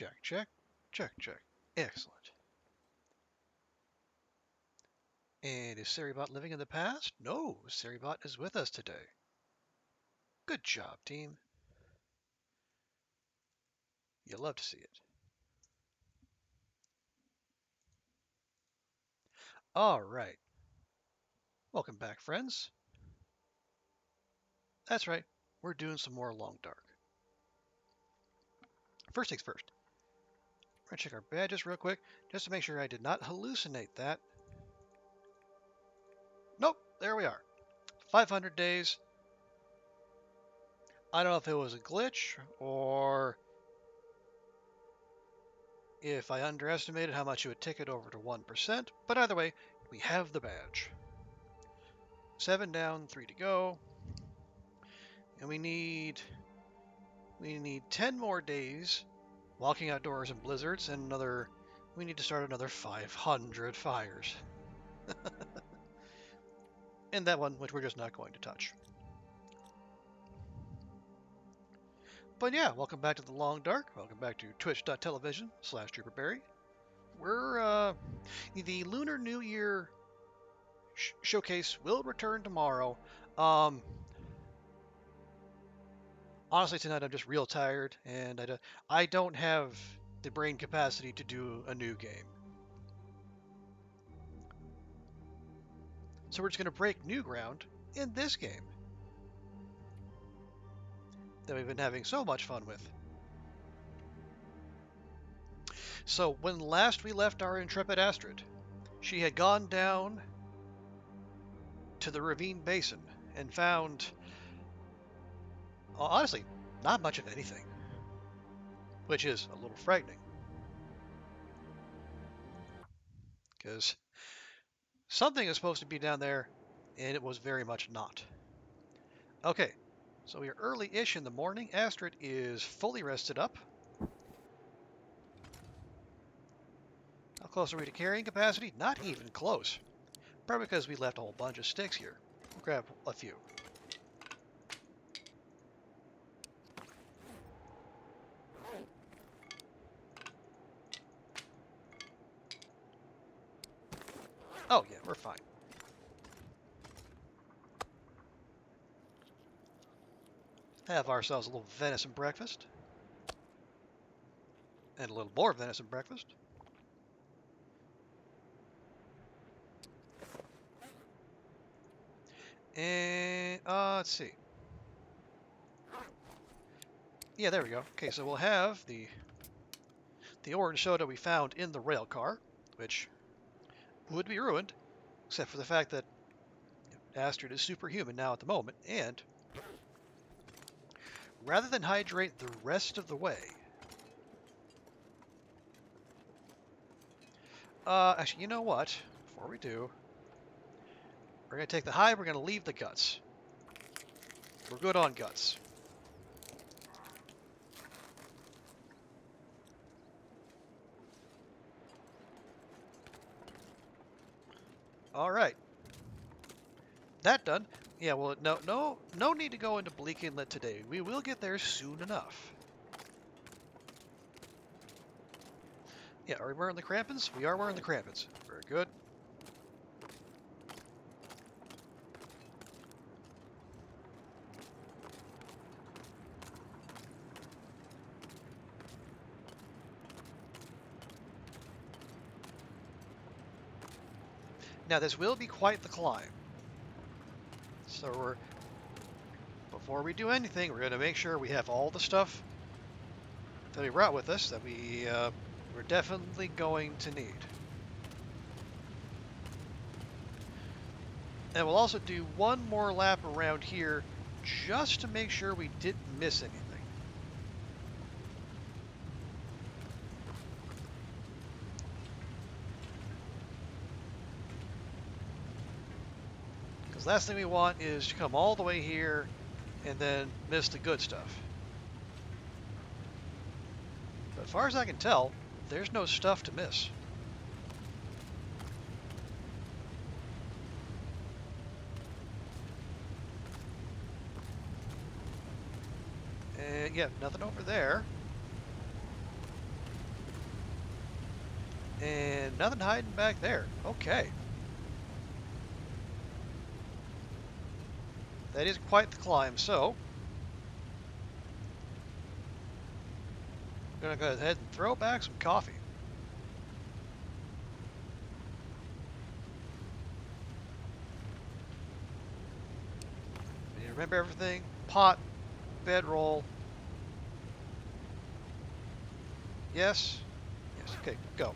Check, check, check, check. Excellent. And is Seribot living in the past? No, Seribot is with us today. Good job, team. You love to see it. All right. Welcome back, friends. That's right. We're doing some more Long Dark. First things first. We're going to check our badges real quick, just to make sure I did not hallucinate that. Nope, there we are. 500 days. I don't know if it was a glitch or if I underestimated how much it would take it over to 1%, but either way, we have the badge. 7 down, 3 to go. And we need 10 more days walking outdoors in blizzards and we need to start another 500 fires. And that one, which we're just not going to touch. But yeah, welcome back to the Long Dark. Welcome back to twitch.tv/TrooperBerry. We're, the Lunar New Year showcase will return tomorrow. Honestly, tonight I'm just real tired, and I don't have the brain capacity to do a new game. So we're just going to break new ground in this game that we've been having so much fun with. So when last we left our intrepid Astrid, she had gone down to the ravine basin and found, honestly, not much of anything, which is a little frightening. Because something is supposed to be down there, and it was very much not. Okay, so we are early-ish in the morning. Astrid is fully rested up. How close are we to carrying capacity? Not even close. Probably because we left a whole bunch of sticks here. We'll grab a few. Oh yeah, we're fine. Have ourselves a little venison breakfast. And a little more venison breakfast. And, let's see. Yeah, there we go. Okay, so we'll have the orange soda we found in the rail car, which would be ruined, except for the fact that Astrid is superhuman now at the moment, and rather than hydrate the rest of the way, actually, you know what? Before we do, we're going to take the high, we're going to leave the guts. We're good on guts. All right. That done. Yeah, well, no need to go into Bleak Inlet today. We will get there soon enough. Yeah, are we wearing the crampons? We are wearing the crampons. Very good. Now, this will be quite the climb. So before we do anything, we're going to make sure we have all the stuff that we brought with us that we're definitely going to need. And we'll also do one more lap around here just to make sure we didn't miss anything. Because last thing we want is to come all the way here and then miss the good stuff. But as far as I can tell, there's no stuff to miss. And yeah, nothing over there. And nothing hiding back there. Okay. That is quite the climb, so I'm going to go ahead and throw back some coffee. You remember everything? Pot, bedroll. Yes? Yes, okay, go.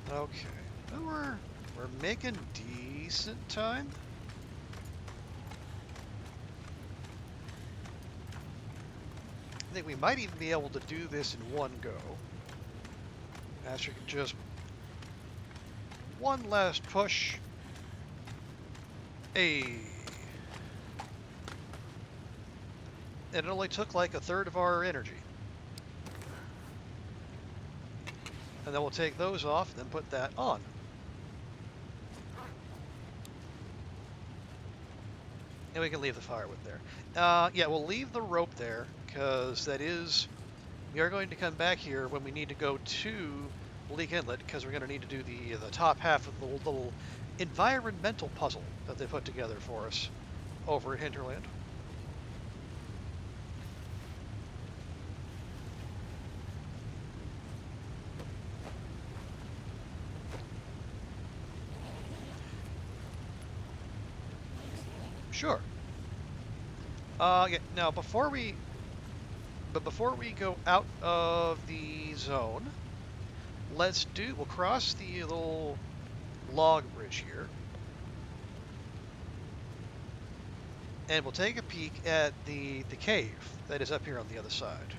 Okay, well, we're making decent time. I think we might even be able to do this in one go. Astrid can just one last push. And it only took like a third of our energy. And then we'll take those off, then put that on. And we can leave the firewood there. Yeah, we'll leave the rope there, because that is... We are going to come back here when we need to go to Leak Inlet, because we're going to need to do the top half of the little environmental puzzle that they put together for us over at Hinterland. Sure. Yeah, now before we go out of the zone, we'll cross the little log bridge here. And we'll take a peek at the cave that is up here on the other side.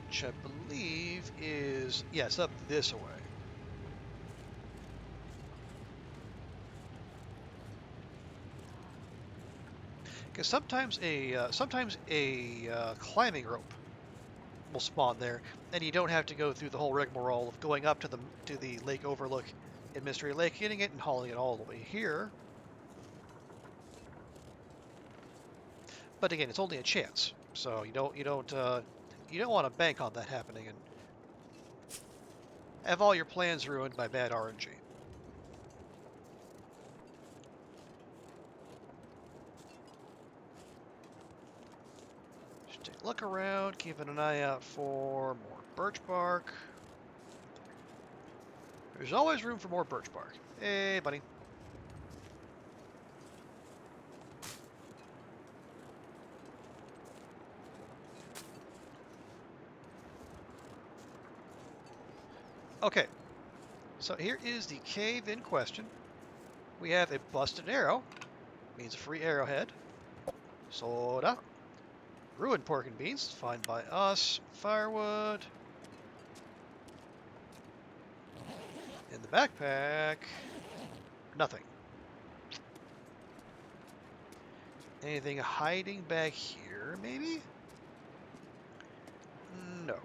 Which I believe is, yes, up this way. Because sometimes a climbing rope will spawn there, and you don't have to go through the whole rigmarole of going up to the lake overlook in Mystery Lake, getting it and hauling it all the way here. But again, it's only a chance, so you don't want to bank on that happening and have all your plans ruined by bad RNG. Just take a look around, keeping an eye out for more birch bark. There's always room for more birch bark. Hey, buddy. Okay, so here is the cave in question. We have a busted arrow, means a free arrowhead. Soda. Ruined pork and beans, fine by us. Firewood. In the backpack, nothing. Anything hiding back here, maybe? No.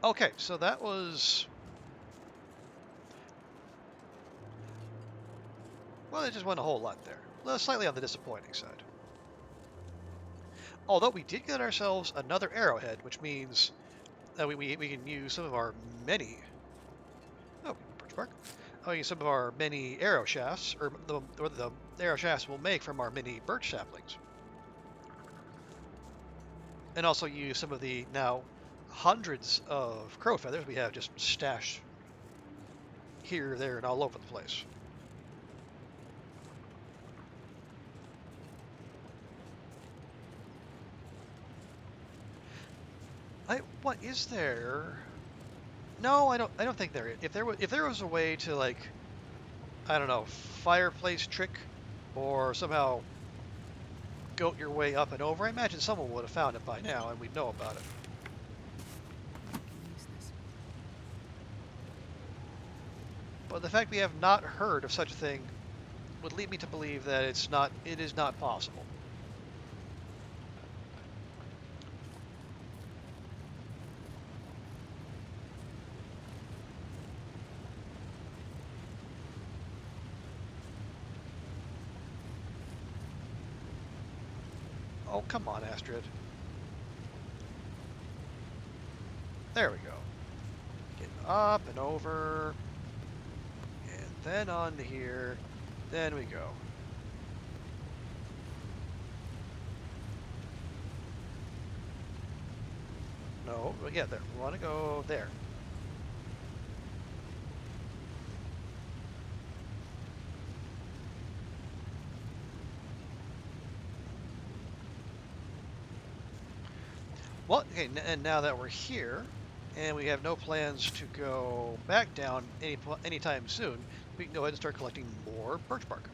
Okay, so that was... Well, there just wasn't a whole lot there. Slightly on the disappointing side. Although we did get ourselves another arrowhead, which means that we can use some of our many... Oh, birch bark. Use some of our many arrow shafts, or the arrow shafts we'll make from our mini birch saplings. And also use some of the now hundreds of crow feathers we have just stashed here, there, and all over the place. What is there? No, I don't think there is. If there was a way to, like, I don't know, fireplace trick or somehow goat your way up and over, I imagine someone would have found it by now and we'd know about it. But the fact we have not heard of such a thing would lead me to believe that it is not possible. Oh, come on, Astrid. There we go. Get up and over, and then on to here. Then we go. No, but yeah, there. We want to go there. Well, okay, and now that we're here, and we have no plans to go back down anytime soon, we can go ahead and start collecting more birch bark.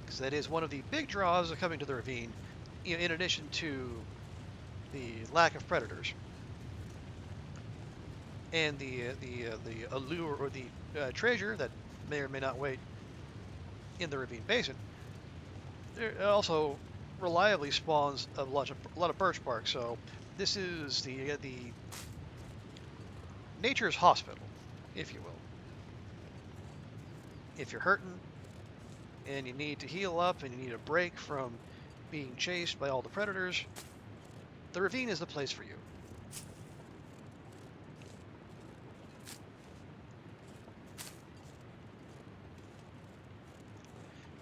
Because that is one of the big draws of coming to the ravine, in addition to the lack of predators and the allure or the treasure that may or may not wait in the ravine basin. It also reliably spawns a lot of birch bark. So this is the nature's hospital, if you will. If you're hurting and you need to heal up and you need a break from being chased by all the predators, the ravine is the place for you.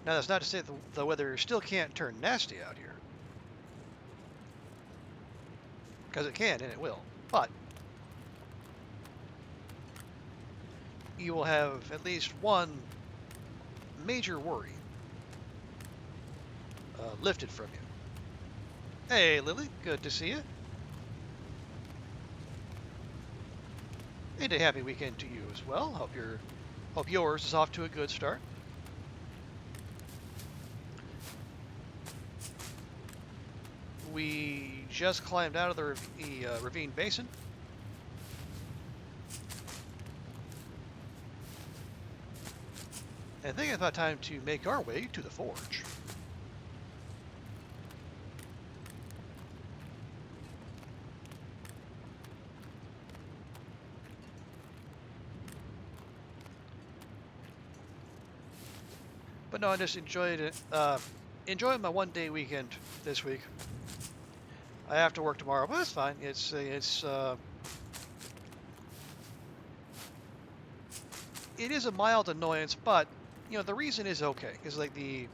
Now, that's not to say the weather still can't turn nasty out here. Because it can, and it will. But you will have at least one major worry lifted from you. Hey, Lily. Good to see you. And a happy weekend to you as well. Hope yours is off to a good start. We just climbed out of the ravine basin. I think it's about time to make our way to the forge. But no, I just enjoyed it. Enjoying my one-day weekend this week. I have to work tomorrow, but that's fine. It is a mild annoyance, but the reason is okay. Because like the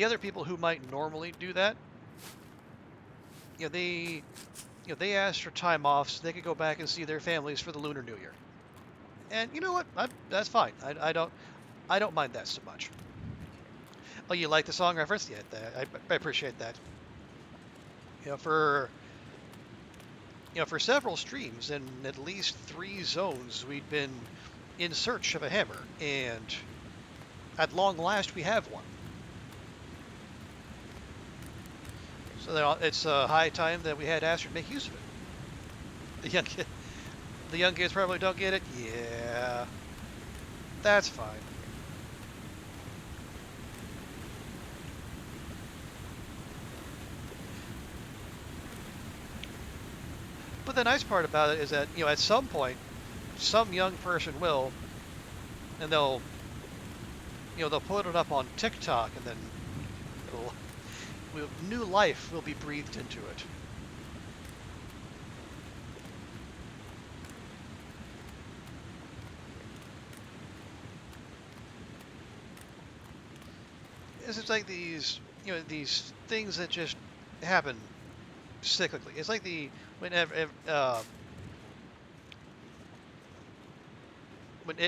other people who might normally do that, they asked for time off so they could go back and see their families for the Lunar New Year. And you know what? That's fine. I don't mind that so much. Oh, you like the song reference? Yeah, I appreciate that. For several streams and at least 3 zones, we'd been in search of a hammer, and at long last, we have one. So it's high time that we had Astrid make use of it. The young kids probably don't get it. Yeah, that's fine. But the nice part about it is that, at some point, some young person will, and they'll put it up on TikTok, and then new life will be breathed into it. It's like these things that just happen cyclically. It's like when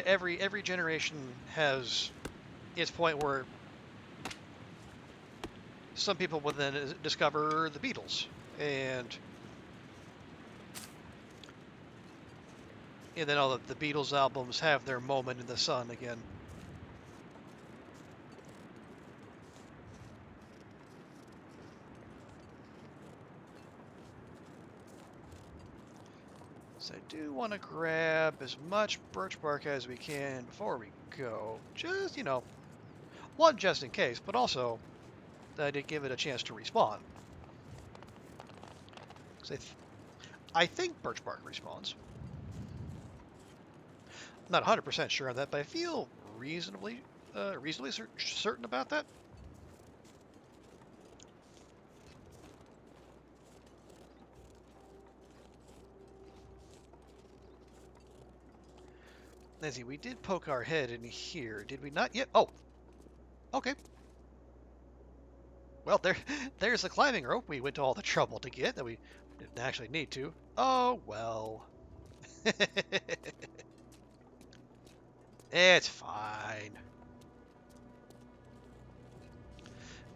every generation has its point where some people will then discover the Beatles, and then all the Beatles albums have their moment in the sun again. So I do want to grab as much birch bark as we can before we go. Just, one just in case, but also that I give it a chance to respawn. So I think birch bark respawns. I'm not 100% sure on that, but I feel reasonably certain about that. Let's see, we did poke our head in here, did we not yet? Oh, okay. Well, there's the climbing rope we went to all the trouble to get that we didn't actually need to. Oh, well. It's fine.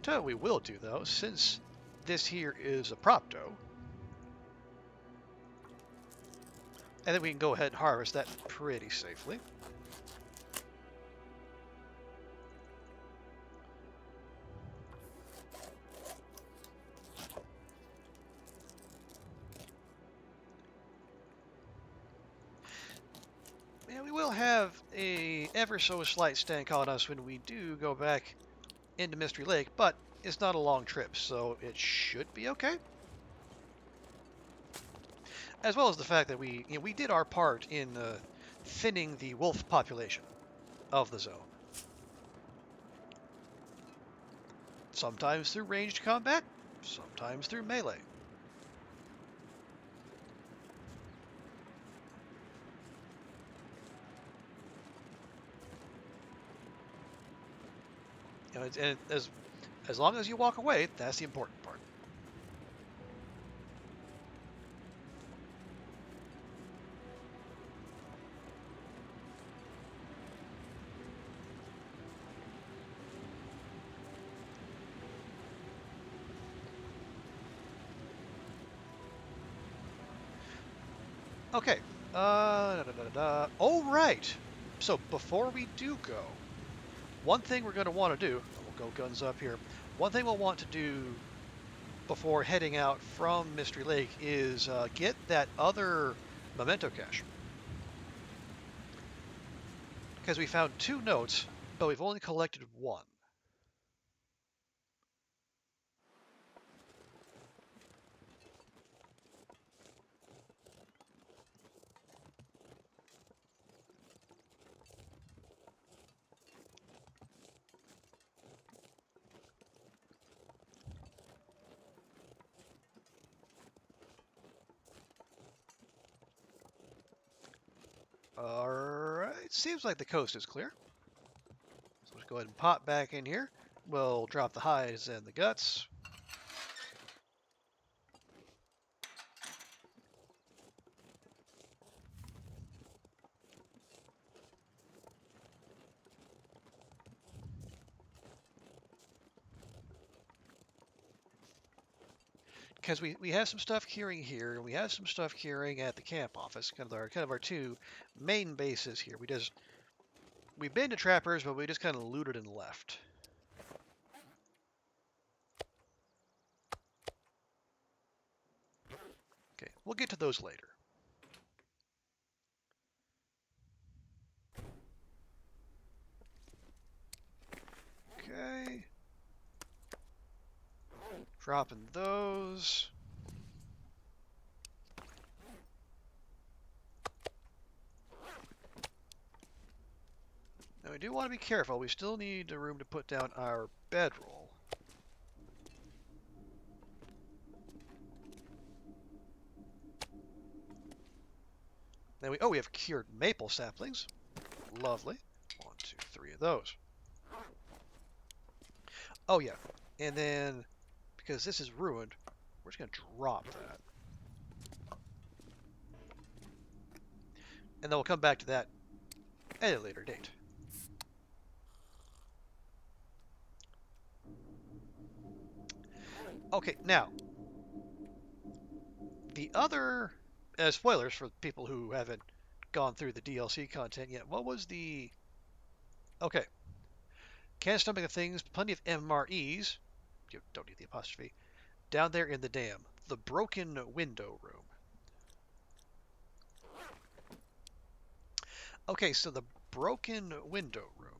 Tell you what we will do, though, since this here is a propto, and then we can go ahead and harvest that pretty safely. And we will have a ever so slight stank on us when we do go back into Mystery Lake, but it's not a long trip, so it should be okay. As well as the fact that we did our part in thinning the wolf population of the zone. Sometimes through ranged combat, sometimes through melee. And as long as you walk away, that's the important part. Okay. Oh, right. So before we do go, one thing we're going to want to do, we'll go guns up here. One thing we'll want to do before heading out from Mystery Lake is get that other memento cache. Because we found 2 notes, but we've only collected 1. Alright, seems like the coast is clear. So let's go ahead and pop back in here. We'll drop the hides and the guts. Because we have some stuff curing here, and we have some stuff curing at the camp office, kind of our 2 main bases here. We've been to trappers, but we just kind of looted and left. Okay, we'll get to those later. Okay. Dropping those. Now we do want to be careful. We still need the room to put down our bedroll. Then we have cured maple saplings. Lovely. 1, 2, 3 of those. Oh yeah, and then because this is ruined, we're just gonna drop that, and then we'll come back to that at a later date. Okay, now the other spoilers for people who haven't gone through the DLC content yet. What was the okay? Can't stomach the things. Plenty of MREs. You don't need the apostrophe. Down there in the dam, the broken window room. Okay, so the broken window room.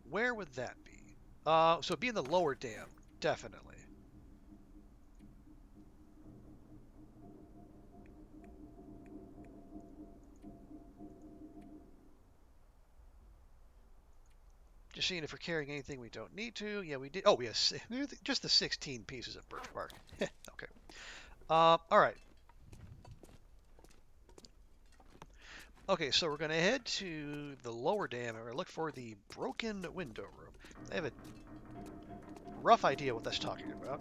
Where would that be? So it'd be in the lower dam, definitely. Just seeing if we're carrying anything we don't need to. Yeah, we did. Oh, we have just the 16 pieces of birch bark. Okay. All right. Okay, so we're going to head to the lower dam and we're going to look for the broken window room. I have a rough idea what that's talking about.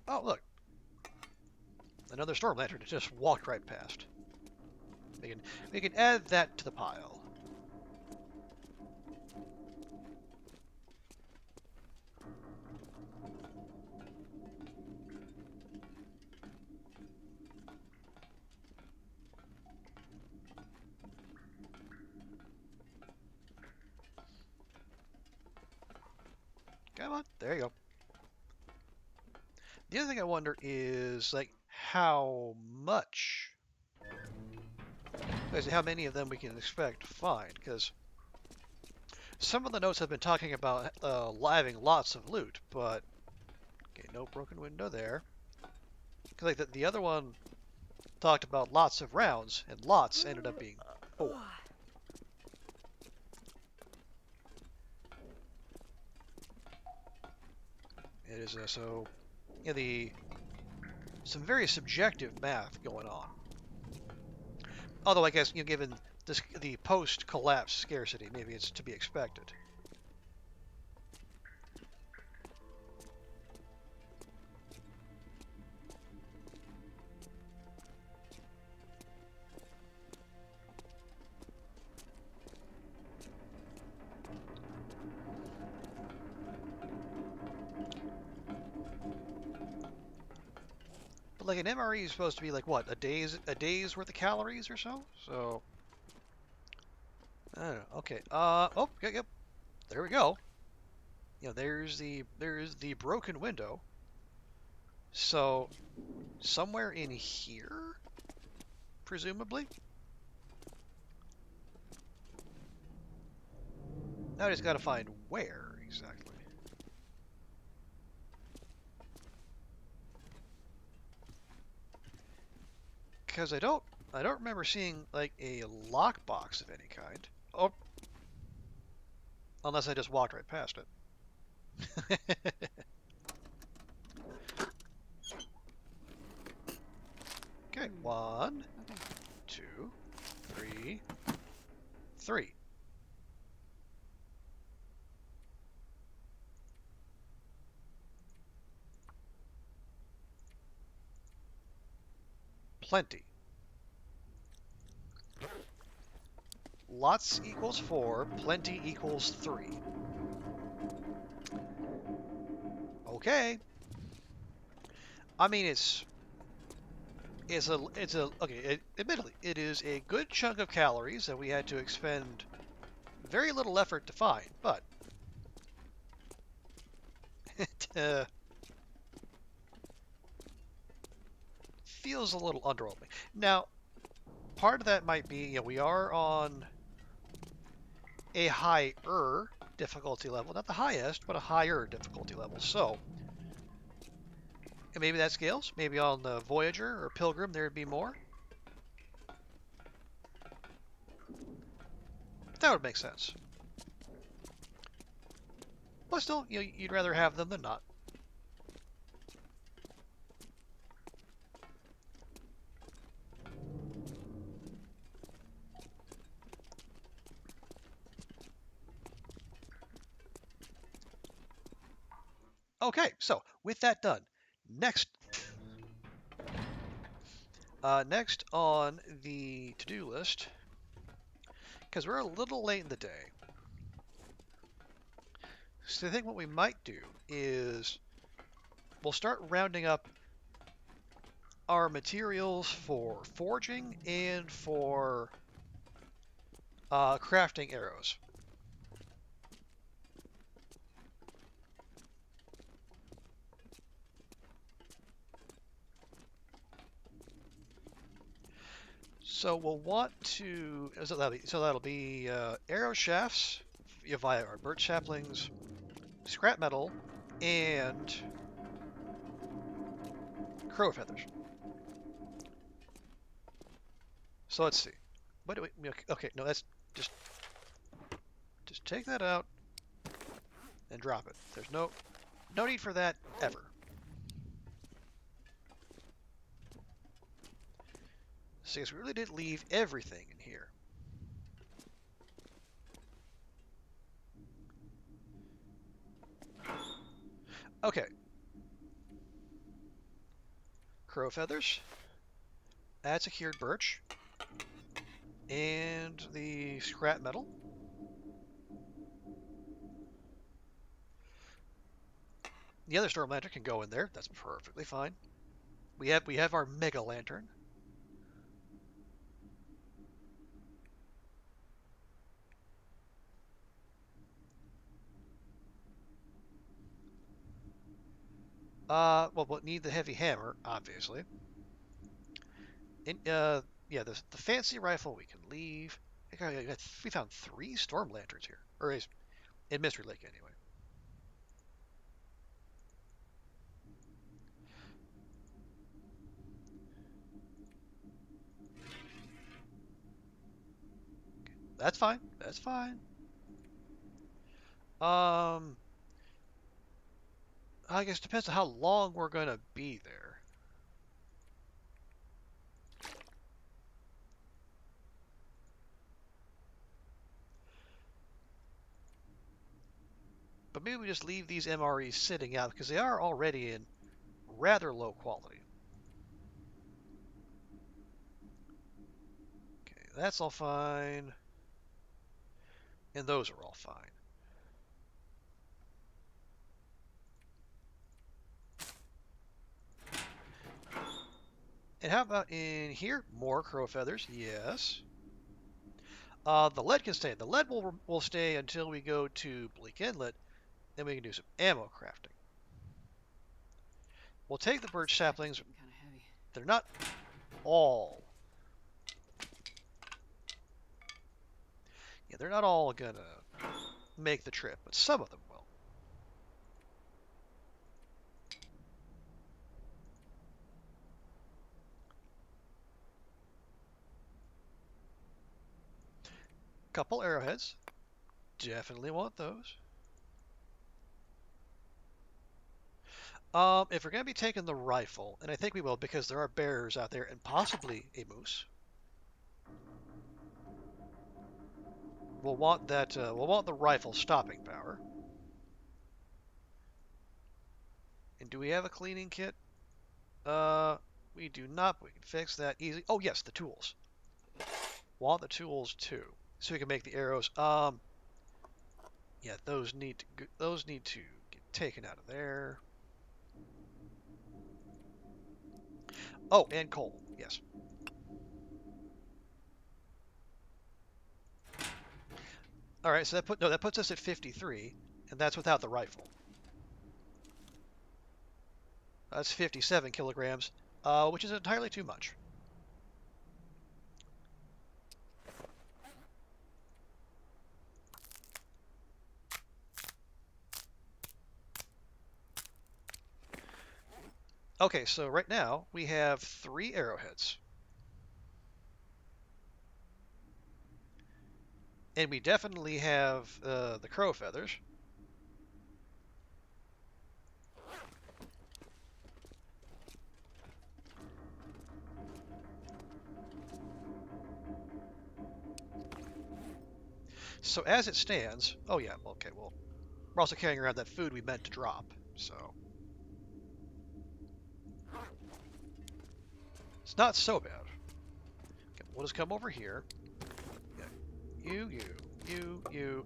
Oh, look. Another storm lantern that just walked right past. We can add that to the pile. Come on, there you go. The other thing I wonder is, like, how much? How many of them we can expect to find, because some of the notes have been talking about having lots of loot, but okay, no broken window there. Because like the other one talked about lots of rounds, and lots ended up being 4. It is so yeah, some very subjective math going on. Although I guess given the post-collapse scarcity, maybe it's to be expected. But like an MRE is supposed to be like what, a day's worth of calories or so? So I don't know. Okay. Oh, yep. There we go. There's the broken window. So somewhere in here, presumably. Now I just got to find where exactly. Because I don't remember seeing like a lockbox of any kind. Oh, unless I just walked right past it. Okay, 1, 2, 3, 3. Plenty. Lots equals 4, plenty equals 3. Okay. I mean, admittedly, it is a good chunk of calories that we had to expend very little effort to find, but it feels a little underwhelming. Now, part of that might be, we are on a higher difficulty level, not the highest, but a higher difficulty level. So, and maybe that scales. Maybe on the Voyager or Pilgrim there'd be more. That would make sense. But still, you'd rather have them than not. Okay, so with that done, next on the to-do list, because we're a little late in the day, so I think what we might do is we'll start rounding up our materials for forging and for crafting arrows. So we'll want to, that'll be arrow shafts via our birch saplings, scrap metal, and crow feathers. So let's see. What do we? Okay, no, that's just take that out and drop it. There's no need for that ever. So I guess we really did leave everything in here. Okay. Crow feathers. Add secured birch. And the scrap metal. The other storm lantern can go in there. That's perfectly fine. We have our mega lantern. Well, we'll need the heavy hammer, obviously. And, yeah, the fancy rifle we can leave. We found 3 storm lanterns here, or in Mystery Lake anyway. That's fine. That's fine. I guess it depends on how long we're gonna be there. But maybe we just leave these MREs sitting out because they are already in rather low quality. Okay, that's all fine. And those are all fine. And how about in here? More crow feathers. Yes. The lead can stay. The lead will stay until we go to Bleak Inlet. Then we can do some ammo crafting. We'll take the birch saplings. They're not all. Yeah, they're not all gonna make the trip, but some of them will. Couple arrowheads. Definitely want those. If we're going to be taking the rifle, and I think we will because there are bears out there and possibly a moose, we'll want that. We'll want the rifle stopping power. And do we have a cleaning kit? We do not, but we can fix that easily. Oh yes, the tools. Want the tools too, so we can make the arrows. Yeah, those need to get taken out of there. Oh, and coal. Yes. All right, so that puts us at 53, and that's without the rifle. That's 57 kilograms, which is entirely too much. Okay, so right now we have 3 arrowheads. And we definitely have the crow feathers. So as it stands, oh yeah, okay, well, we're also carrying around that food we meant to drop, so it's not so bad. Okay, we'll just come over here. Yeah. You,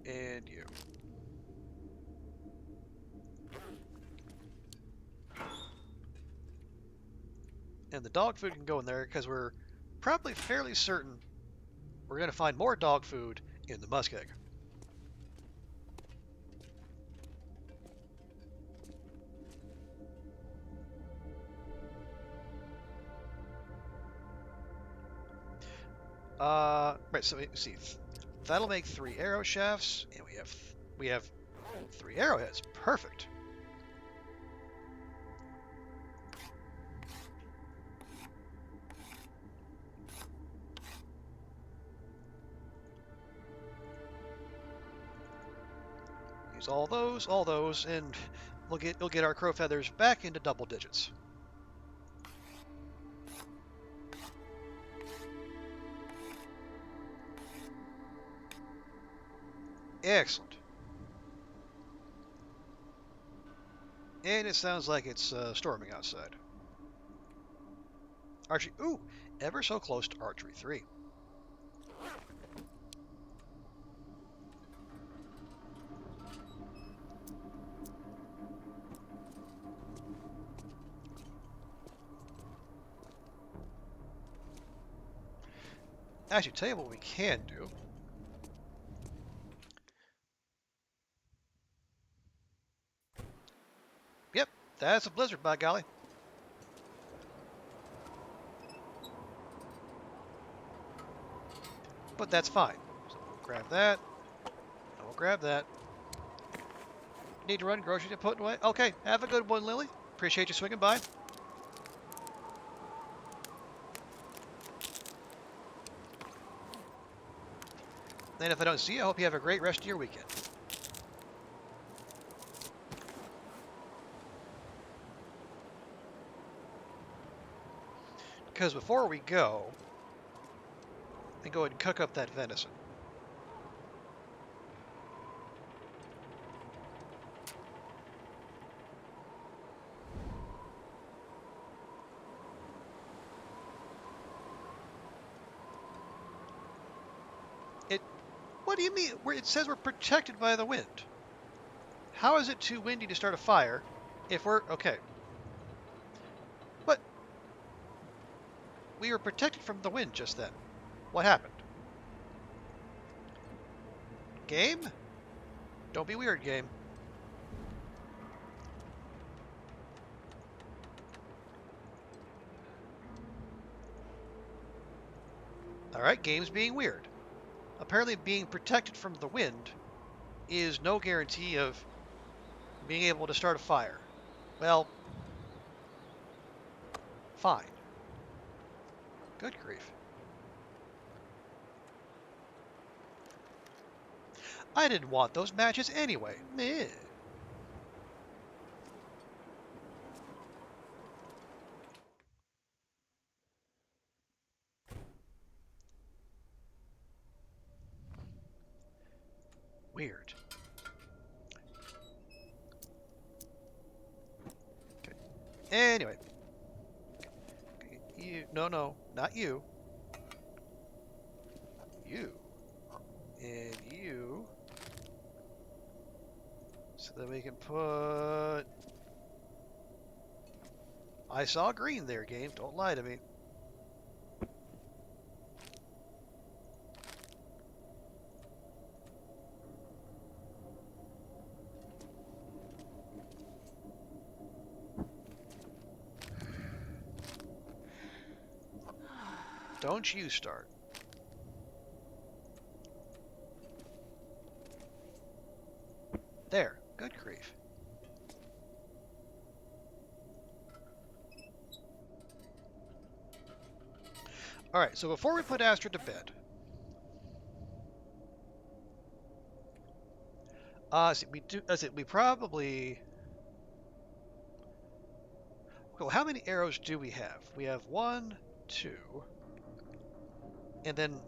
and you. And the dog food can go in there because we're probably fairly certain we're going to find more dog food in the muskeg. Right. So see, that'll make 3 arrow shafts, and we have 3 arrowheads. Perfect. Use all those, and we'll get our crow feathers back into double digits. Excellent. And it sounds like it's storming outside. Archery, ooh, ever so close to archery 3. Actually, tell you what we can do. Yep, that's a blizzard, by golly. But that's fine. So we'll grab that. And we'll grab that. Need to run groceries to put away? Okay, have a good one, Lily. Appreciate you swinging by. And if I don't see you, I hope you have a great rest of your weekend. Because before we go, and go ahead and cook up that venison. What do you mean? It says we're protected by the wind. How is it too windy to start a fire if we're... Okay. But we were protected from the wind just then. What happened? Game? Don't be weird, game. Alright, game's being weird. Apparently being protected from the wind is no guarantee of being able to start a fire. Well, fine. Good grief. I didn't want those matches anyway. Meh. Weird. Okay. Anyway. You, no, not you. You. And you. So that we can put... I saw green there, game. Don't lie to me. Don't you start. There. Good grief. Alright, so before we put Astrid to bed... we probably... Well, how many arrows do we have? We have 1, 2... And then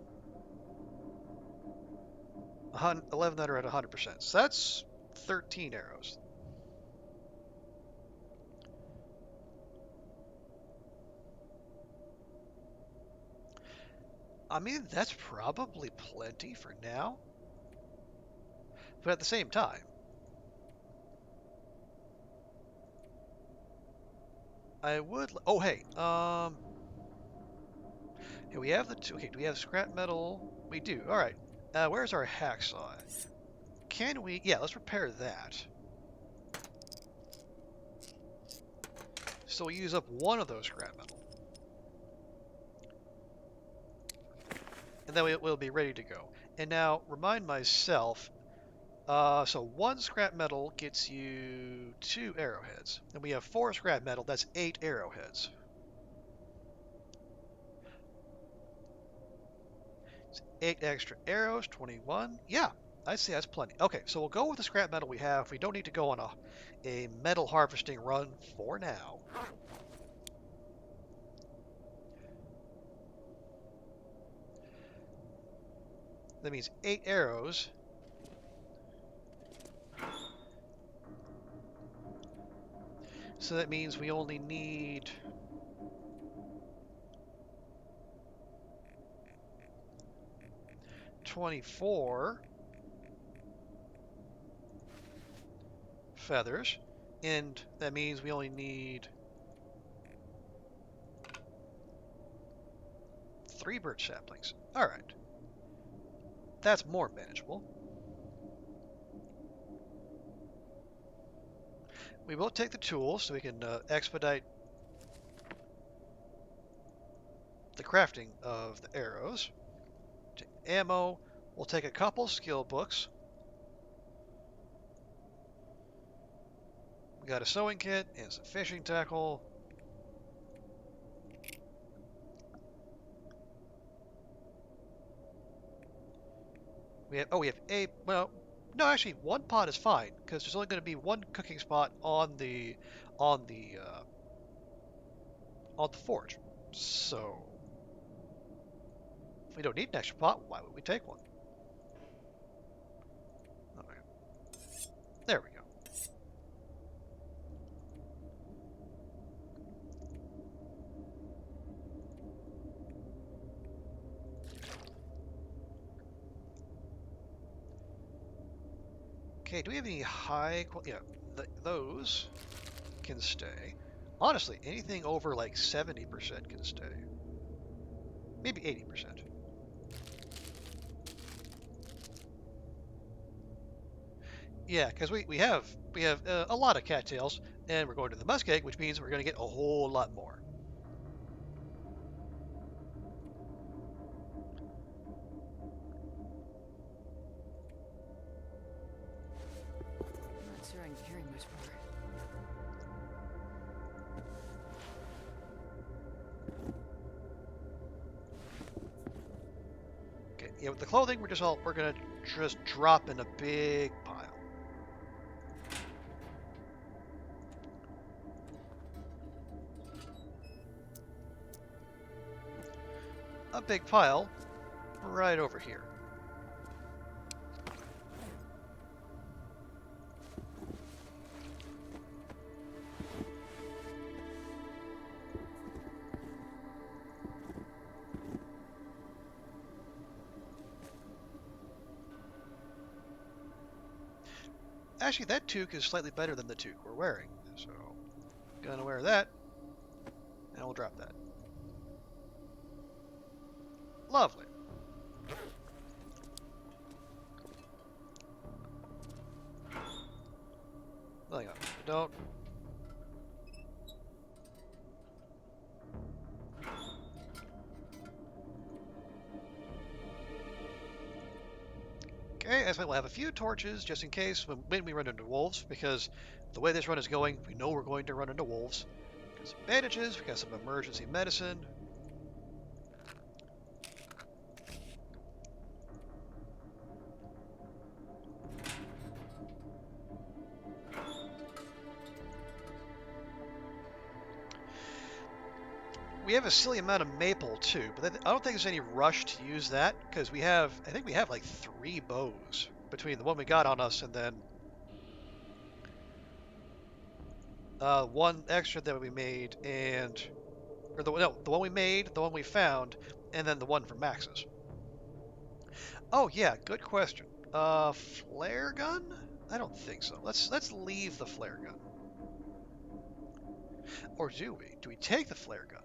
11 that are at 100%. So that's 13 arrows. I mean, that's probably plenty for now. But at the same time, I would... Oh, hey. Yeah, we have the two... Okay, do we have scrap metal? We do. All right. Where's our hacksaw? Can we... Yeah, let's repair that. So we'll use up one of those scrap metal. and then we'll be ready to go. And now, remind myself, so 1 scrap metal gets you 2 arrowheads. And we have 4 scrap metal, that's 8 arrowheads. 8 extra arrows, 21. Yeah, I'd say that's plenty. Okay, so we'll go with the scrap metal we have. We don't need to go on a metal harvesting run for now. That means 8 arrows. So that means we only need 24 feathers, and that means we only need 3 birch saplings. All right, that's more manageable. We will take the tools so we can expedite the crafting of the arrows. Take ammo. We'll take a couple skill books. We got a sewing kit and some fishing tackle. We have well, no, actually 1 pot is fine because there's only going to be 1 cooking spot on the on the forge. So if we don't need an extra pot, why would we take one? Okay. There we go. Okay, do we have any high quality? Yeah, those can stay. Honestly, anything over like 70% can stay. Maybe 80%. Yeah, because we have a lot of cattails, and we're going to the muskeg, which means we're going to get a whole lot more. I'm not sure I can carry much more. Okay, yeah, with the clothing, we're gonna just drop in a big pile. A big pile right over here. Actually, that toque is slightly better than the toque we're wearing, so gonna wear that, and we'll drop that. Lovely. Hang on, don't. Okay, I think we'll have a few torches just in case when we run into wolves, because the way this run is going, we know we're going to run into wolves. Got some bandages, we got some emergency medicine. We have a silly amount of maple too, but I don't think there's any rush to use that because I think we have like 3 bows between the one we got on us and then 1 extra that we made or the one we made, the one we found, and then the one from Max's. Oh yeah, good question. Flare gun? I don't think so. Let's leave the flare gun. Or do we? Do we take the flare gun?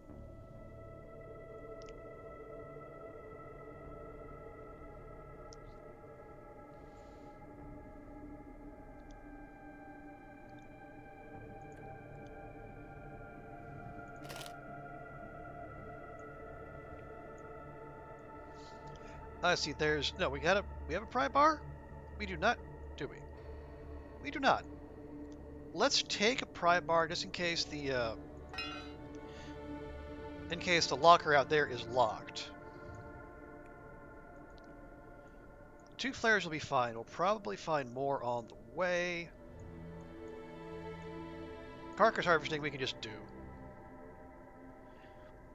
I see. No. We have a pry bar. We do not, do we? We do not. Let's take a pry bar just in case the locker out there is locked. 2 flares will be fine. We'll probably find more on the way. Carcass harvesting we can just do.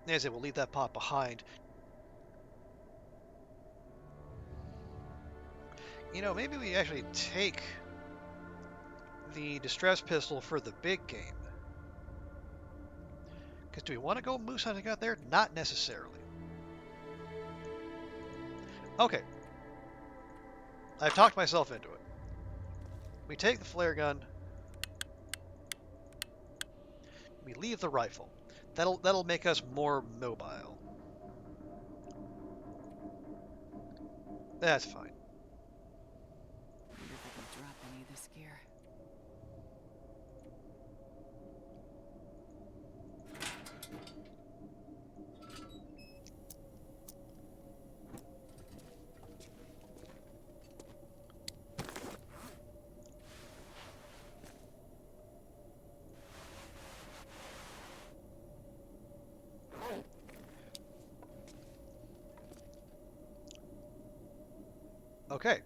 As I say, we'll leave that pot behind. You know, maybe we actually take the distress pistol for the big game. Because do we want to go moose hunting out there? Not necessarily. Okay. I've talked myself into it. We take the flare gun. We leave the rifle. That'll make us more mobile. That's fine. Wonder if I can drop any of this gear. Okay.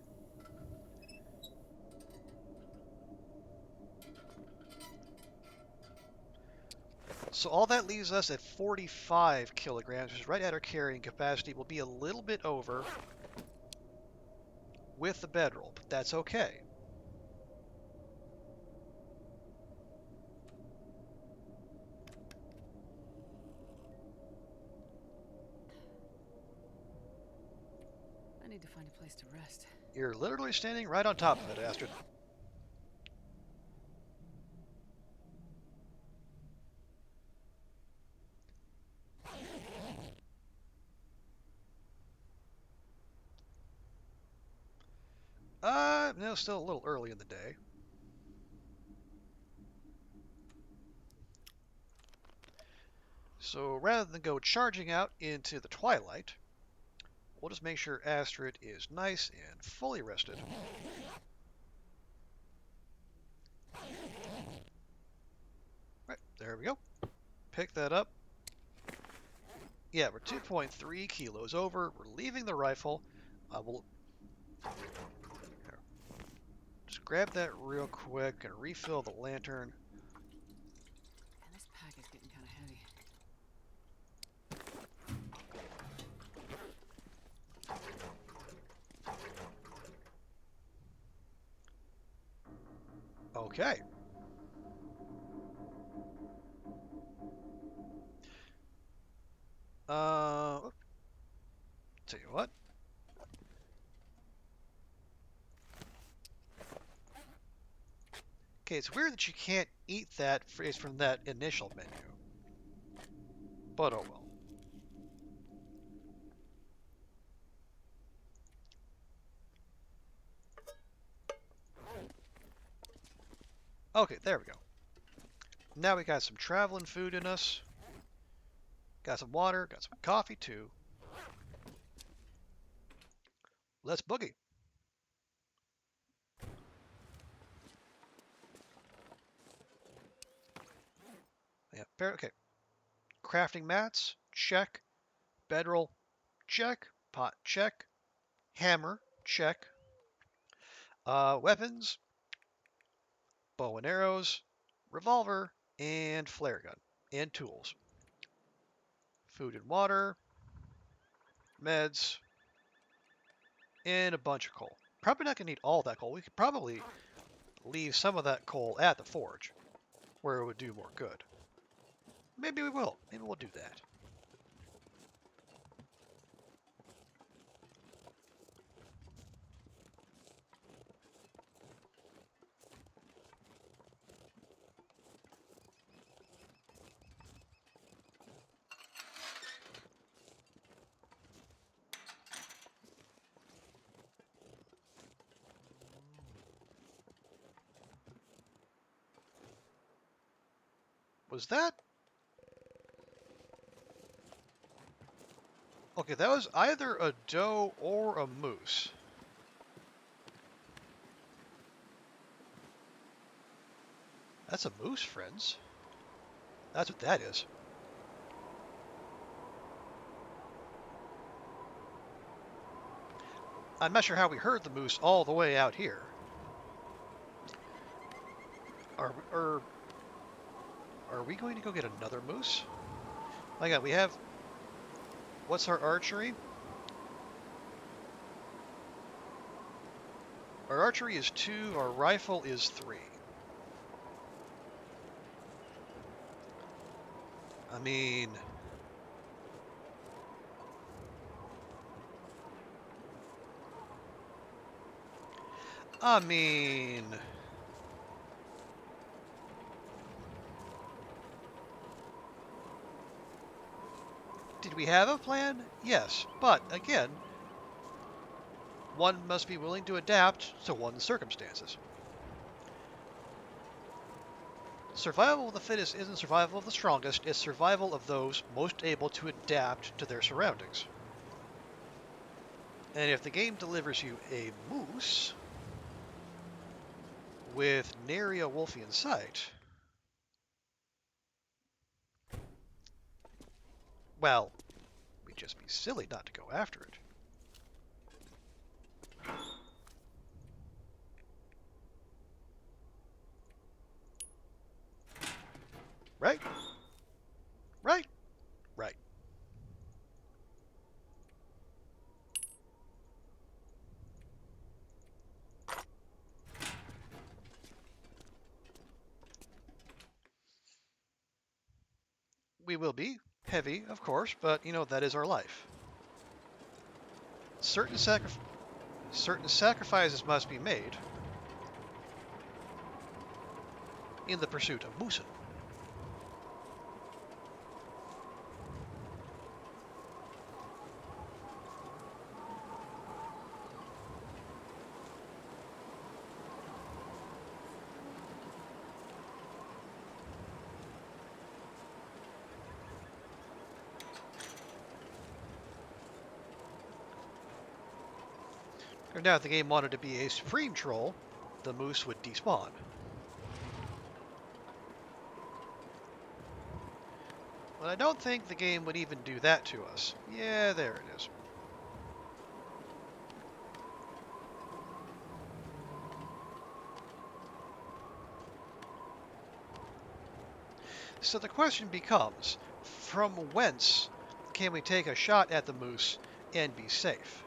So all that leaves us at 45 kilograms, which is right at our carrying capacity. We'll be a little bit over with the bedroll, but that's okay. I need to find a place to rest. You're literally standing right on top of it, Astrid. No, still a little early in the day. So rather than go charging out into the twilight, we'll just make sure Astrid is nice and fully rested. Right, there we go. Pick that up. Yeah, we're 2.3 kilos over. We're leaving the rifle. We'll just grab that real quick and refill the lantern. And this pack is getting kind of heavy. Okay. Tell you what. Okay, it's weird that you can't eat that phrase from that initial menu. But oh well. Okay, there we go. Now we got some traveling food in us. Got some water, got some coffee too. Let's boogie. Yeah, okay. Crafting mats, check. Bedroll, check. Pot, check. Hammer, check. Weapons, bow and arrows, revolver, and flare gun, and tools. Food and water, meds, and a bunch of coal. Probably not going to need all that coal. We could probably leave some of that coal at the forge, where it would do more good. Maybe we will. Maybe we'll do that. Was that? Okay, that was either a doe or a moose. That's a moose, friends. That's what that is. I'm not sure how we heard the moose all the way out here. Are we going to go get another moose? My God, we have... What's our archery? Our archery is 2, our rifle is 3. I mean... I mean... Did we have a plan? Yes, but again, one must be willing to adapt to one's circumstances. Survival of the fittest isn't survival of the strongest, it's survival of those most able to adapt to their surroundings. And if the game delivers you a moose with nary a wolf in sight, well, we'd just be silly not to go after it. Right? Right? Right. We will be heavy, of course, but, that is our life. Certain sacrifices must be made in the pursuit of moosin. Now, if the game wanted to be a supreme troll, the moose would despawn. But I don't think the game would even do that to us. Yeah, there it is. So the question becomes, from whence can we take a shot at the moose and be safe?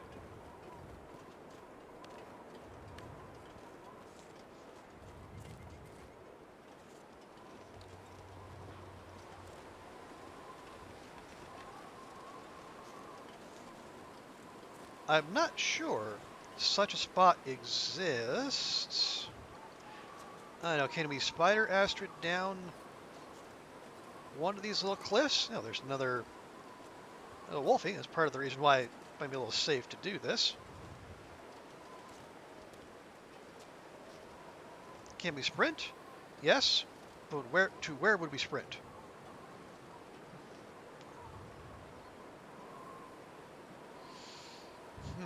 I'm not sure such a spot exists. I don't know, can we spider Astrid down one of these little cliffs? No, there's another little wolfie. That's part of the reason why it might be a little safe to do this. Can we sprint? Yes, but where would we sprint? Hmm.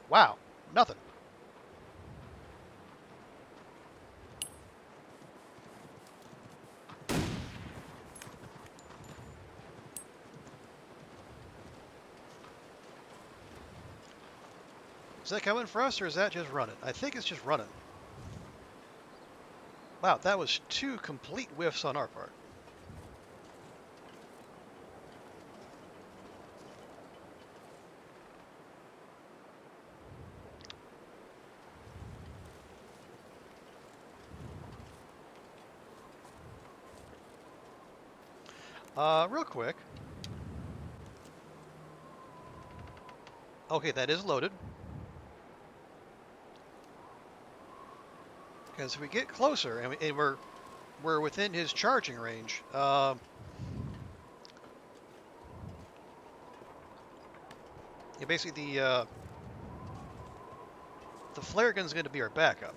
Wow, nothing. Is that coming for us, or is that just running? I think it's just running. Wow, that was 2 complete whiffs on our part. Real quick. Okay, that is loaded. Because if we get closer and we're within his charging range, yeah, basically the flare gun's going to be our backup.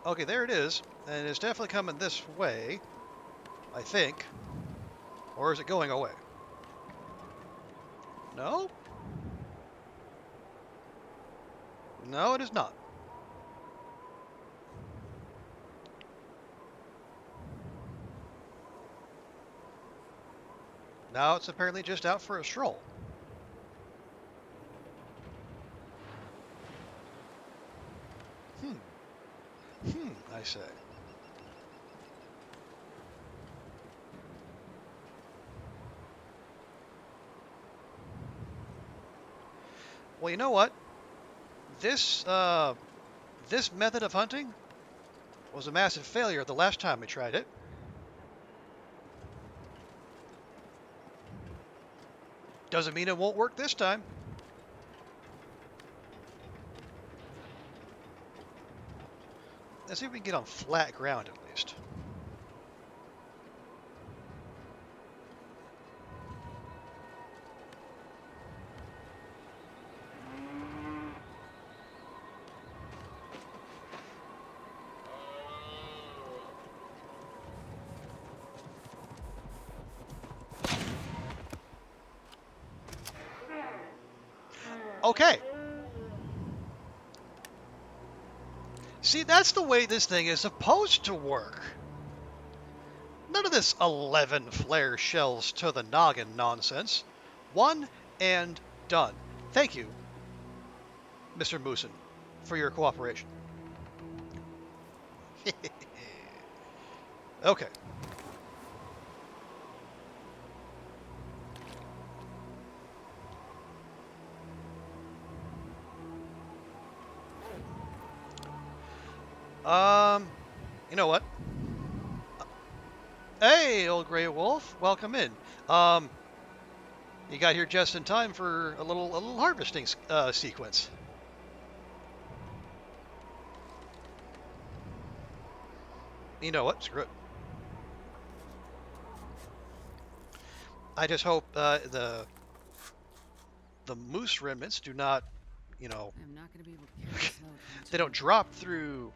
Okay, there it is, and it's definitely coming this way, I think. Or is it going away? No? No, it is not. Now it's apparently just out for a stroll. I say. Well, you know what? This this method of hunting was a massive failure the last time we tried it. Doesn't mean it won't work this time. Let's see if we can get on flat ground at least. Okay. See, that's the way this thing is supposed to work. None of this 11 flare shells to the noggin nonsense. One and done. Thank you, Mr. Moosin, for your cooperation. Okay. You know what? Hey, old gray wolf, welcome in. You got here just in time for a little harvesting sequence. You know what? Screw it. I just hope the moose remnants do not, you know, I'm not going to be able to carry this load. they don't drop through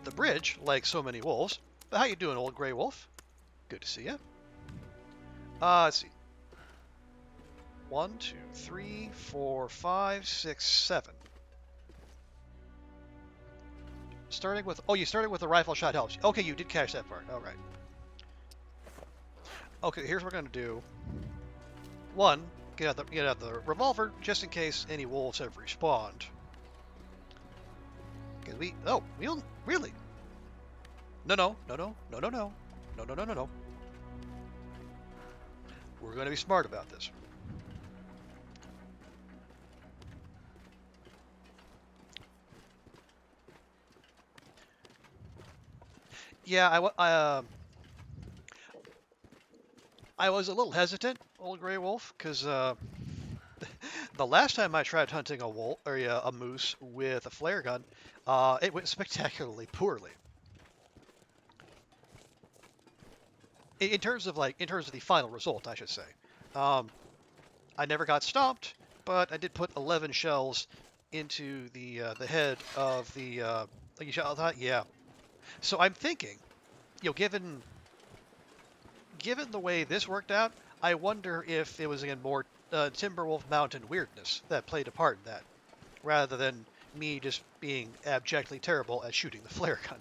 the bridge like so many wolves. But how you doing, old gray wolf? Good to see you. Let's see. 1, 2, 3, 4, 5, 6, 7. Starting with, oh, you started with a rifle shot helps. Okay, you did catch that part. All right. Okay, here's what we're gonna do. One, get out the revolver just in case any wolves have respawned. Because we don't really. No. We're gonna be smart about this. Yeah, I was a little hesitant, old gray wolf, because the last time I tried hunting a wolf or a moose with a flare gun, it went spectacularly poorly. In terms of the final result, I should say. I never got stomped, but I did put 11 shells into the head of the like you shot that, yeah. So I'm thinking, given the way this worked out, I wonder if it was again more Timberwolf Mountain weirdness that played a part in that, rather than me just being abjectly terrible at shooting the flare gun.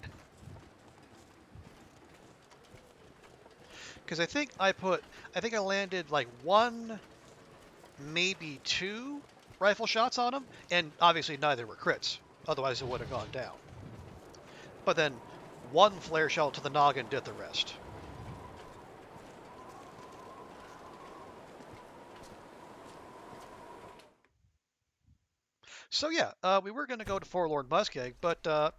Because I think I landed like one, maybe two rifle shots on them, and obviously neither were crits. Otherwise, it would have gone down. But then one flare shell to the noggin did the rest. So yeah, we were going to go to Forlorn Muskeg, but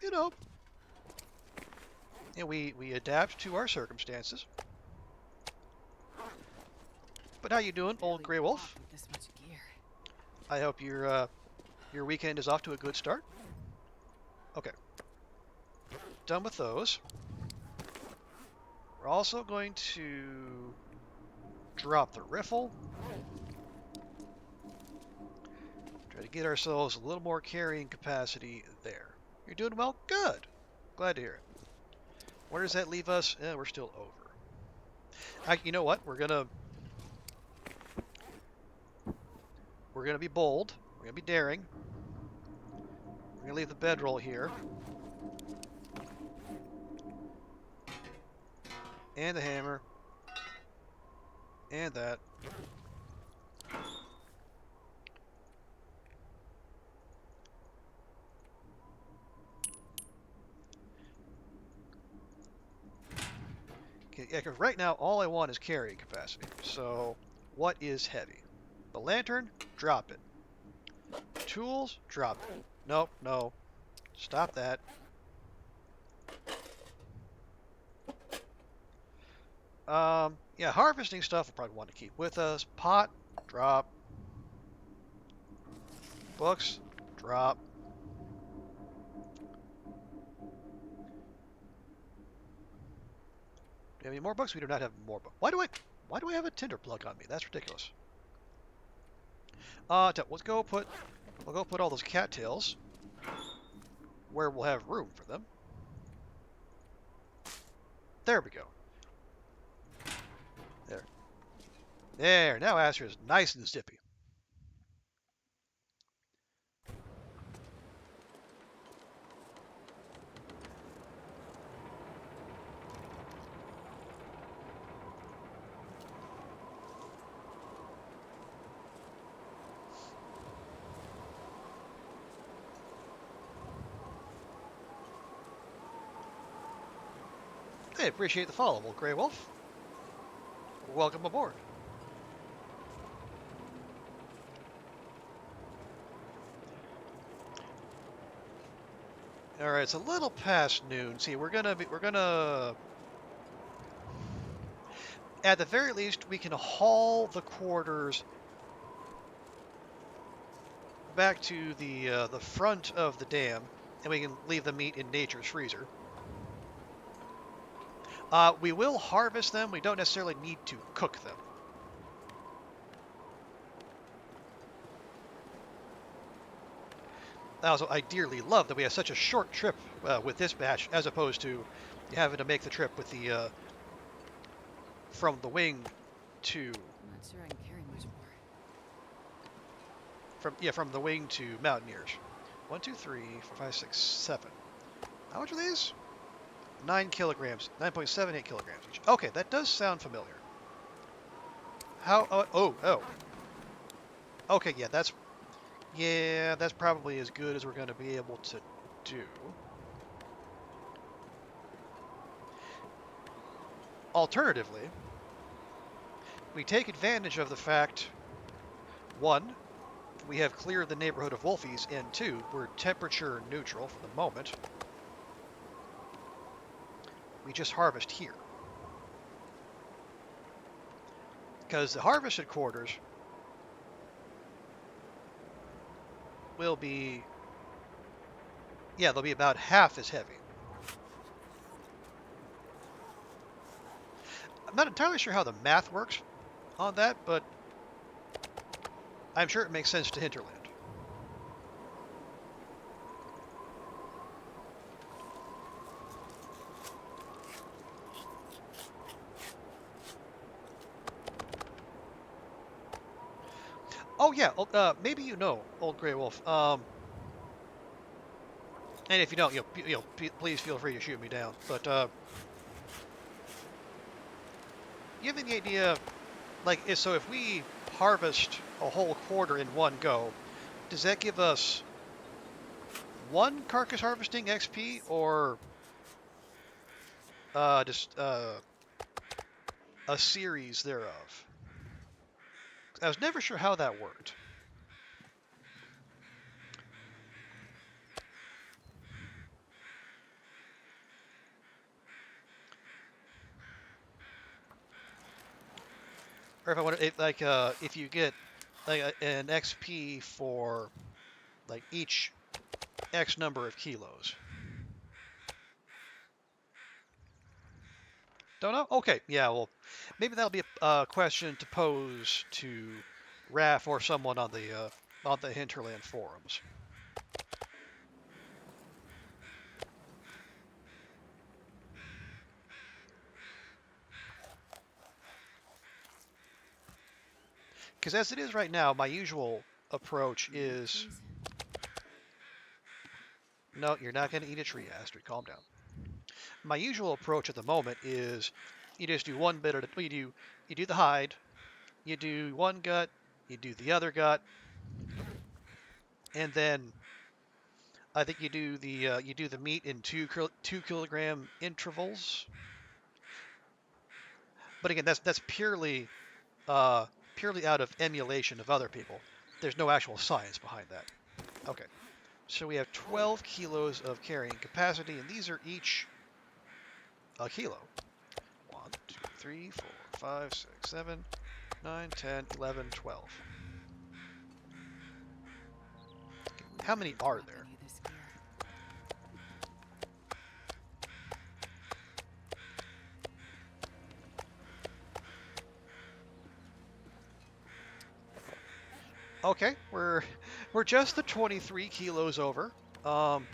we adapt to our circumstances. But how you doing, old Grey Wolf? With this much gear. I hope your weekend is off to a good start. Okay, done with those. We're also going to drop the riffle. Try to get ourselves a little more carrying capacity there. You're doing well? Good. Glad to hear it. Where does that leave us? We're still over. You know what? We're gonna be bold. We're gonna be daring. We're gonna leave the bedroll here. And the hammer. And that. Okay, yeah, because right now all I want is carrying capacity. So, what is heavy? The lantern? Drop it. Tools? Drop it. Nope, no. Stop that. Yeah, harvesting stuff we'll probably want to keep with us. Pot? Drop. Books? Drop. Do we have any more books? We do not have more books. Why do I have a tinder plug on me? That's ridiculous. We'll go put all those cattails where we'll have room for them. There we go. There. Now Astrid is nice and zippy. Hey, appreciate the follow, old Grey Wolf. Welcome aboard. All right, it's a little past noon. See, we're gonna at the very least we can haul the quarters back to the front of the dam, and we can leave the meat in nature's freezer. We will harvest them. We don't necessarily need to cook them. Also, I dearly love that we have such a short trip with this batch, as opposed to having to make the trip with the from the wing to. I'm not sure I can carry much more. From the wing to Mountaineers. 1, 2, 3, 4, 5, 6, 7. How much are these? 9 kilograms, 9.78 kilograms each. Okay, that does sound familiar. How? Oh. Okay, yeah, that's probably as good as we're going to be able to do. Alternatively, we take advantage of the fact, 1, we have cleared the neighborhood of Wolfies, and 2, we're temperature neutral for the moment. We just harvest here. Because the harvested quarters will be, they'll be about half as heavy. I'm not entirely sure how the math works on that, but I'm sure it makes sense to Hinterland. Oh yeah, maybe you know, old Grey Wolf. And if you don't, please feel free to shoot me down. But you have any idea, so if we harvest a whole quarter in one go, Does that give us one carcass harvesting XP or just a series thereof? I was never sure how that worked. Or if I want to, if you get like an XP for like each X number of kilos. Don't know? Okay, yeah, well, maybe that'll be a question to pose to Raph or someone on the Hinterland forums. Because as it is right now, my usual approach is... Please. No, you're not going to eat a tree, Astrid. Calm down. My usual approach at the moment is you just do one bit at a... You do the hide, you do one gut, you do the other gut, and then I think you do the meat in 2 kilogram intervals. But again, that's uh, purely out of emulation of other people. There's no actual science behind that. Okay, so we have 12 kilos of carrying capacity, and these are each a kilo. 1, 2, 3, 4, 5, 6, 7, 9, 10, 11, 12. How many are Drop there? any of this gear. Okay, we're just the 23 kilos over. Um,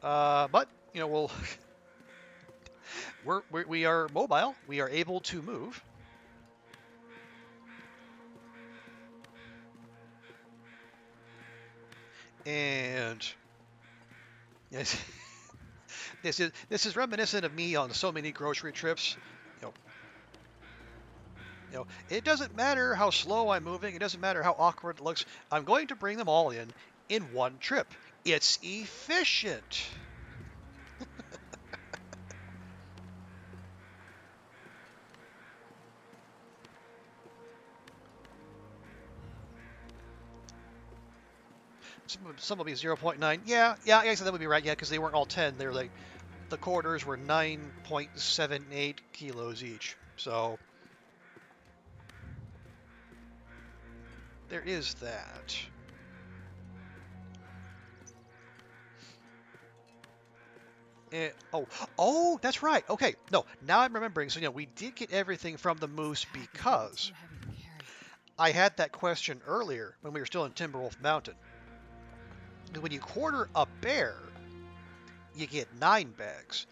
but you know we are mobile. We are able to move. And yes, this is reminiscent of me on so many grocery trips. You know, it doesn't matter how slow I'm moving. It doesn't matter how awkward it looks. I'm going to bring them all in one trip. It's efficient. Some will be 0.9. Yeah, I guess that would be right. Yeah, because they weren't all 10. They were like the quarters were 9.78 kilos each. So there is that. Oh, that's right. Okay, no, now I'm remembering. So, we did get everything from the This moose pack is getting because too heavy to carry. I had that question earlier when we were still in Timberwolf Mountain. When you quarter a bear, you get 9 bags.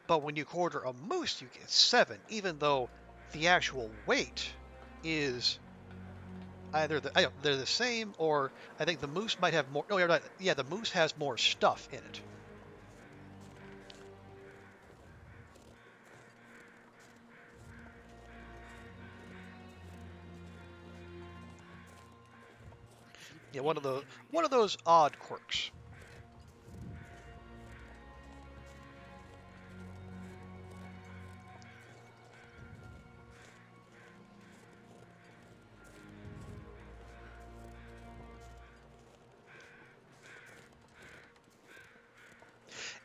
But when you quarter a moose, you get 7, even though the actual weight is either they're the same, or I think the moose might have more. Oh, yeah, right. Yeah, the moose has more stuff in it. Yeah, Keep anything right one of now. those odd quirks.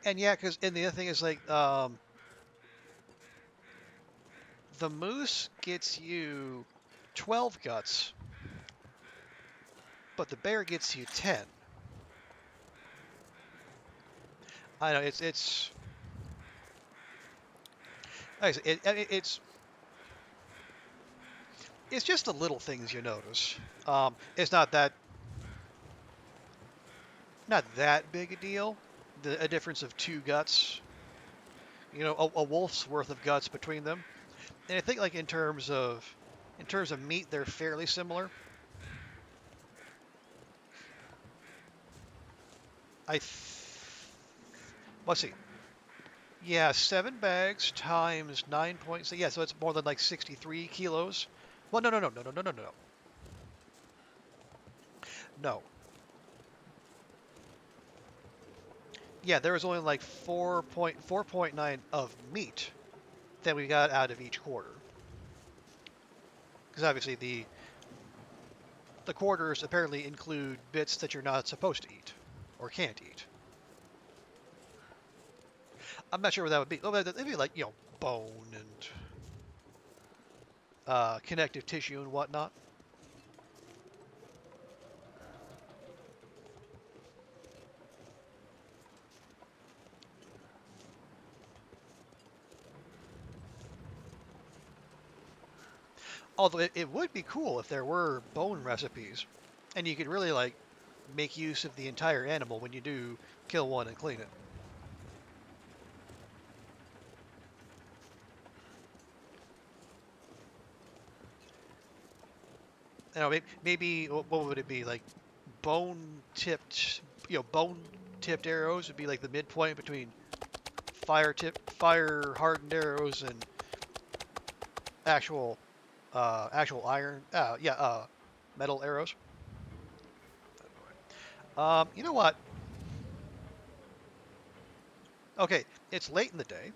And yeah, and the other thing is like the moose gets you 12 guts, but the bear gets you 10. I know like I said, it's just the little things you notice. It's not that big a deal. A difference of 2 guts, a wolf's worth of guts between them. And I think like in terms of meat, they're fairly similar. I th- let's see. Yeah, 7 bags times 9 points. Yeah, so it's more than like 63 kilos. Well, no, no, no, no, no, no, no, no. No. Yeah, there was only like 4.9 of meat that we got out of each quarter. Because obviously the quarters apparently include bits that you're not supposed to eat or can't eat. I'm not sure what that would be. Oh, it'd be like, bone and connective tissue and whatnot. Although it would be cool if there were bone recipes, and you could really like make use of the entire animal when you do kill one and clean it. Maybe what would it be like? Bone tipped, bone tipped arrows would be like the midpoint between fire hardened arrows and actual iron. Metal arrows. You know what? Okay, it's late in the day.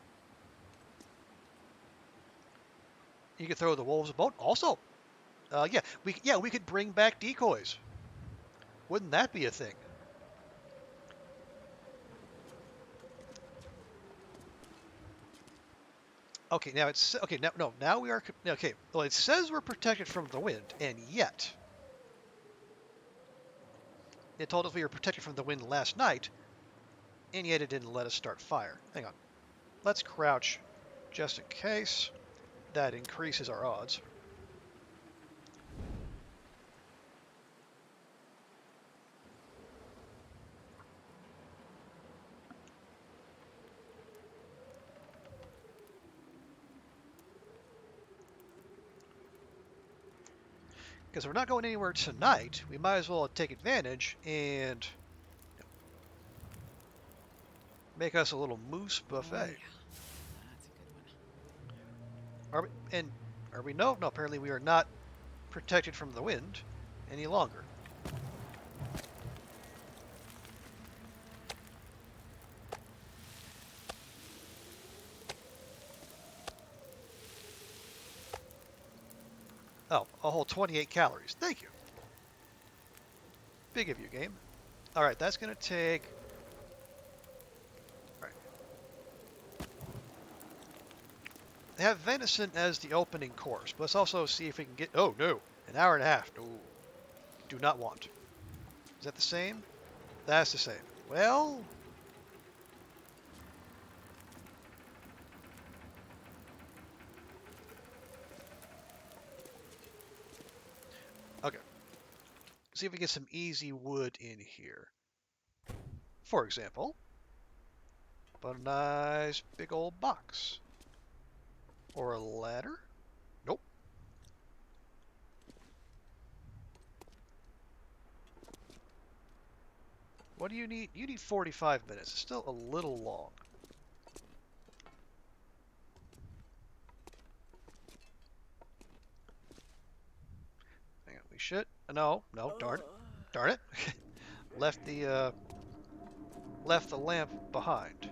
You could throw the wolves a bone. Also, we could bring back decoys. Wouldn't that be a thing? Okay, now it's okay. Now, no, now we are okay. Well, it says we're protected from the wind, and yet it told us we were protected from the wind last night, and yet it didn't let us start fire. Hang on, let's crouch, just in case. That increases our odds. Because we're not going anywhere tonight, we might as well take advantage and make us a little moose Oh, buffet. yeah. That's a good one. Are we? No, no. Apparently, we are not protected from the wind any longer. Oh, a whole 28 calories. Thank you. Big of you, game. All right, that's going to take. All right. They have venison as the opening course, but let's also see if we can get. Oh no, an hour and a half. No, do not want. Is that the same? That's the same. Well, okay. See if we get some easy wood in here. For example, but a nice big old box. Or a ladder? Nope. What do you need? You need 45 minutes. It's still a little long. Hang on, we should. No, no, darn it. Darn it. left the left the lamp behind.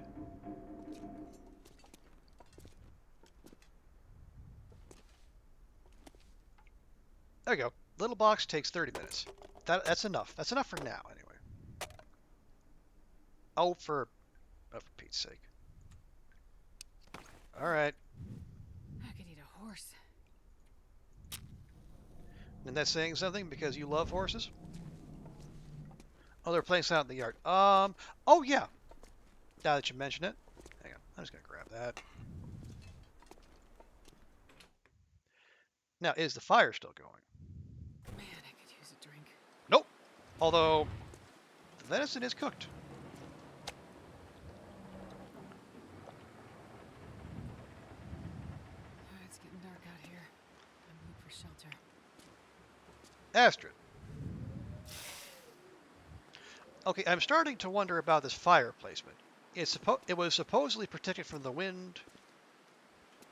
There you go. Little box takes 30 minutes. That's enough. That's enough for now, anyway. For Pete's sake. All right. I could eat a horse. And that's saying something because you love horses? Oh, they're playing out in the yard. Oh yeah. Now that you mention it. Hang on. I'm just gonna grab that. Now, is the fire still going? Man, I could use a drink. Nope. Although the venison is cooked. It's getting dark out here. I'm looking for shelter. Astrid. Okay, I'm starting to wonder about this fire placement. It was supposedly protected from the wind.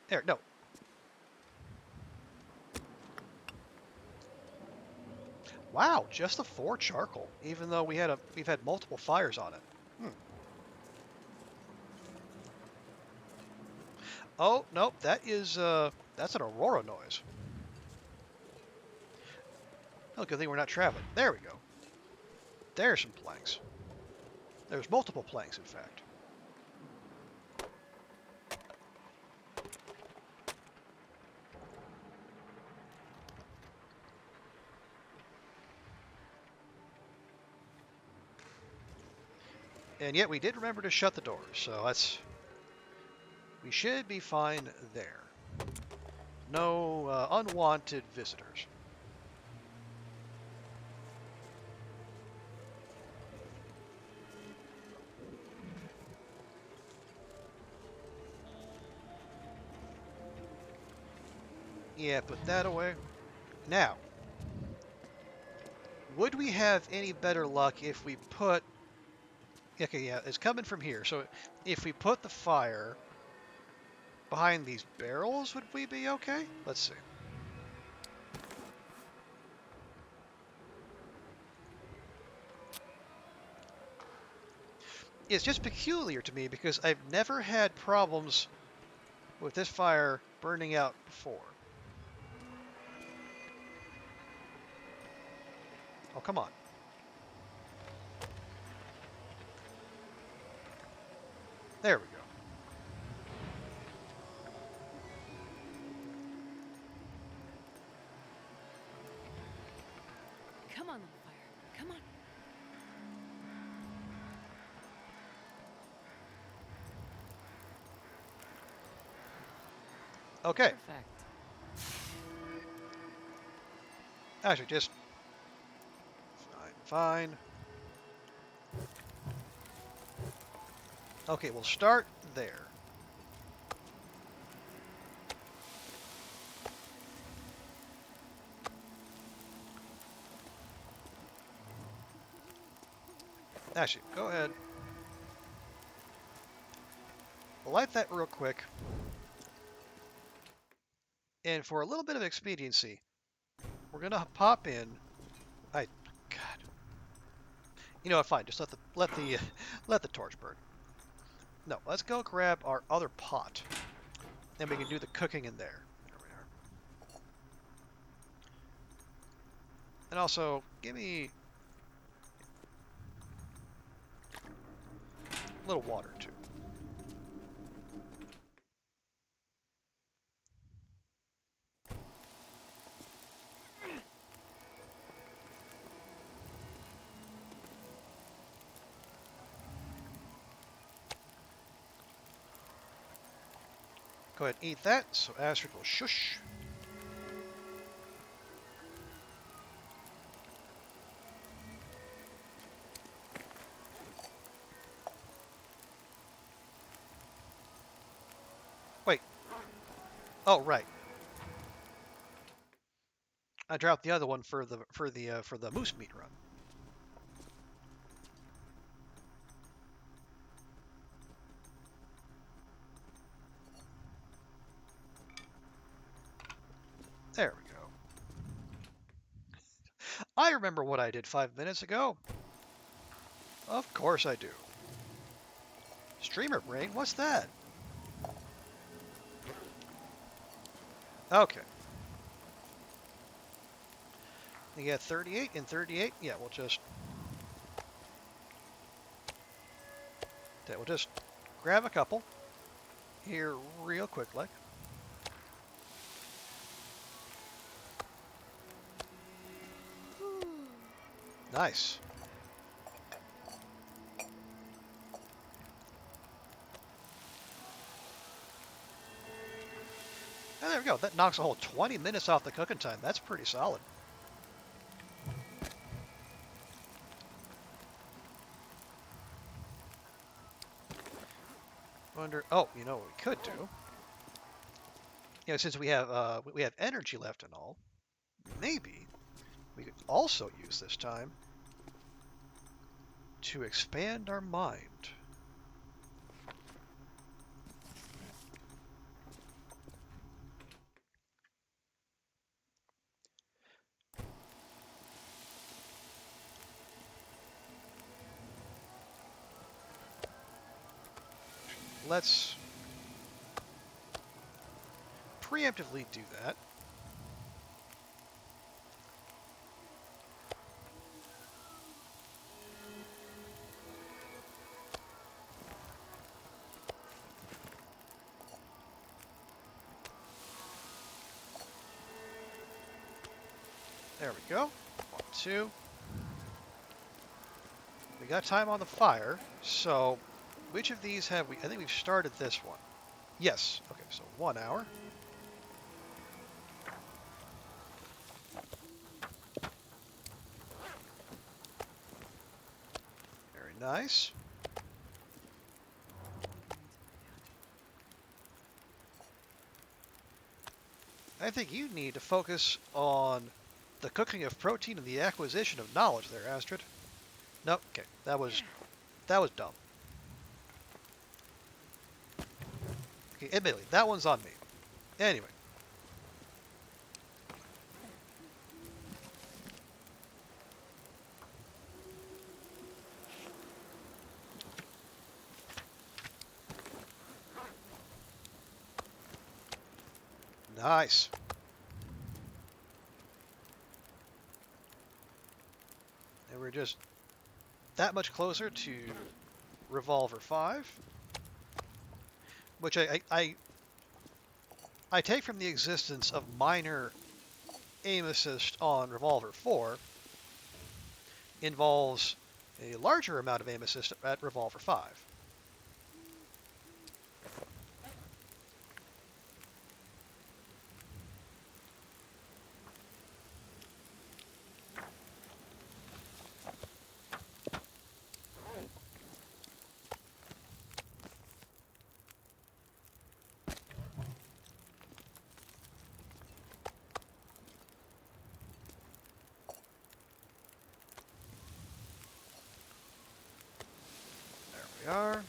There, no. Wow, just the 4 charcoal, even though we've had multiple fires on it. Hmm. Oh, nope, that's an aurora noise. Oh, good thing we're not traveling. There we go. There's some planks. There's multiple planks, in fact. And yet we did remember to shut the doors, so we should be fine there. No unwanted visitors. Yeah, put that away. Now, would we have any better luck if we put... Okay, yeah, it's coming from here. So if we put the fire behind these barrels, would we be okay? Let's see. It's just peculiar to me because I've never had problems with this fire burning out before. Oh, come on. There we go. Come on, little fire. Come on. Okay. Perfect. Actually, just... Fine. Okay, we'll start there. Actually, go ahead. We'll light that real quick. And for a little bit of expediency, we're gonna pop in. God. You know what? Fine. Just let the torch burn. No, let's go grab our other pot, and we can do the cooking in there. There we are. And also, give me a little water too. Go ahead and eat that, so Astrid will shush. Wait. Oh, right. I dropped the other one for the moose meat run. There we go. I remember what I did 5 minutes ago. Of course I do. Streamer brain, what's that? Okay. You got 38 and 38. Yeah, we'll just grab a couple here real quick, like. Nice. And there we go. That knocks a whole 20 minutes off the cooking time. That's pretty solid. Wonder. Oh, you know what we could do? You know, since we have energy left and all, maybe we could also use this time to expand our mind. let's preemptively do that. There we go. 1, 2. We got time on the fire, so which of these have we? I think we've started this one. Yes. Okay, so 1 hour. Very nice. I think you need to focus on the cooking of protein and the acquisition of knowledge there, Astrid. Nope. Okay, that was dumb. Okay, admittedly, that one's on me. Anyway. Nice. And we're just that much closer to Revolver 5, which I take from the existence of minor aim assist on Revolver 4 involves a larger amount of aim assist at Revolver 5. There we are.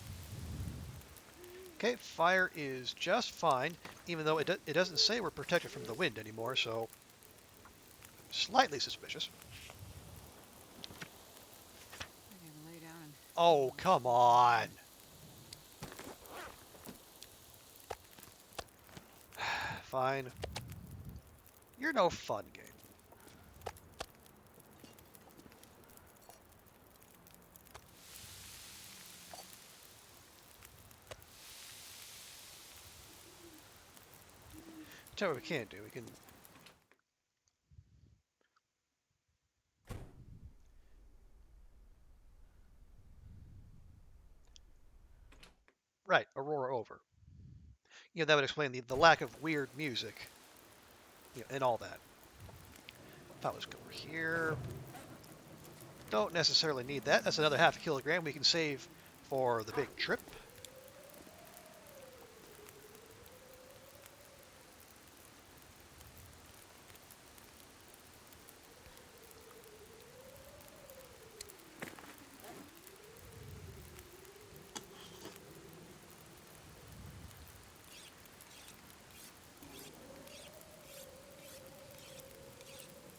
Okay, fire is just fine, even though it doesn't say we're protected from the wind anymore, so slightly suspicious. I'm gonna lay down and Oh, come on. Fine. You're no fun game. Tell you what we can't do. We can... Right, Aurora over. Yeah, that would explain the lack of weird music, and all that. Let's go over here. Don't necessarily need that. That's another half a kilogram we can save for the big trip.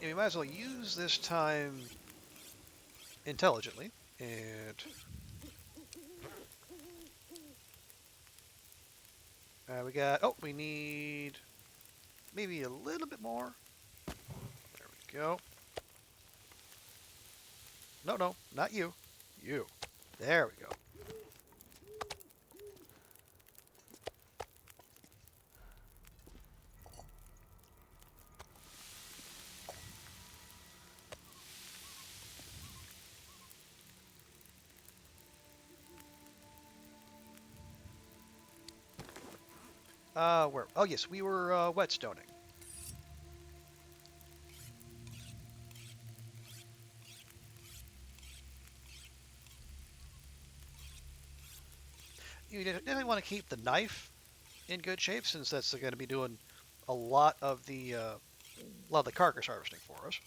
And we might as well use this time intelligently. And we got, oh, we need maybe a little bit more. There we go. No, no, not you. You. There we go. Where? Oh, yes, we were whetstoning. You definitely want to keep the knife in good shape, since that's going to be doing a lot of the carcass harvesting for us.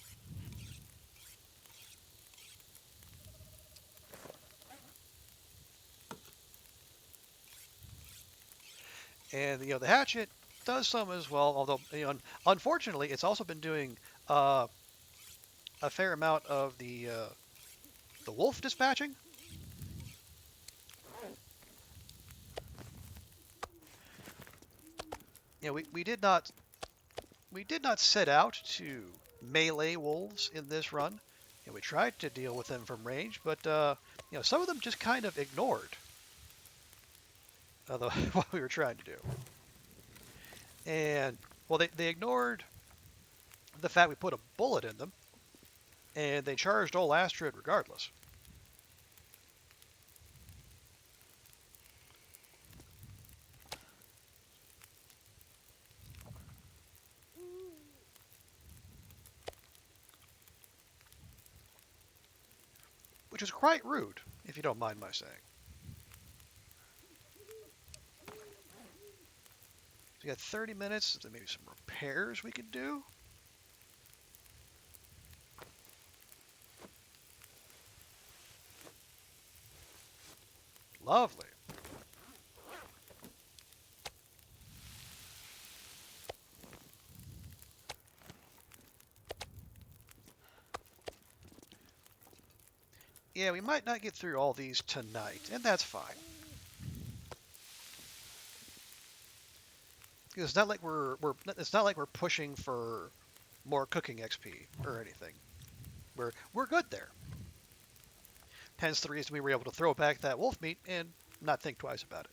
And the hatchet does some as well, although unfortunately it's also been doing a fair amount of the wolf dispatching. You know, we did not set out to melee wolves in this run. And we tried to deal with them from range, but some of them just kind of ignored what we were trying to do. And well, they ignored the fact we put a bullet in them, and they charged old Astrid regardless. Which is quite rude, if you don't mind my saying. So we got 30 minutes, then maybe some repairs we could do. Lovely. Yeah, we might not get through all these tonight, and that's fine. Because it's not like we're pushing for more cooking XP or anything. We're good there. Hence the reason we were able to throw back that wolf meat and not think twice about it.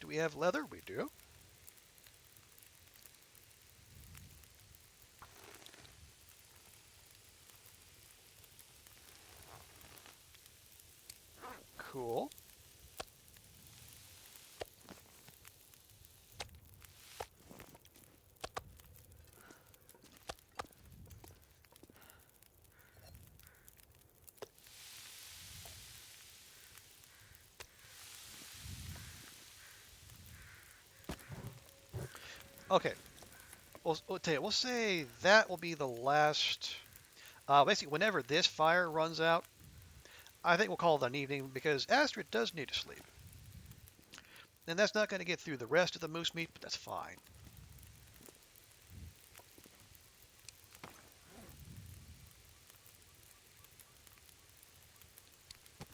Do we have leather? We do. Cool. Okay. We'll tell you, we'll say that will be the last. Basically, whenever this fire runs out, I think we'll call it an evening because Astrid does need to sleep. And that's not going to get through the rest of the moose meat, but that's fine.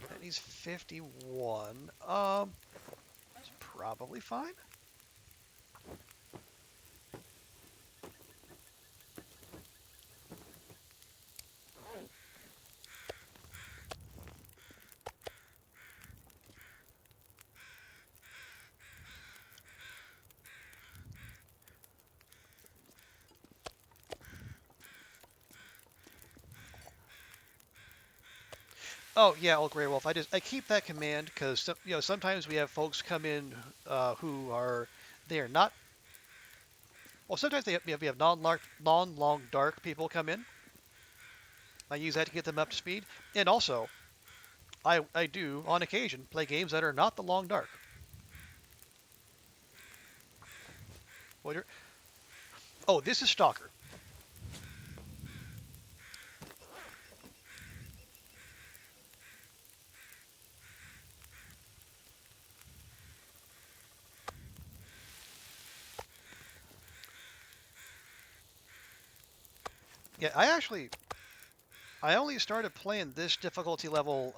That needs 51. It's probably fine. Oh yeah, old Grey Wolf. I keep that command because sometimes we have folks come in who are they are not. Well, sometimes we have non long dark people come in. I use that to get them up to speed, and also I do on occasion play games that are not the long dark. Oh, this is Stalker. Yeah, I only started playing this difficulty level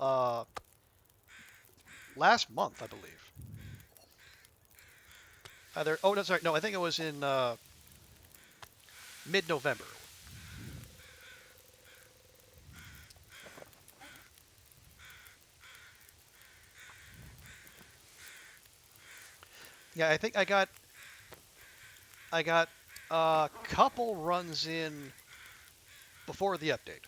last month, I believe. Either oh no, sorry, no, I think it was in mid-November. Yeah, I think I got a couple runs in before the update.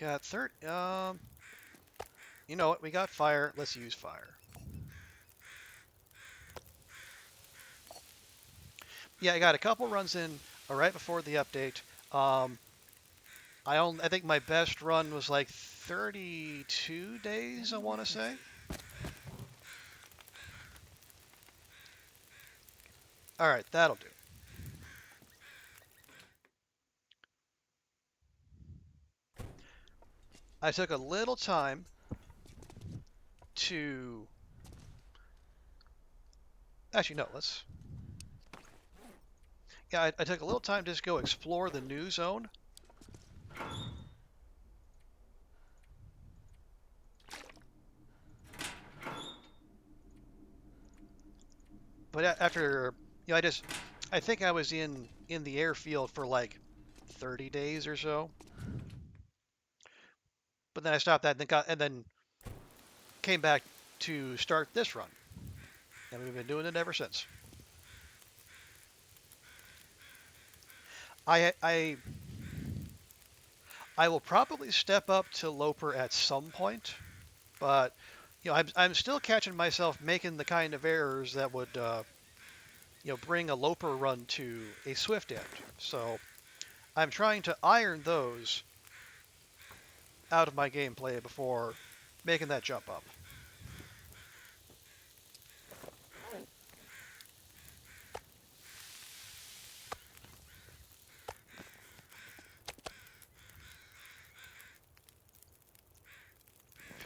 Got third. You know what? We got fire. Let's use fire. Yeah, I got a couple runs in right before the update. I think my best run was like 32 days. I want to say. All right, that'll do. I took a little time to Actually, no. Let's. Yeah, I took a little time to just go explore the new zone. But after, I think I was in the airfield for like 30 days or so. But then I stopped that and then came back to start this run, and we've been doing it ever since. I I will probably step up to Loper at some point, but I'm still catching myself making the kind of errors that would bring a Loper run to a Swift end. So I'm trying to iron those out of my gameplay before making that jump up.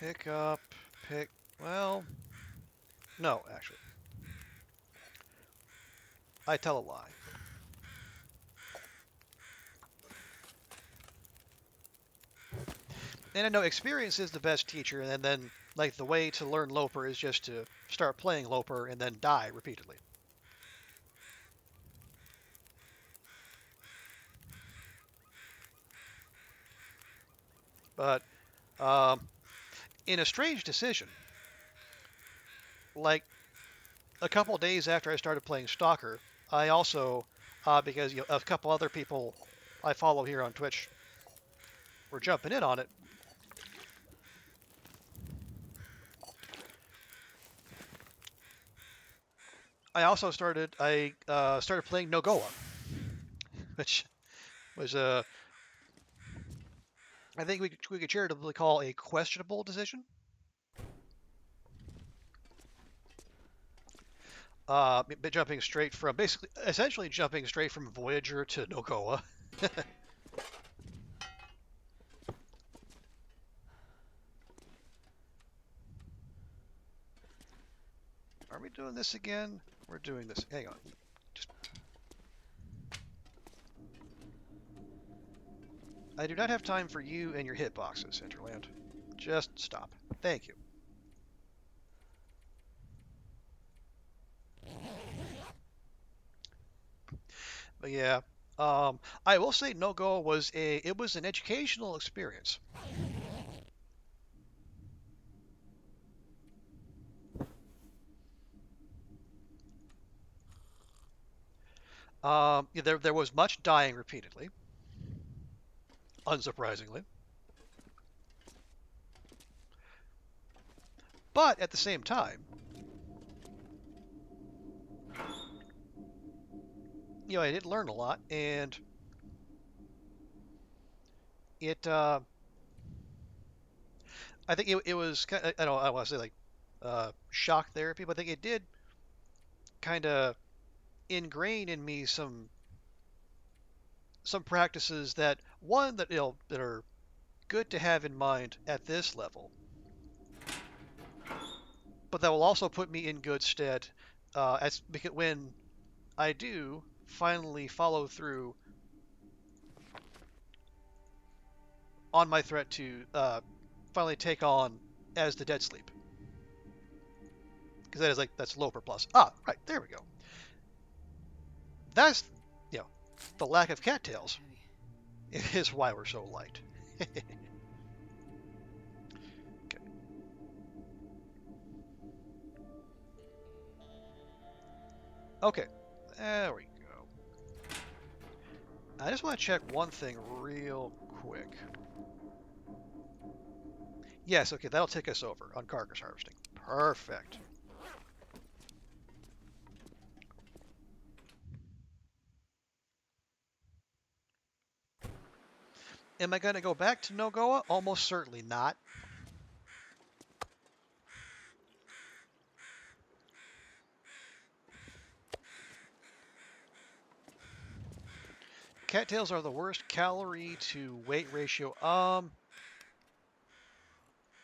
Pick up, pick. Well, no, actually, I tell a lie. And I know experience is the best teacher, and then like the way to learn Loper is just to start playing Loper and then die repeatedly. But um, in a strange decision, like a couple days after I started playing Stalker, I also, because a couple other people I follow here on Twitch were jumping in on it, I started playing Nogoa, which was I think we could charitably call a questionable decision. Jumping straight from essentially jumping straight from Voyager to Nogoa. Are we doing this again? We're doing this. Hang on. Just I do not have time for you and your hitboxes, Interland. Just stop. Thank you. But yeah, I will say Nogoa was an educational experience. Yeah, there was much dying repeatedly, unsurprisingly, but at the same time, I did learn a lot, and it I think it was kind of, I want to say like shock therapy, but I think it did kind of ingrain in me some practices that one that are good to have in mind at this level, but that will also put me in good stead as because when I do finally follow through on my threat to finally take on as the Dead Sleep, because that's Loper plus. Ah, right there we go. That's you know the lack of cattails is why we're so light. Okay. Okay, there we go. I just want to check one thing real quick. Yes, okay, that'll take us over on carcass harvesting. Perfect. Am I going to go back to Nogoa? Almost certainly not. Cattails are the worst calorie to weight ratio.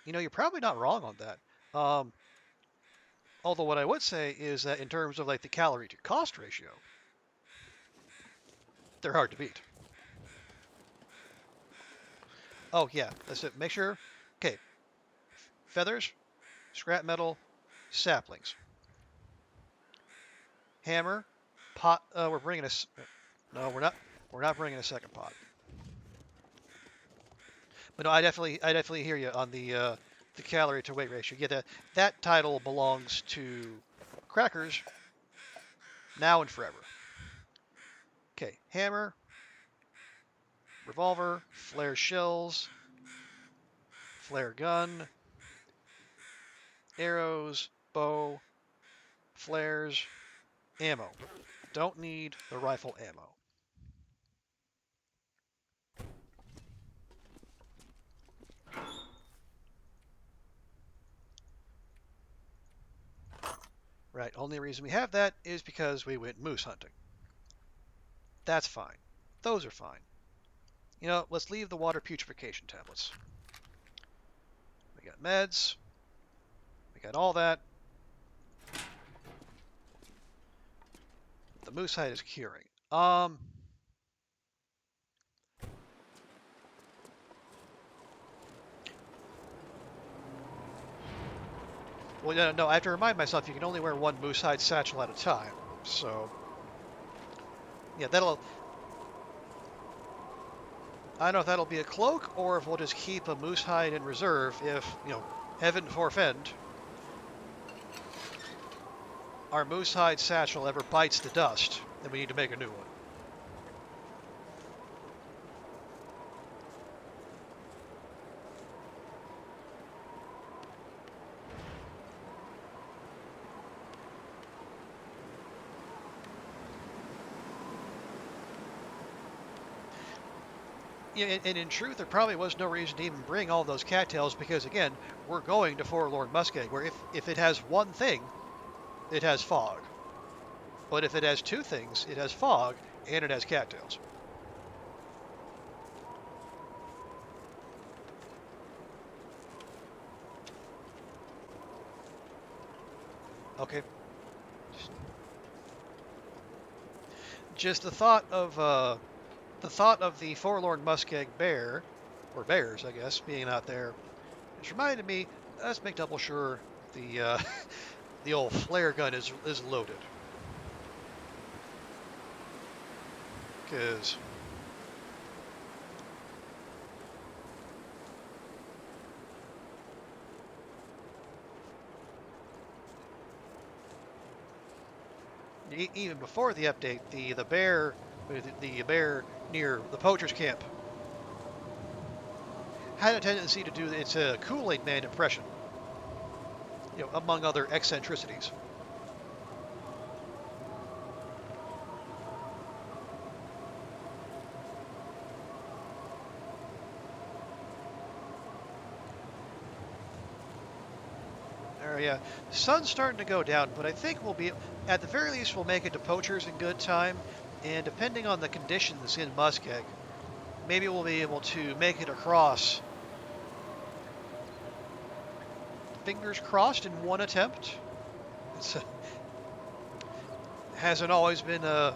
You're probably not wrong on that. Although what I would say is that in terms of like the calorie to cost ratio, they're hard to beat. Oh yeah, that's it. Make sure. Okay, feathers, scrap metal, saplings, hammer, pot. We're bringing a. No, we're not. We're not bringing a second pot. But no, I definitely hear you on the calorie to weight ratio. Yeah, that title belongs to crackers now and forever. Okay, hammer, revolver, flare shells, flare gun, arrows, bow, flares, ammo. Don't need the rifle ammo. Right, only reason we have that is because we went moose hunting. That's fine. Those are fine. You know, let's leave the water putrefaction tablets. We got meds. We got all that. The moose hide is curing. Well, no, I have to remind myself you can only wear one moose hide satchel at a time. So, yeah, that'll. I don't know if that'll be a cloak or if we'll just keep a moose hide in reserve if, heaven forfend, our moose hide satchel ever bites the dust, then we need to make a new one. Yeah, and in truth, there probably was no reason to even bring all those cattails because, again, we're going to Forlorn Muskeg, where if it has one thing, it has fog. But if it has two things, it has fog and it has cattails. Okay. Just the thought of the Forlorn Muskeg bear, or bears, I guess, being out there, it's reminded me. Let's make double sure the the old flare gun is loaded, because even before the update, the bear the bear near the poacher's camp had a tendency to do its Kool-Aid Man impression, among other eccentricities. Yeah, sun's starting to go down, but I think we'll be, at the very least, we'll make it to poachers in good time, and depending on the conditions in Muskeg, maybe we'll be able to make it across. Fingers crossed in one attempt. It hasn't always been a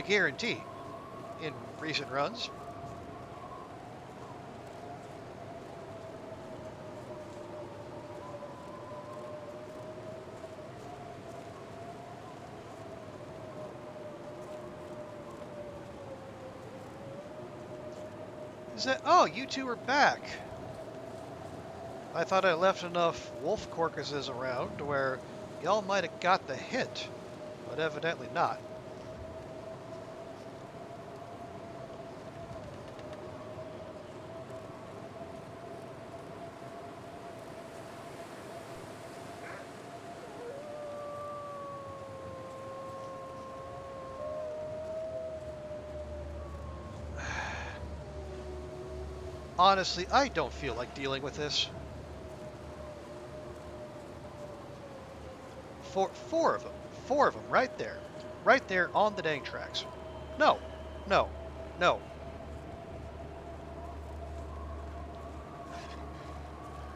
guarantee in recent runs. Oh, you two are back. I thought I left enough wolf carcasses around where y'all might have got the hint, but evidently not. Honestly, I don't feel like dealing with this. Four of them. Four of them right there. Right there on the dang tracks. No. No. No.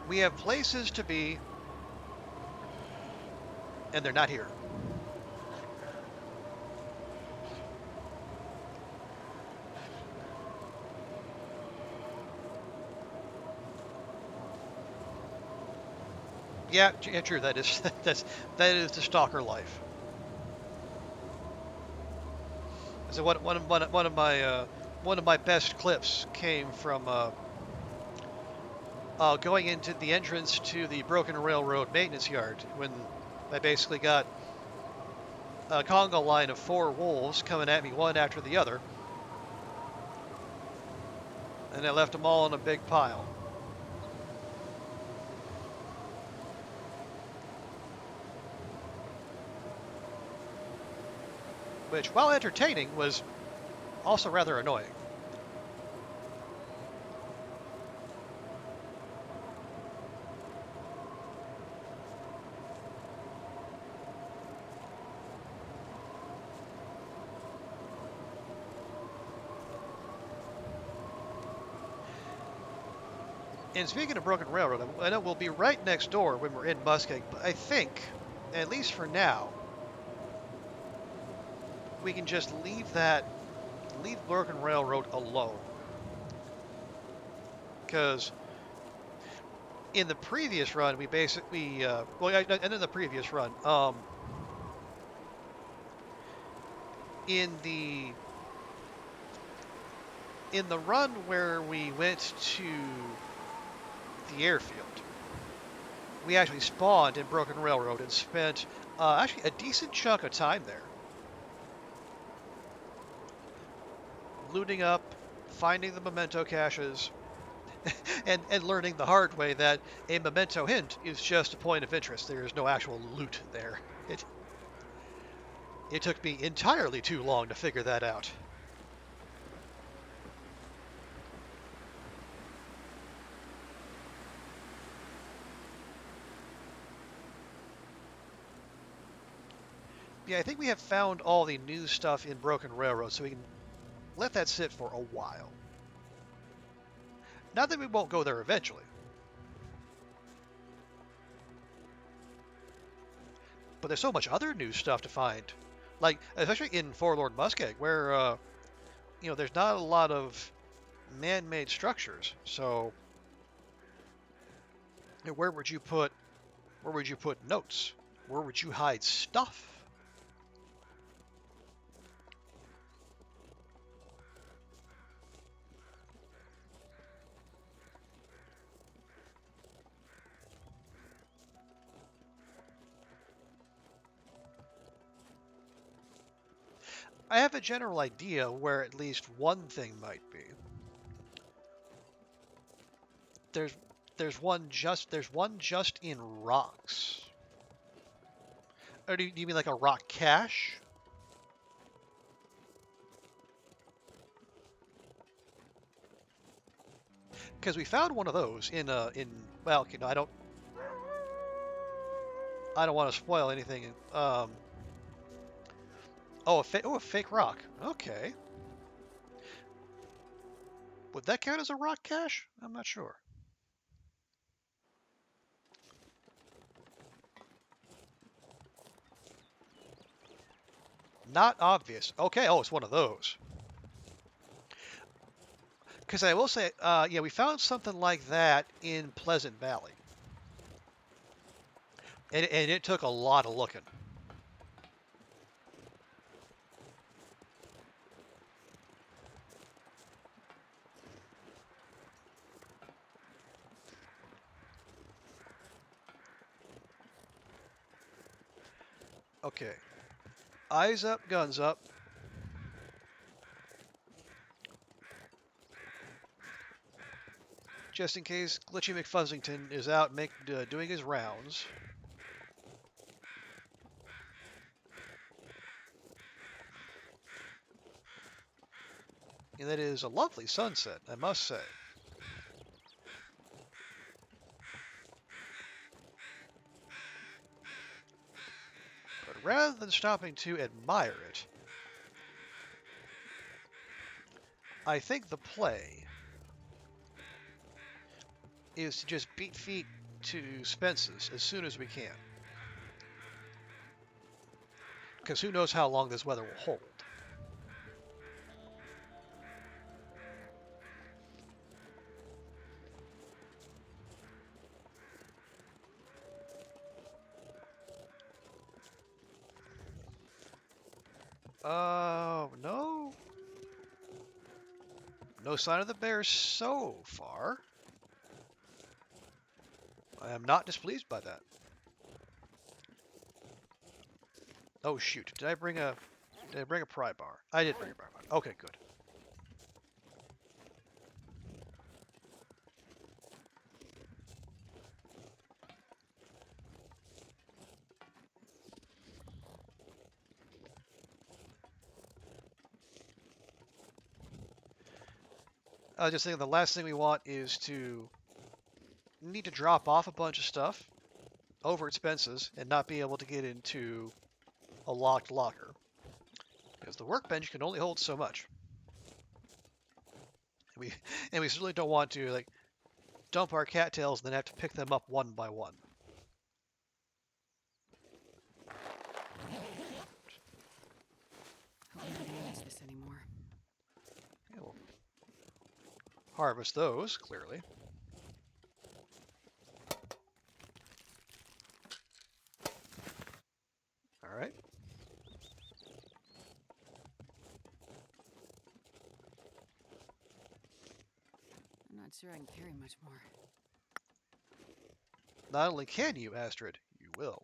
We have places to be. and they're not here. Yeah, yeah, true. That is that is the stalker life. So one of my best clips came from going into the entrance to the Broken Railroad maintenance yard when I basically got a conga line of 4 wolves coming at me one after the other, and I left them all in a big pile. Which, while entertaining, was also rather annoying. And speaking of Broken Railroad, I know we'll be right next door when we're in Muskeg, but I think, at least for now, we can just leave Broken Railroad alone. Because in the previous run, we basically, and in the previous run, in the run where we went to the airfield, we actually spawned in Broken Railroad and spent actually a decent chunk of time there. Looting up, finding the memento caches, and learning the hard way that a memento hint is just a point of interest. There is no actual loot there. It took me entirely too long to figure that out. Yeah, I think we have found all the new stuff in Broken Railroad, so we can let that sit for a while. Not that we won't go there eventually. But there's so much other new stuff to find. Like, especially in Forlorn Muskeg, where, there's not a lot of man-made structures. So, where would you put notes? Where would you hide stuff? I have a general idea where at least one thing might be. There's one just in rocks. Or do you mean like a rock cache? Because we found one of those in well, I don't want to spoil anything. Oh, a fake rock. Okay. Would that count as a rock cache? I'm not sure. Not obvious. Okay. Oh, it's one of those. Because I will say, yeah, we found something like that in Pleasant Valley, and it took a lot of looking. Okay. Eyes up, guns up. Just in case Glitchy McFuzzington is out doing his rounds. And that is a lovely sunset, I must say. But rather than stopping to admire it, I think the play is to just beat feet to Spence's as soon as we can. Because who knows how long this weather will hold. No. No sign of the bears so far. I am not displeased by that. Oh shoot! Did I bring a pry bar? I did bring a pry bar. Okay, good. I was just thinking the last thing we want is to need to drop off a bunch of stuff over expenses and not be able to get into a locked locker. Because the workbench can only hold so much. We and we certainly don't want to like dump our cattails and then have to pick them up one by one. Hope nobody needs this anymore. Yeah, we'll harvest those, clearly. Alright. I'm not sure I can carry much more. Not only can you, Astrid, you will.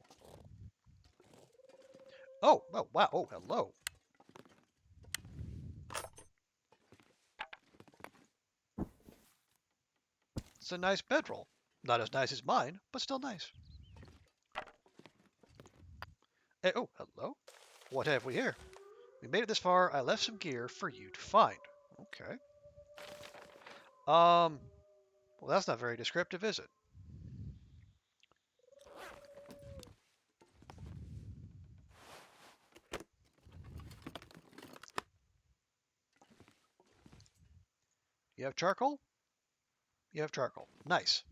Oh, wow. Oh, hello. It's a nice bedroll. Not as nice as mine, but still nice. Hey, oh, hello. What have we here? We made it this far. I left some gear for you to find. Okay. Well, that's not very descriptive, is it? You have charcoal? You have charcoal. Nice.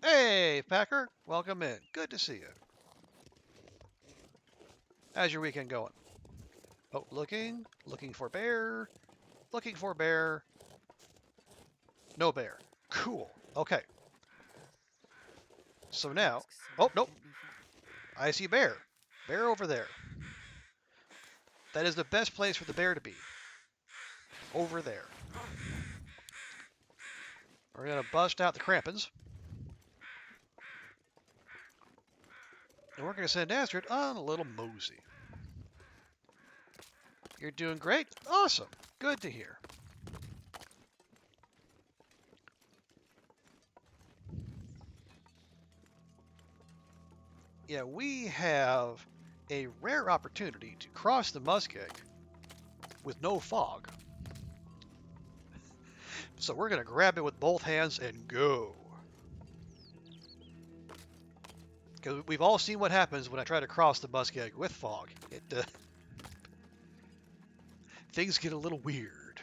Hey, Packer. Welcome in. Good to see you. How's your weekend going? Oh, looking for bear. Looking for bear. No bear. Cool. Okay. So now, oh, nope. I see bear. Bear over there. That is the best place for the bear to be. Over there. We're going to bust out the crampons. And we're going to send Astrid on a little mosey. You're doing great. Awesome. Good to hear. Yeah, we have a rare opportunity to cross the muskeg with no fog. So we're going to grab it with both hands and go. Because we've all seen what happens when I try to cross the muskeg with fog. Things get a little weird.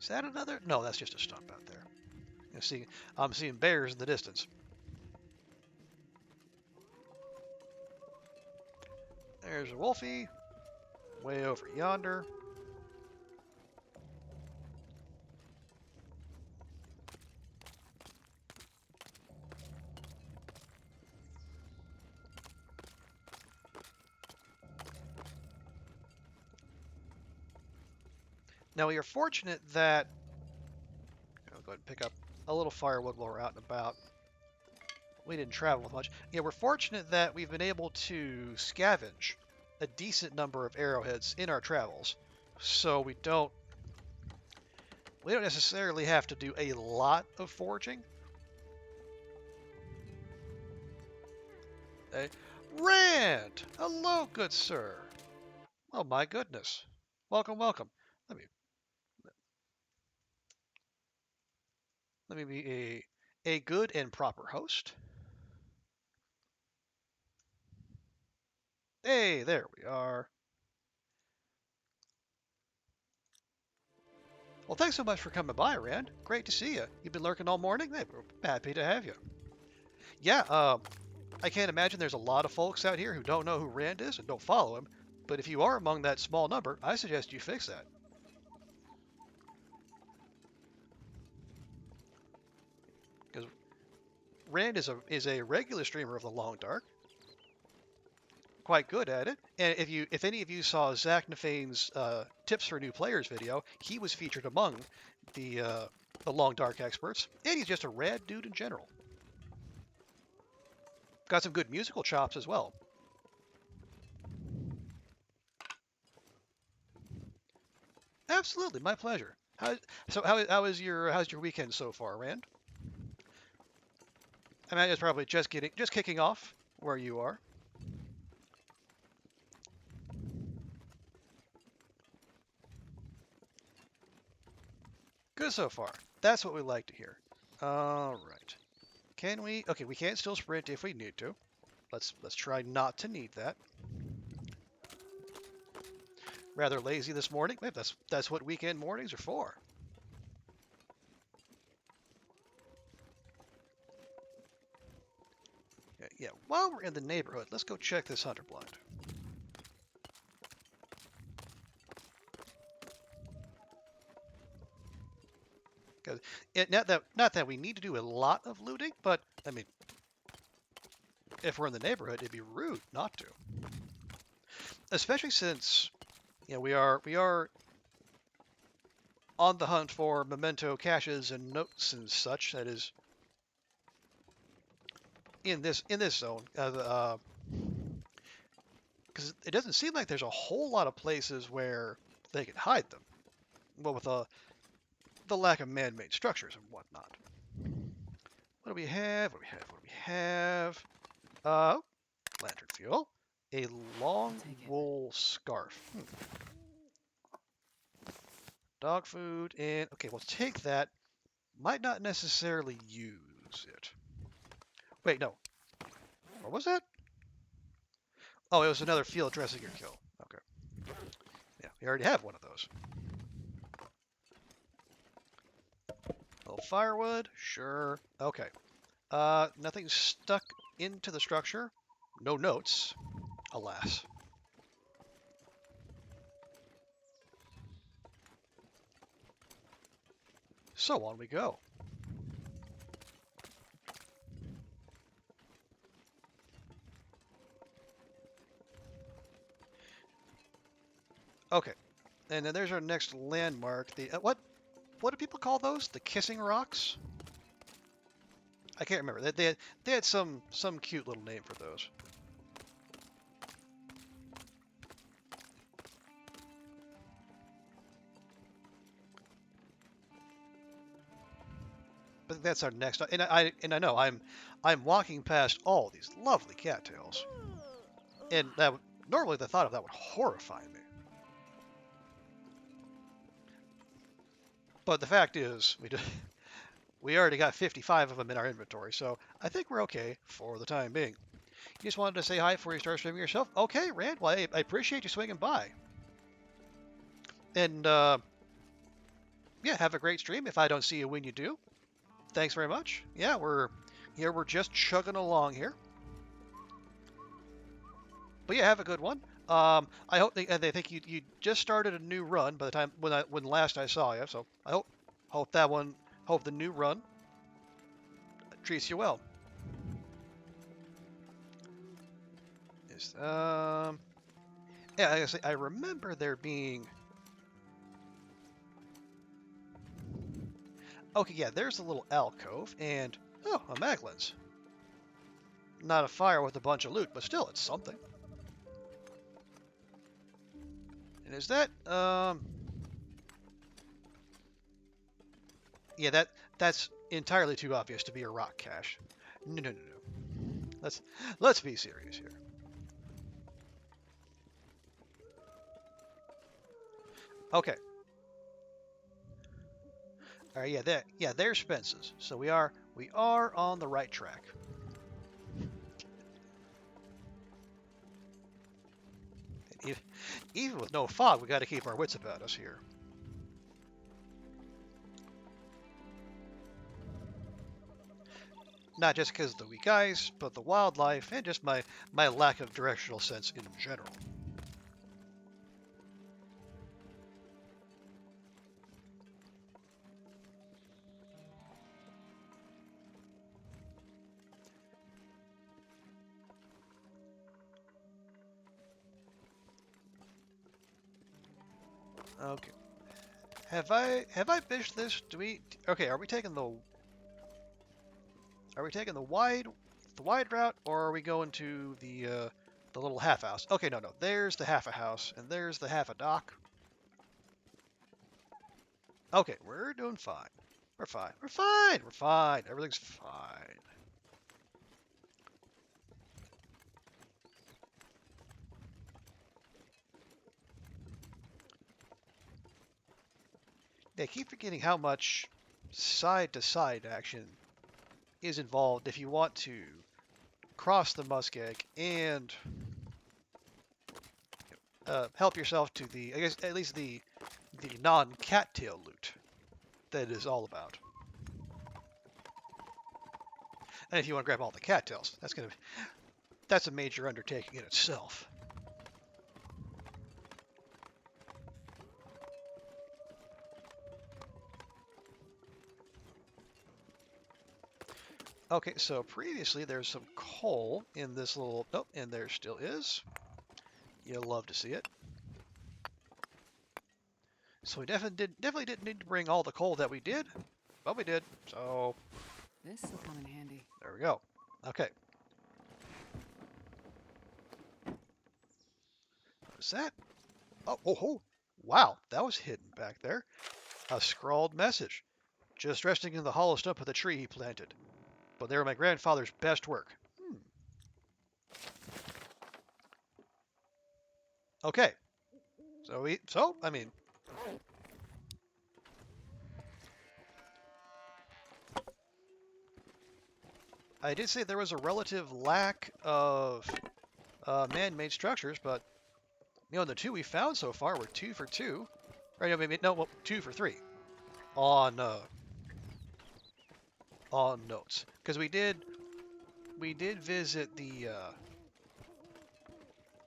Is that another? No, that's just a stump out there. I'm seeing bears in the distance. There's a wolfie, way over yonder. Now we are fortunate that I'll go ahead and pick up a little firewood while we're out and about. We didn't travel much. Yeah, we're fortunate that we've been able to scavenge a decent number of arrowheads in our travels, so we don't necessarily have to do a lot of foraging. Hey, Rand! Hello, good sir. Oh my goodness. Welcome, welcome. Let me be a good and proper host. Hey, there we are. Well, thanks so much for coming by, Rand. Great to see you. You've been lurking all morning? Hey, we're happy to have you. Yeah, I can't imagine there's a lot of folks out here who don't know who Rand is and don't follow him, but if you are among that small number, I suggest you fix that. Because Rand is a regular streamer of the Long Dark, quite good at it. And if any of you saw Zach Nafane's tips for new players video, he was featured among the Long Dark experts, and he's just a rad dude in general. Got some good musical chops as well. Absolutely, my pleasure. How's your weekend so far, Rand? I mean, it's probably just kicking off where you are. Good so far. That's what we like to hear. All right. Can we? Okay, we can't still sprint if we need to. Let's try not to need that. Rather lazy this morning. Maybe that's what weekend mornings are for. Yeah. While we're in the neighborhood, let's go check this hunter blind. Because not that we need to do a lot of looting, but I mean, if we're in the neighborhood, it'd be rude not to. Especially since we are on the hunt for memento caches and notes and such. That is in this zone, because it doesn't seem like there's a whole lot of places where they can hide them. Well, with the lack of man-made structures and whatnot. What do we have? What do we have? Lantern fuel. A long wool scarf. Dog food and okay, we'll take that. Might not necessarily use it. Wait, no. What was that? Oh, it was another field dressing your kill. Okay. Yeah, we already have one of those. A little firewood, sure. Okay. Nothing stuck into the structure. No notes, alas. So on we go. Okay, and then there's our next landmark. The what do people call those? The kissing rocks? I can't remember. They had some cute little name for those. But that's our next. And I know I'm walking past all these lovely cattails, and that normally the thought of that would horrify me. But the fact is, we already got 55 of them in our inventory, so I think we're okay for the time being. You just wanted to say hi before you start streaming yourself? Okay, Rand. Well, I appreciate you swinging by. And yeah, have a great stream. If I don't see you when you do, thanks very much. Yeah, we're just chugging along here. But yeah, have a good one. I hope they think you just started a new run by the time when last I saw you. So I hope the new run treats you well. Yeah, I remember there being. Okay, yeah, there's a little alcove and a Maglin's. Not a fire with a bunch of loot, but still, it's something. And is that yeah, that's entirely too obvious to be a rock cache. No. Let's be serious here. Okay. All right, yeah, there's Spence's. So we are on the right track. Even with no fog, we got to keep our wits about us here. Not just because of the weak ice, but the wildlife and just my lack of directional sense in general. Okay. Have I fished this? Do we? Okay. Are we taking the wide route, or are we going to the little half house? Okay, no. There's the half a house, and there's the half a dock. Okay, we're doing fine. We're fine. We're fine. We're fine. Everything's fine. They keep forgetting how much side-to-side action is involved if you want to cross the muskeg and help yourself to I guess at least the non-cattail loot that it is all about. And if you want to grab all the cattails, that's a major undertaking in itself. Okay, so previously there's some coal in this little... Oh, and there still is. You'll love to see it. So we definitely didn't need to bring all the coal that we did, but we did. So This will come in handy. there we go. Okay. What is that? Oh, wow, that was hidden back there. A scrawled message. Just resting in the hollow stump of the tree he planted. But they were my grandfather's best work. Okay. I mean, I did say there was a relative lack of man-made structures, but the two we found so far were 2 for 2. Or well, 2 for 3 on notes, because we did visit the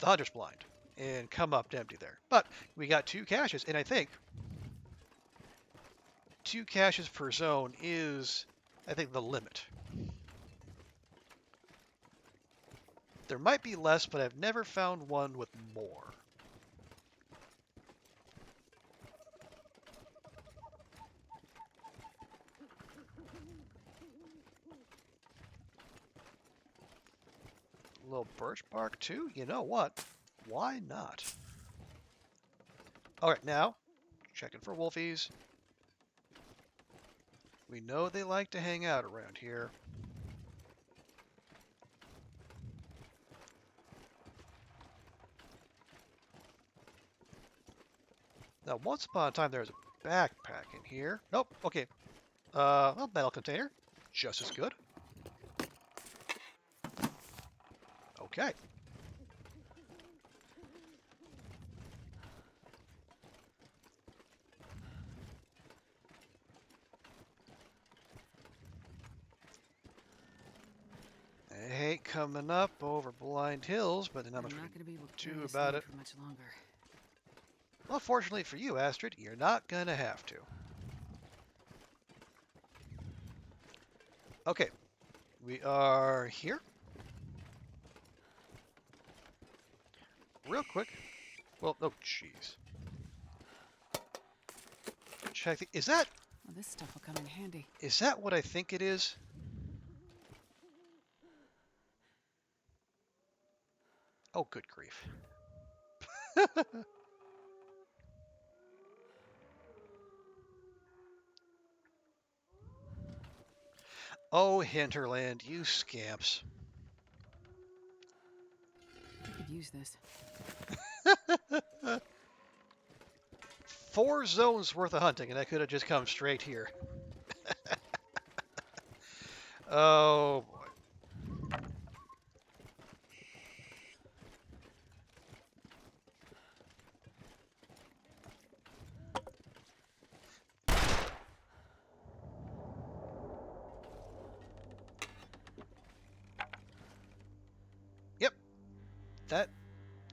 hunter's blind and come up empty there, but we got 2 caches, and I think 2 caches per zone is, I think, the limit. There might be less, but I've never found one with more. A little birch bark too? You know what? Why not? Alright, now, checking for wolfies. We know they like to hang out around here. Now, once upon a time, there was a backpack in here. Nope, okay. Well, metal container. Just as good. Okay. I hate coming up over blind hills, but there's not much we can do about it. For much longer. Well, fortunately for you, Astrid, you're not gonna have to. Okay, we are here. Real quick. Well, oh, jeez. Check the... Is that... Well, this stuff will come in handy. Is that what I think it is? Oh, good grief. Oh, Hinterland, you scamps. I could use this. 4 zones worth of hunting, and I could have just come straight here. Oh, boy. That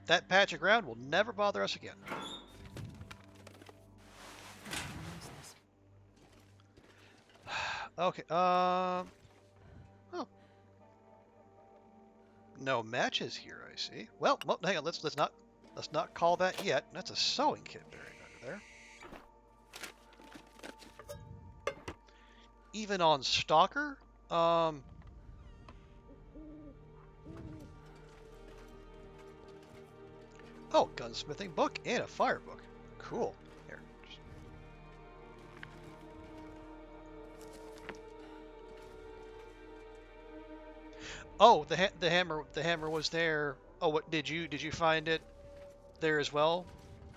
that patch of ground will never bother us again. What is this? Okay. Oh, no matches here. I see. Well, hang on. Let's not call that yet. That's a sewing kit buried under there. Even on Stalker. Oh, gunsmithing book and a fire book. Cool. Here. Oh, the hammer was there. Oh, what did you find it there as well,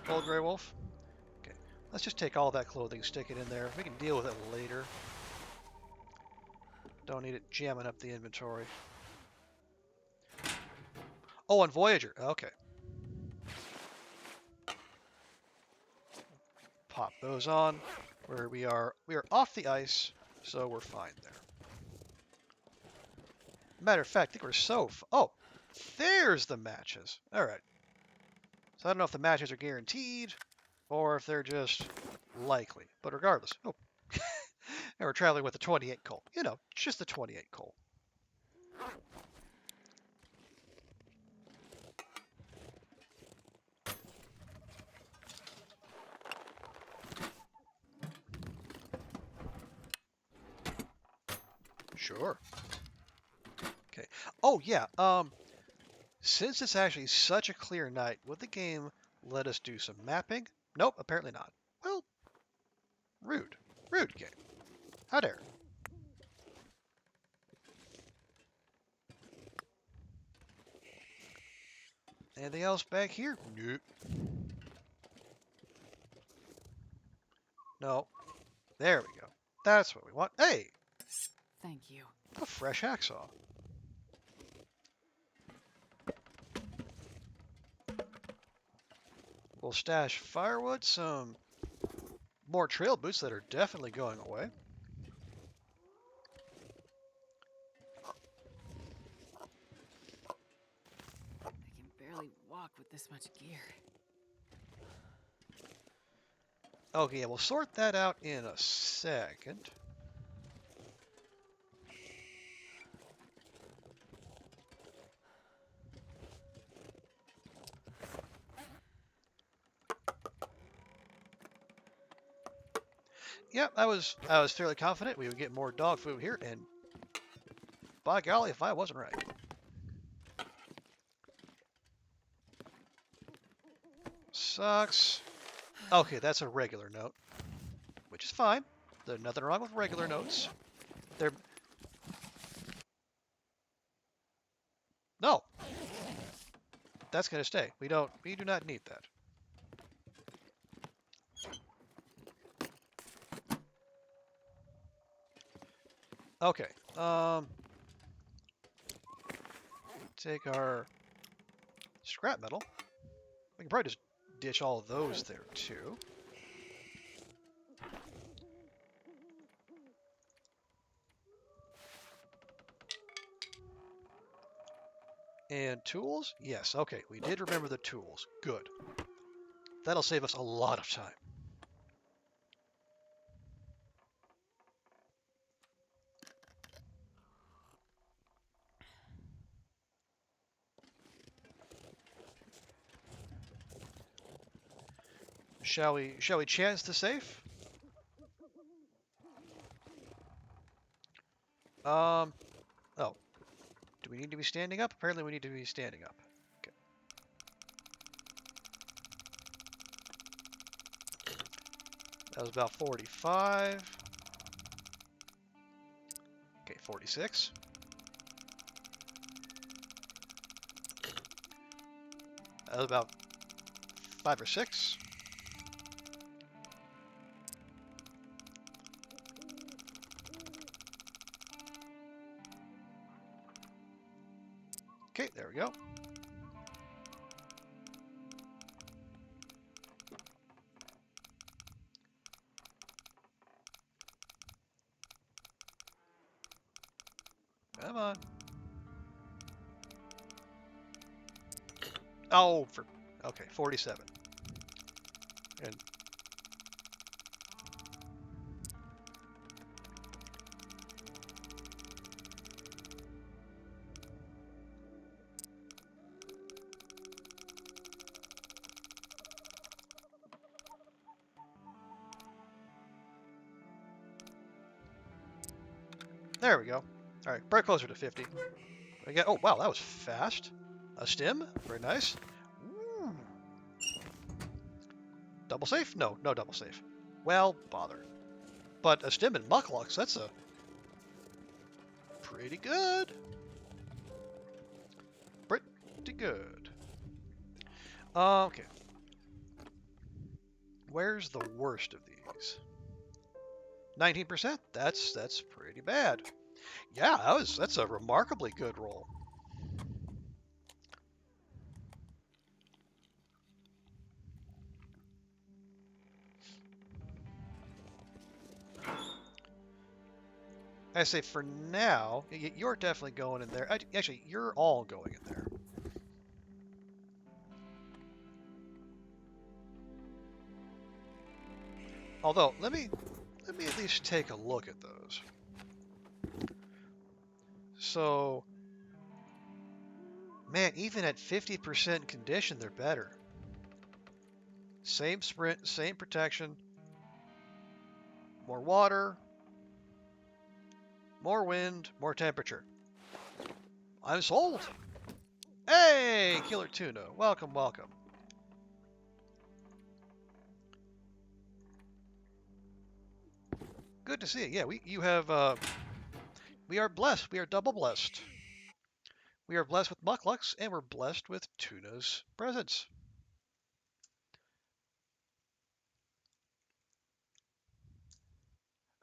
old Grey Wolf? Okay. Let's just take all that clothing, stick it in there. We can deal with it later. Don't need it jamming up the inventory. Oh, and Voyager. Okay. Pop those on. We are off the ice, so we're fine there. Matter of fact, I think we're oh, there's the matches. All right. So I don't know if the matches are guaranteed or if they're just likely. But regardless, oh, and we're traveling with the 28 coal. You know, just the 28 coal. Sure. Okay. Oh yeah. Since it's actually such a clear night, would the game let us do some mapping? Nope, apparently not. Well, rude. Rude game. How dare. Anything else back here? Nope. No. There we go. That's what we want. Hey, Thank you. a fresh hacksaw. We'll stash firewood, some more trail boots that are definitely going away. I can barely walk with this much gear. Okay, we'll sort that out in a second. Yep, I was fairly confident we would get more dog food here, and by golly, if I wasn't right. Sucks. Okay, that's a regular note, which is fine. There's nothing wrong with regular notes. They're no. That's gonna stay. We do not need that. Okay. Take our scrap metal. We can probably just ditch all of those there too. And tools? Yes, okay, we did remember the tools. Good. That'll save us a lot of time. Shall we chance the safe? Oh. Do we need to be standing up? Apparently we need to be standing up. Okay. That was about 45. Okay, 46. That was about 5 or 6. Okay, there we go. Come on. Oh, okay, 47. And there we go. All right, probably closer to 50. Again, oh wow, that was fast. A stim, very nice. Ooh. Double safe? No, no double safe. Well, bother. But a stim and mucklux, that's a pretty good. Pretty good. Okay. Where's the worst of these? 19%? That's pretty bad. Yeah, that's a remarkably good roll. I say for now, you're definitely going in there. Actually, you're all going in there. Although, let me at least take a look at those. So, man, even at 50% condition, they're better. Same sprint, same protection, more water, more wind, more temperature. I'm sold. Hey, Killer Tuna, welcome, welcome. Good to see you. Yeah, you have, we are blessed. We are double blessed. We are blessed with Mucklux, and we're blessed with Tuna's presence.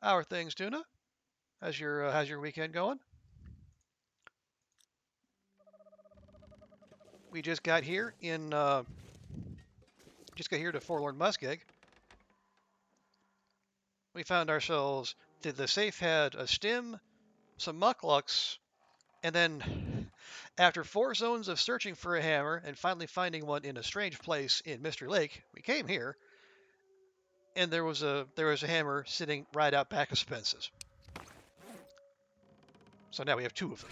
How are things, Tuna? How's your weekend going? We just got here to Forlorn Muskeg. We found ourselves the safe had a stim, some mucklux, and then after 4 zones of searching for a hammer and finally finding one in a strange place in Mystery Lake, we came here, and there was a hammer sitting right out back of Spence's. So now we have 2 of them.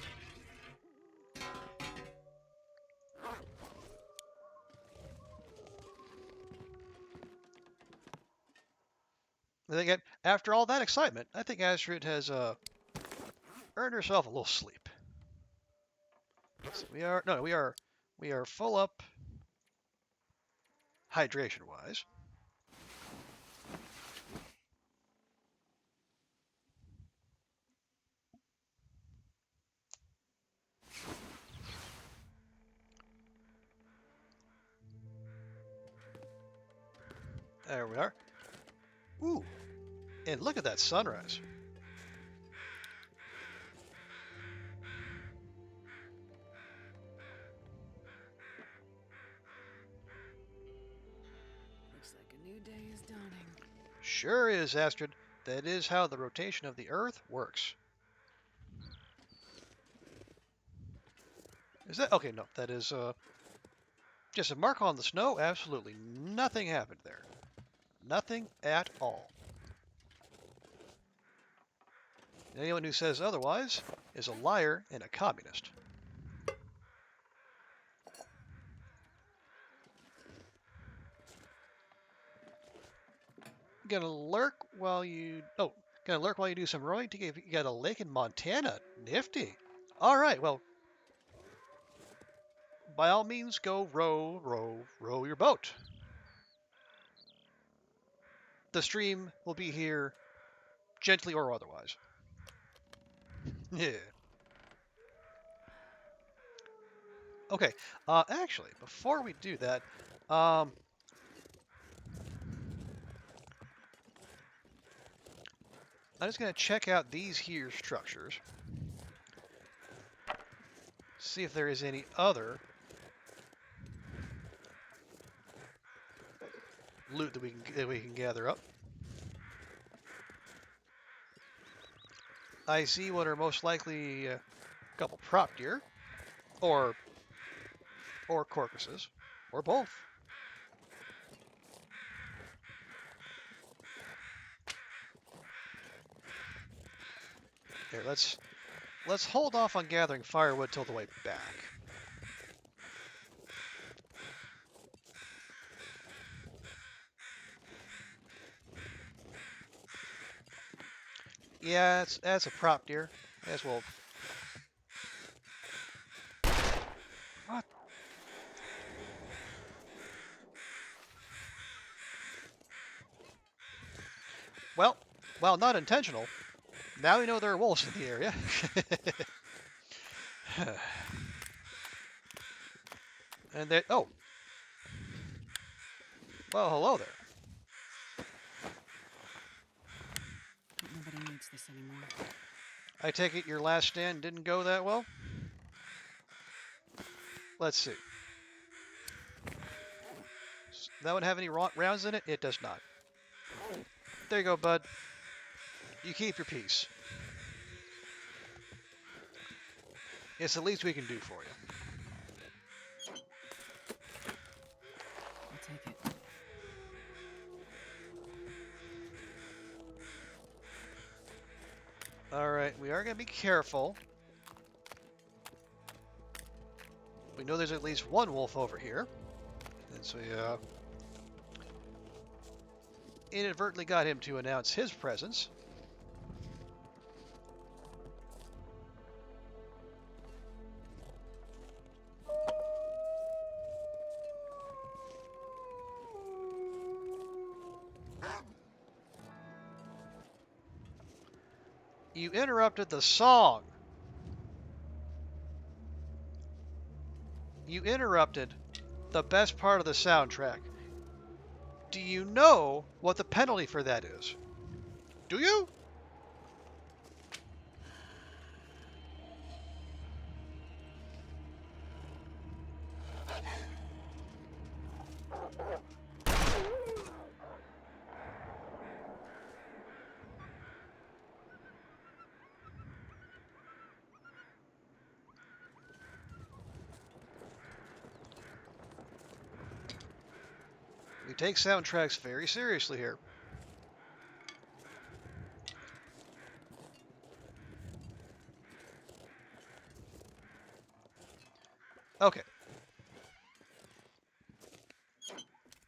And again, after all that excitement, I think Astrid has earned herself a little sleep. So we are full up hydration wise. There we are. Ooh, and look at that sunrise. Looks like a new day is dawning. Sure is, Astrid. That is how the rotation of the Earth works. Is that okay? No, that is just a mark on the snow. Absolutely nothing happened there. Nothing at all. And anyone who says otherwise is a liar and a communist. Gonna lurk while you do some rowing. You got a lake in Montana. Nifty. All right. Well, by all means, go row your boat. The stream will be here, gently or otherwise. Yeah. Okay. Actually, before we do that, I'm just gonna check out these here structures, see if there is any other loot that we can gather up. I see what are most likely a couple prop deer, or crocuses. Or both. Here, let's hold off on gathering firewood till the way back. Yeah, that's a prop deer. As well. What? Well, while not intentional, now we know there are wolves in the area. And they, oh, well, hello there. Nobody needs this anymore. I take it your last stand didn't go that well? Let's see. That one have any rounds in it? It does not. There you go, bud. You keep your peace. It's the least we can do for you. I'll take it. Alright, we are going to be careful. We know there's at least one wolf over here. And so, yeah. Inadvertently got him to announce his presence. You interrupted the song. You interrupted the best part of the soundtrack. Do you know what the penalty for that is? Do you? We take soundtracks very seriously here. Okay.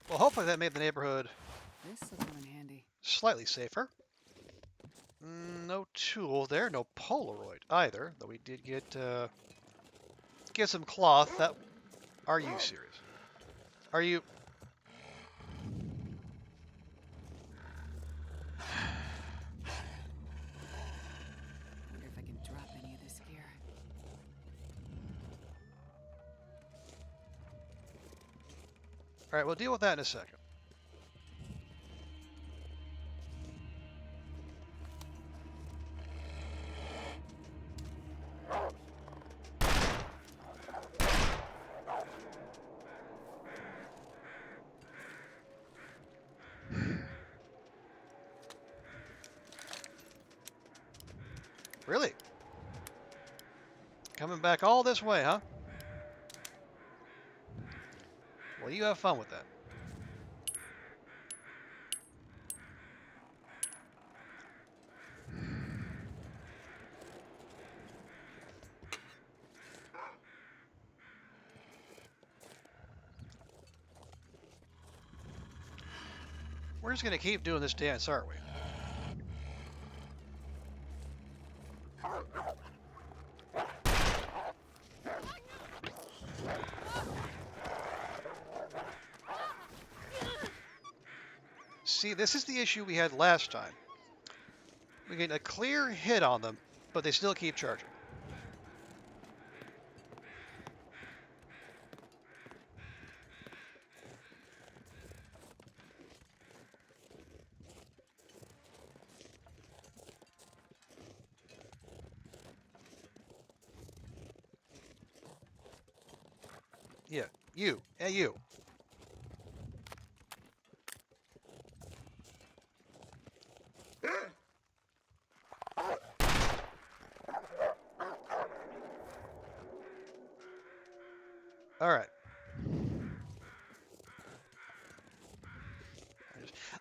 Well, hopefully that made the neighborhood This will come in handy. slightly safer. No tool there, no Polaroid either, though we did get some cloth. That, are you serious? Are you? Wonder if I can drop any of this gear. All right, we'll deal with that in a second. Really? Coming back all this way, huh? Well, you have fun with that. We're just going to keep doing this dance, aren't we? See, this is the issue we had last time. We get a clear hit on them, but they still keep charging. Yeah, you. Hey, you. All right.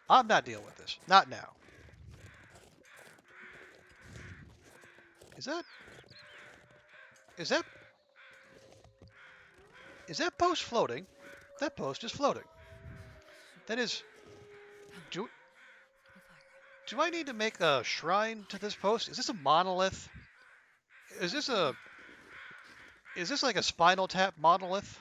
I'm not dealing with this. Not now. Is that... Is that... Is that post floating? That post is floating. That is... Do, do I need to make a shrine to this post? Is this a monolith? Is this a... Is this like a Spinal Tap monolith?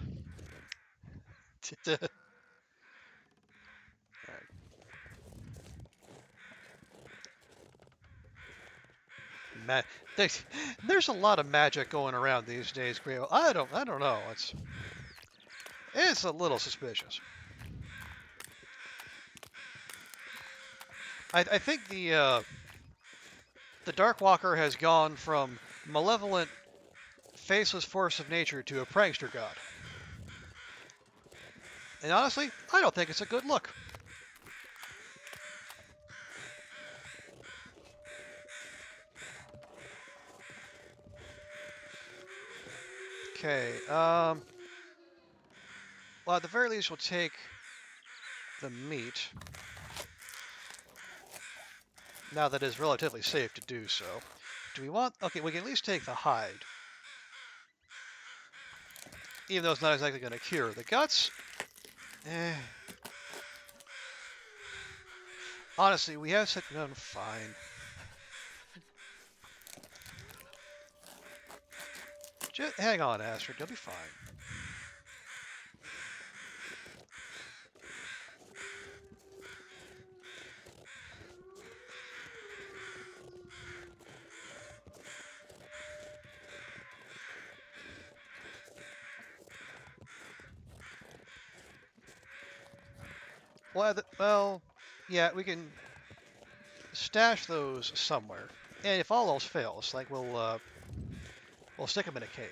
Ma- there's a lot of magic going around these days, Creo. I don't know. It's a little suspicious. I think the Darkwalker has gone from malevolent, faceless force of nature to a prankster god. And honestly, I don't think it's a good look. Okay, well, at the very least, we'll take the meat. Now that it's relatively safe to do so. Do we want... Okay, we can at least take the hide. Even though it's not exactly going to cure. The guts... Honestly, we have such... No, fine. Just hang on, Astrid. You'll be fine. Well, yeah, we can stash those somewhere. And if all else fails, like we'll stick them in a cave.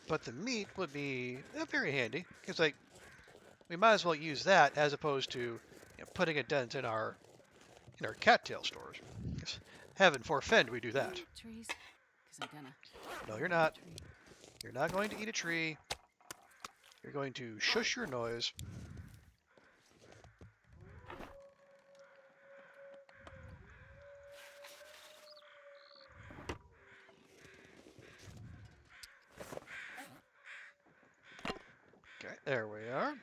But the meat would be very handy, because like we might as well use that as opposed to putting a dent in our cattail storage. Heaven forfend we do that. Trees, 'cause I'm gonna. No, you're not. You're not going to eat a tree. You're going to shush your noise. Okay, there we are.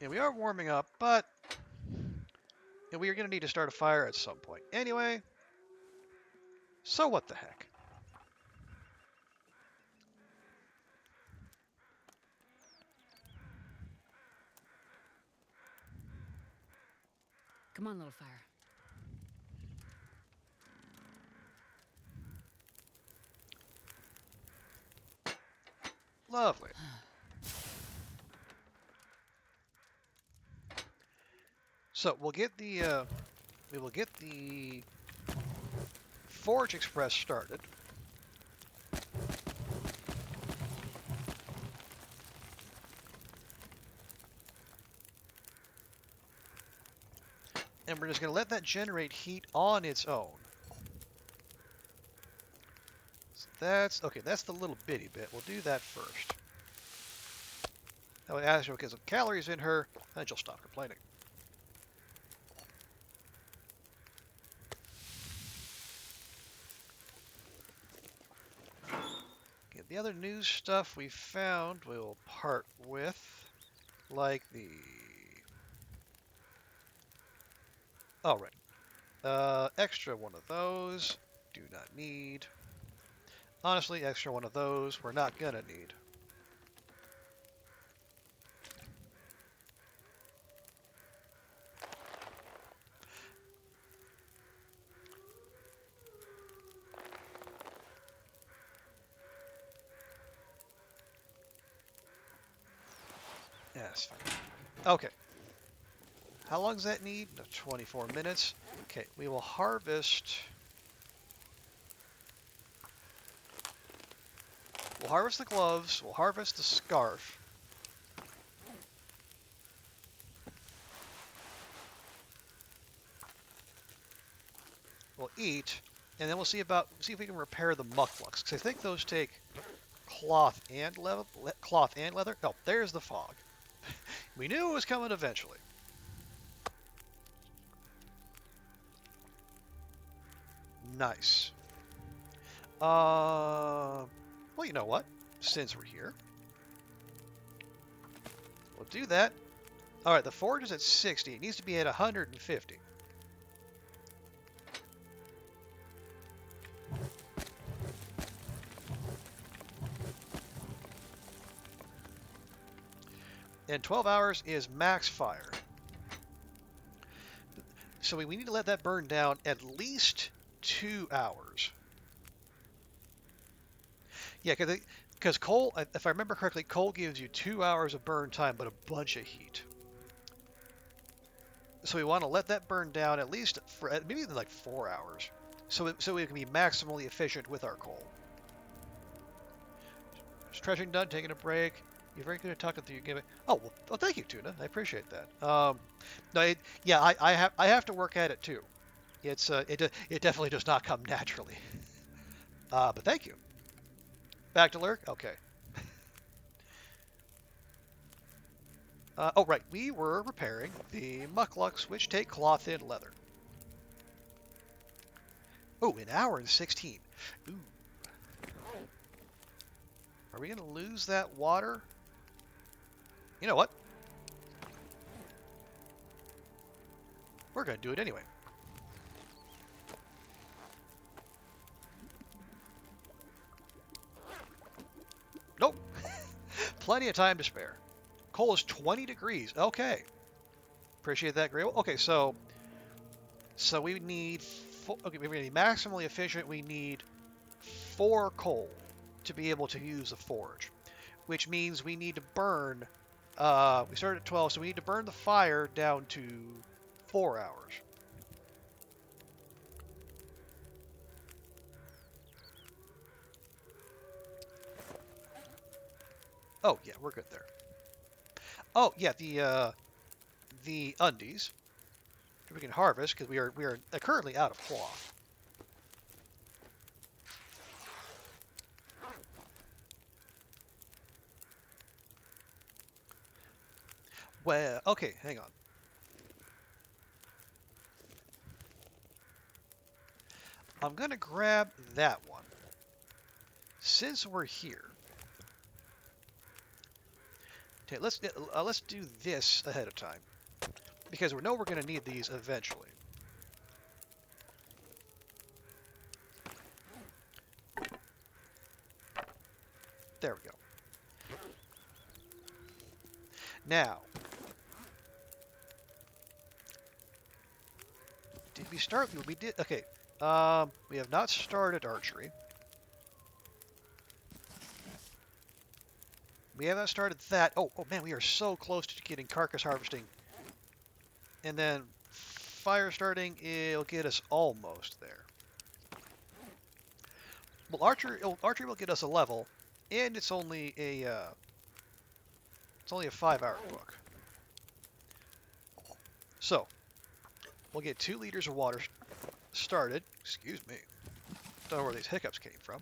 And we are warming up, but we are going to need to start a fire at some point. Anyway, so what the heck? Come on, little fire. Lovely. So we'll get the we will get the Forge Express started. And we're just going to let that generate heat on its own. So that's okay, that's the little bitty bit. We'll do that first. That way Astrid will get some calories in her, and she'll stop complaining. Okay, the other new stuff we found we'll part with, like the... Oh, right. Extra one of those. Do not need. Honestly, extra one of those we're not gonna need. Yes. Okay. How long does that need? 24 minutes. Okay, we will harvest We'll harvest the gloves. We'll harvest the scarf. We'll eat, and then we'll see if we can repair the mucklucks, because I think those take cloth and leather. Oh, there's the fog. We knew it was coming eventually. Nice. Well, you know what? Since we're here, we'll do that. All right, the forge is at 60. It needs to be at 150. And 12 hours is max fire. So we need to let that burn down at least 2 hours. Yeah, because coal, if I remember correctly, coal gives you 2 hours of burn time, but a bunch of heat. So we want to let that burn down at least for maybe like 4 hours, so we can be maximally efficient with our coal. Stretching done, taking a break. You're very good at talking through your game. Oh, well, thank you, Tuna. I appreciate that. No, yeah, I have to work at it too. It definitely does not come naturally. But thank you. Back to lurk. Okay. Oh right, we were repairing the mucklucks, which take cloth and leather. Oh, an hour and 16. Ooh. Are we gonna lose that water? You know what? We're going to do it anyway. Nope. Plenty of time to spare. Coal is 20 degrees. Okay. Appreciate that, Grail. Okay, so we need... Okay, we're going to be maximally efficient. We need 4 coal to be able to use the forge, which means we need to burn... we started at 12, so we need to burn the fire down to 4 hours. Oh, yeah, we're good there. Oh, yeah, the undies we can harvest because we are currently out of cloth. Well, okay, hang on. I'm gonna grab that one since we're here. Okay, let's do this ahead of time because we know we're gonna need these eventually. There we go. Now, did we start? We did. Okay. We have not started archery. We have not started that. Oh man, we are so close to getting carcass harvesting. And then fire starting, it'll get us almost there. Well, archery will get us a level, and it's only a 5-hour book. So we'll get 2 liters of water started. Excuse me. Don't know where these hiccups came from.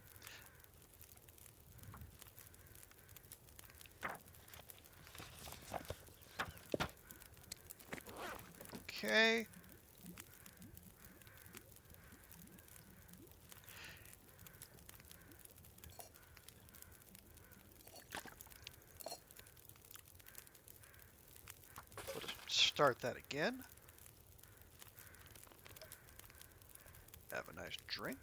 Okay. We'll just start that again. Have a nice drink.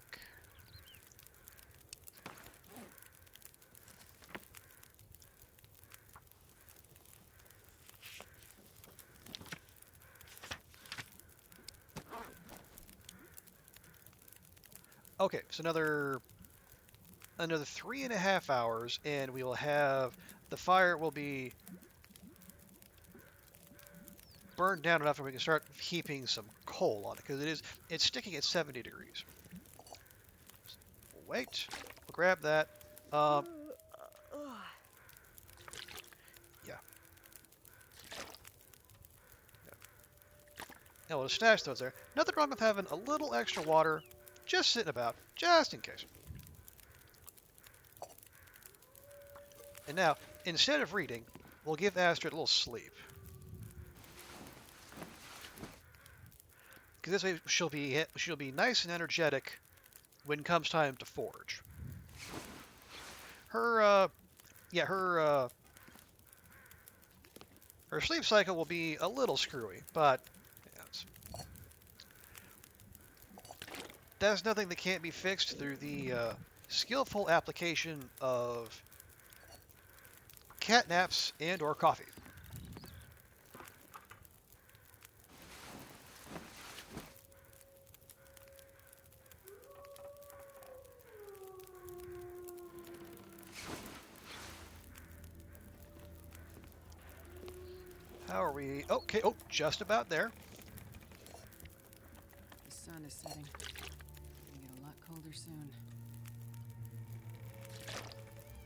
Okay, so another 3.5 hours, and we will have the fire will be burned down enough that we can start heaping some coal on it because it's sticking at 70 degrees. We'll wait. We'll grab that. And we'll just stash those there. Nothing wrong with having a little extra water just sitting about, just in case. And now, instead of reading, we'll give Astrid a little sleep. Because this way she'll be nice and energetic when it comes time to forge. Her sleep cycle will be a little screwy, but yeah, that's nothing that can't be fixed through the skillful application of cat naps and or coffee. How are we? Okay, oh, just about there. The sun is setting. It's gonna get a lot colder soon.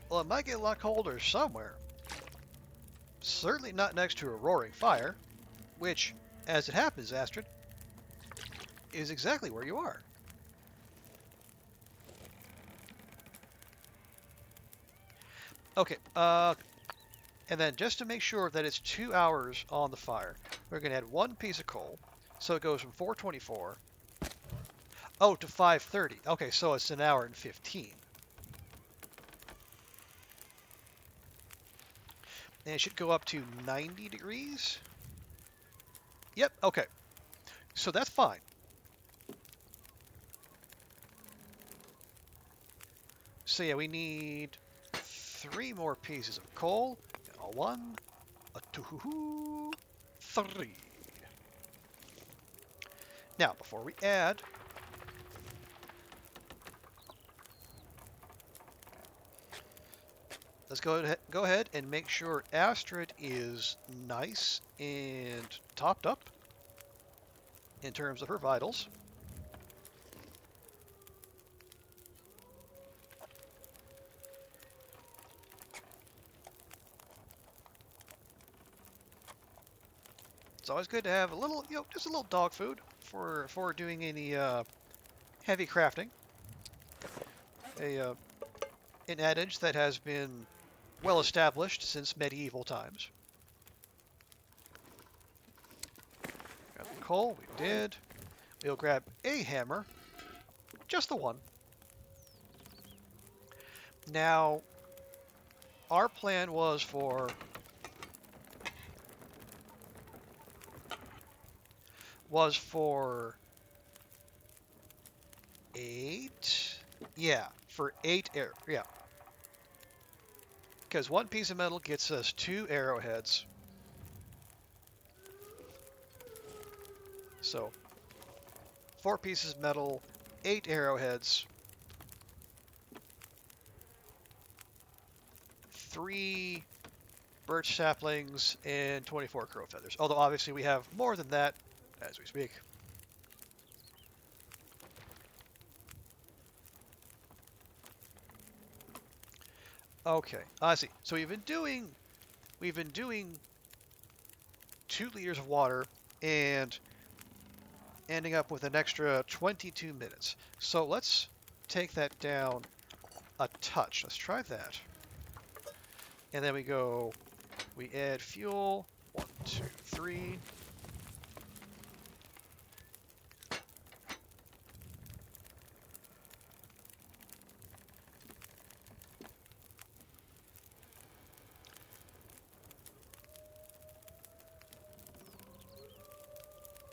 Well, it might get a lot colder somewhere. Certainly not next to a roaring fire, which, as it happens, Astrid, is exactly where you are. Okay, and then just to make sure that it's 2 hours on the fire, we're going to add one piece of coal. So it goes from 424, to 530. Okay, so it's an hour and 15. And it should go up to 90 degrees. Yep, okay. So that's fine. So yeah, we need 3 more pieces of coal. A 1, a 2, 3. Now, before we add, let's go ahead and make sure Astrid is nice and topped up in terms of her vitals. It's always good to have a little, just a little dog food for doing any heavy crafting. An adage that has been well established since medieval times. Grab the coal, we did. We'll grab a hammer, just the one. Now, our plan was for eight. Yeah, for 8 arrows. Yeah. Because one piece of metal gets us 2 arrowheads. So, 4 pieces of metal, 8 arrowheads, 3 birch saplings, and 24 crow feathers. Although obviously we have more than that as we speak. Okay, I see. So we've been doing 2 liters of water and ending up with an extra 22 minutes. So let's take that down a touch. Let's try that. And then we add fuel. 1, 2, 3.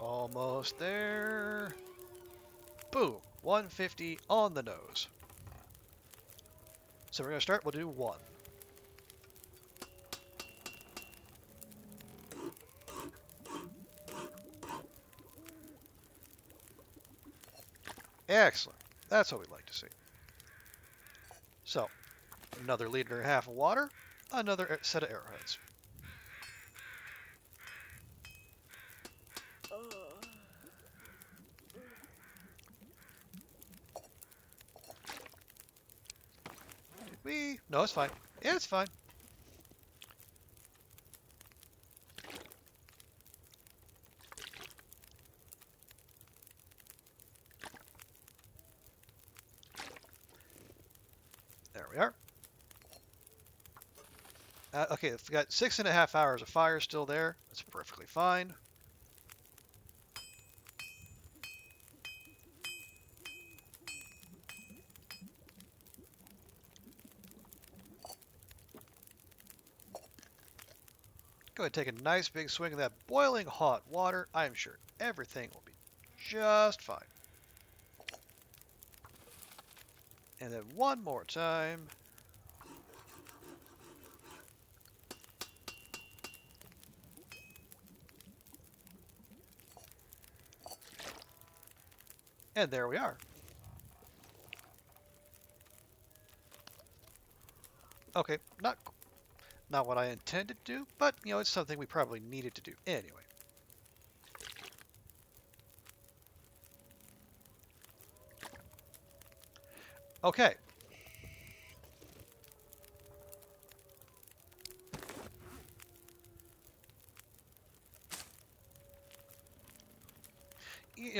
Almost there. Boom. 150 on the nose. So we're going to start. We'll do 1. Excellent. That's what we'd like to see. So, another liter and a half of water, another set of arrowheads. Did we? No, it's fine. Yeah, it's fine. we are. Okay, we've got 6.5 hours of fire still there. That's perfectly fine. Go ahead and take a nice big swing of that boiling hot water. I'm sure everything will be just fine. And then one more time. And there we are. Okay, not what I intended to do, but it's something we probably needed to do anyway. Okay.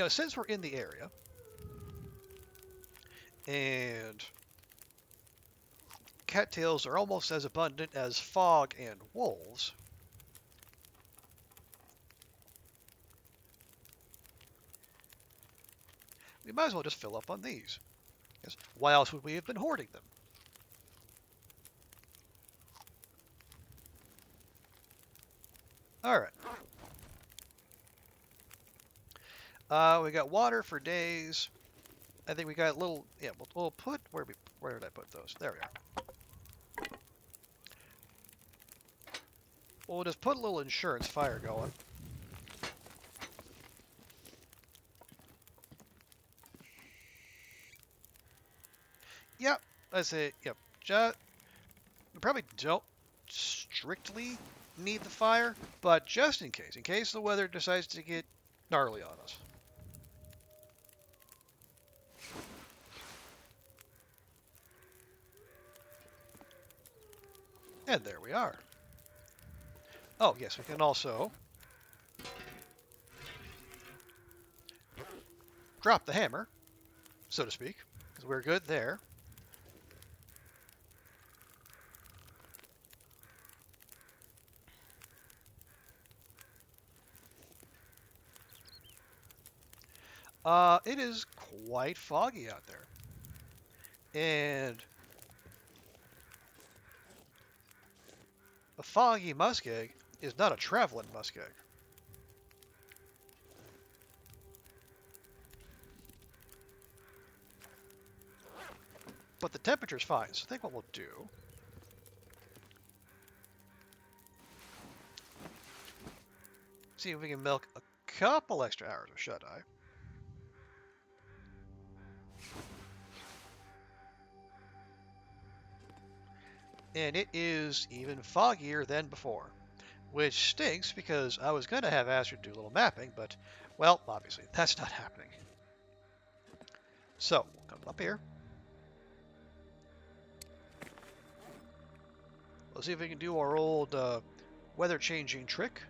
Since we're in the area and cattails are almost as abundant as fog and wolves, we might as well just fill up on these. Because why else would we have been hoarding them? All right. We got water for days. I think we got a little. Yeah, we'll put where did I put those? There we are. We'll just put a little insurance fire going. Yep, that's it. Yep. We probably don't strictly need the fire, but just in case the weather decides to get gnarly on us. And there we are. Oh, yes, we can also drop the hammer, so to speak, because we're good there. It is quite foggy out there. And a foggy muskeg is not a traveling muskeg. But the temperature's fine, so I think what we'll do... see if we can milk a couple extra hours of shut-eye. And it is even foggier than before, which stinks because I was going to have Astrid do a little mapping, but, well, obviously, that's not happening. So, we'll come up here. Let's see if we can do our old weather-changing trick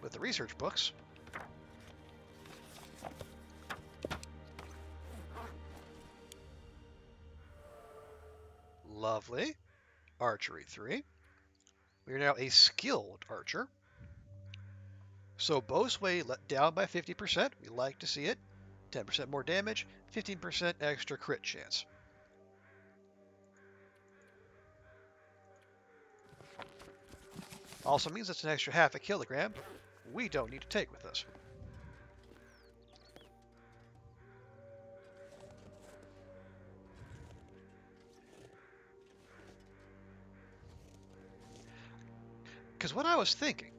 with the research books. Lovely. Archery 3. We are now a skilled archer. So bow sway let down by 50%. We like to see it. 10% more damage, 15% extra crit chance. Also means it's an extra half a kilogram we don't need to take with us. Because what I was thinking,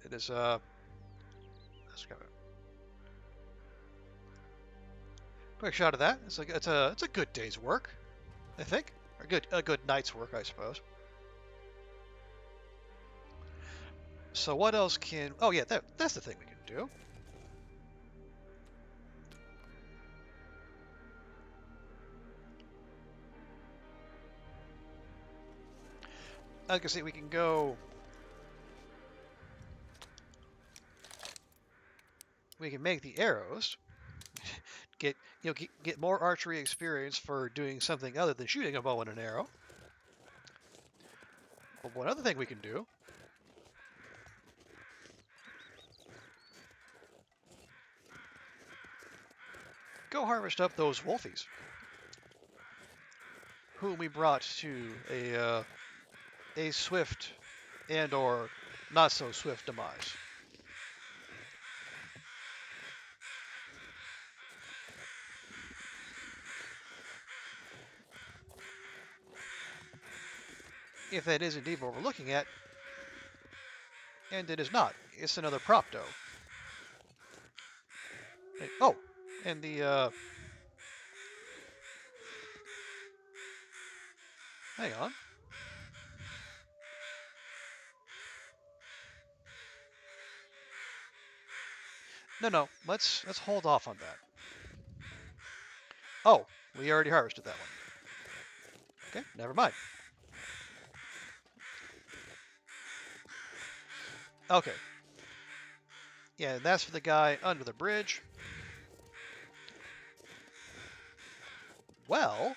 it is let's go. Quick shot of that. It's a good day's work, I think, or a good night's work, I suppose. So what else can? Oh yeah, that's the thing we can do. I can see we can go. We can make the arrows. get get more archery experience for doing something other than shooting a bow and an arrow. But one other thing we can do, go harvest up those wolfies, whom we brought to a swift and or not so swift demise. If that is indeed what we're looking at, and it is not. It's another propto. Oh, and the, hang on. No, let's hold off on that. Oh, we already harvested that one. Okay, never mind. Okay. Yeah, that's for the guy under the bridge. Well,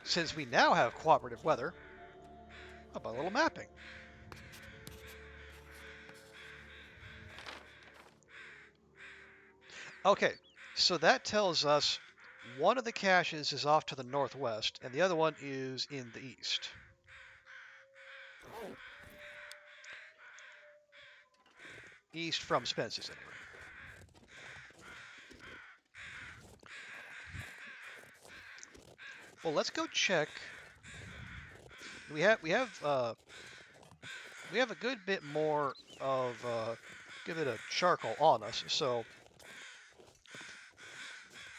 since we now have cooperative weather, how about a little mapping? Okay, so that tells us one of the caches is off to the northwest, and the other one is in the east. East from Spence's, anyway. Well, let's go check. We have a good bit more of good bit of charcoal on us, so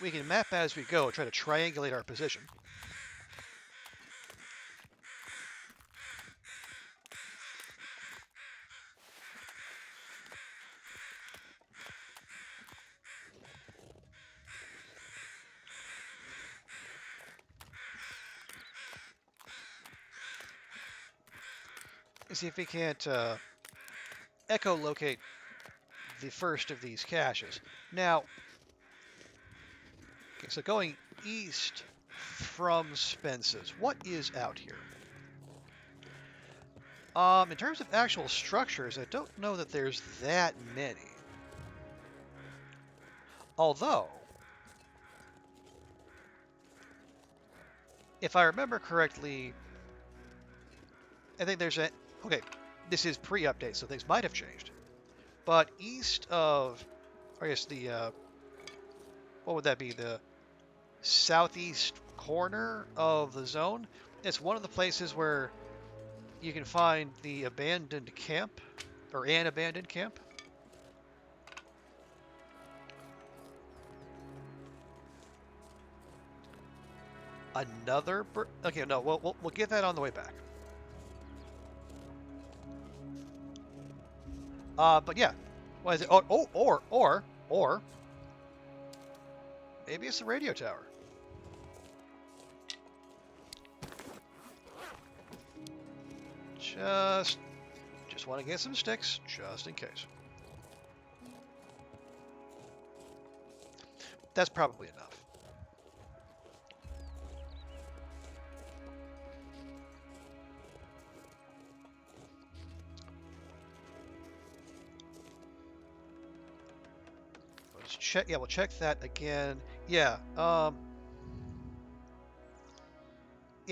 we can map as we go, try to triangulate our position. See if we can't echolocate the first of these caches. Now, okay, so going east from Spence's, what is out here? In terms of actual structures, I don't know that there's that many. Although, if I remember correctly, I think there's a... Okay, this is pre-update, so things might have changed. But east of, I guess what would that be? The southeast corner of the zone. It's one of the places where you can find the abandoned camp, or an abandoned camp. Another... Okay, no, we'll get that on the way back. But yeah, what is it? Or maybe it's the radio tower. Just want to get some sticks, just in case. That's probably enough. Let's check. Yeah, we'll check that again. Yeah. Yeah,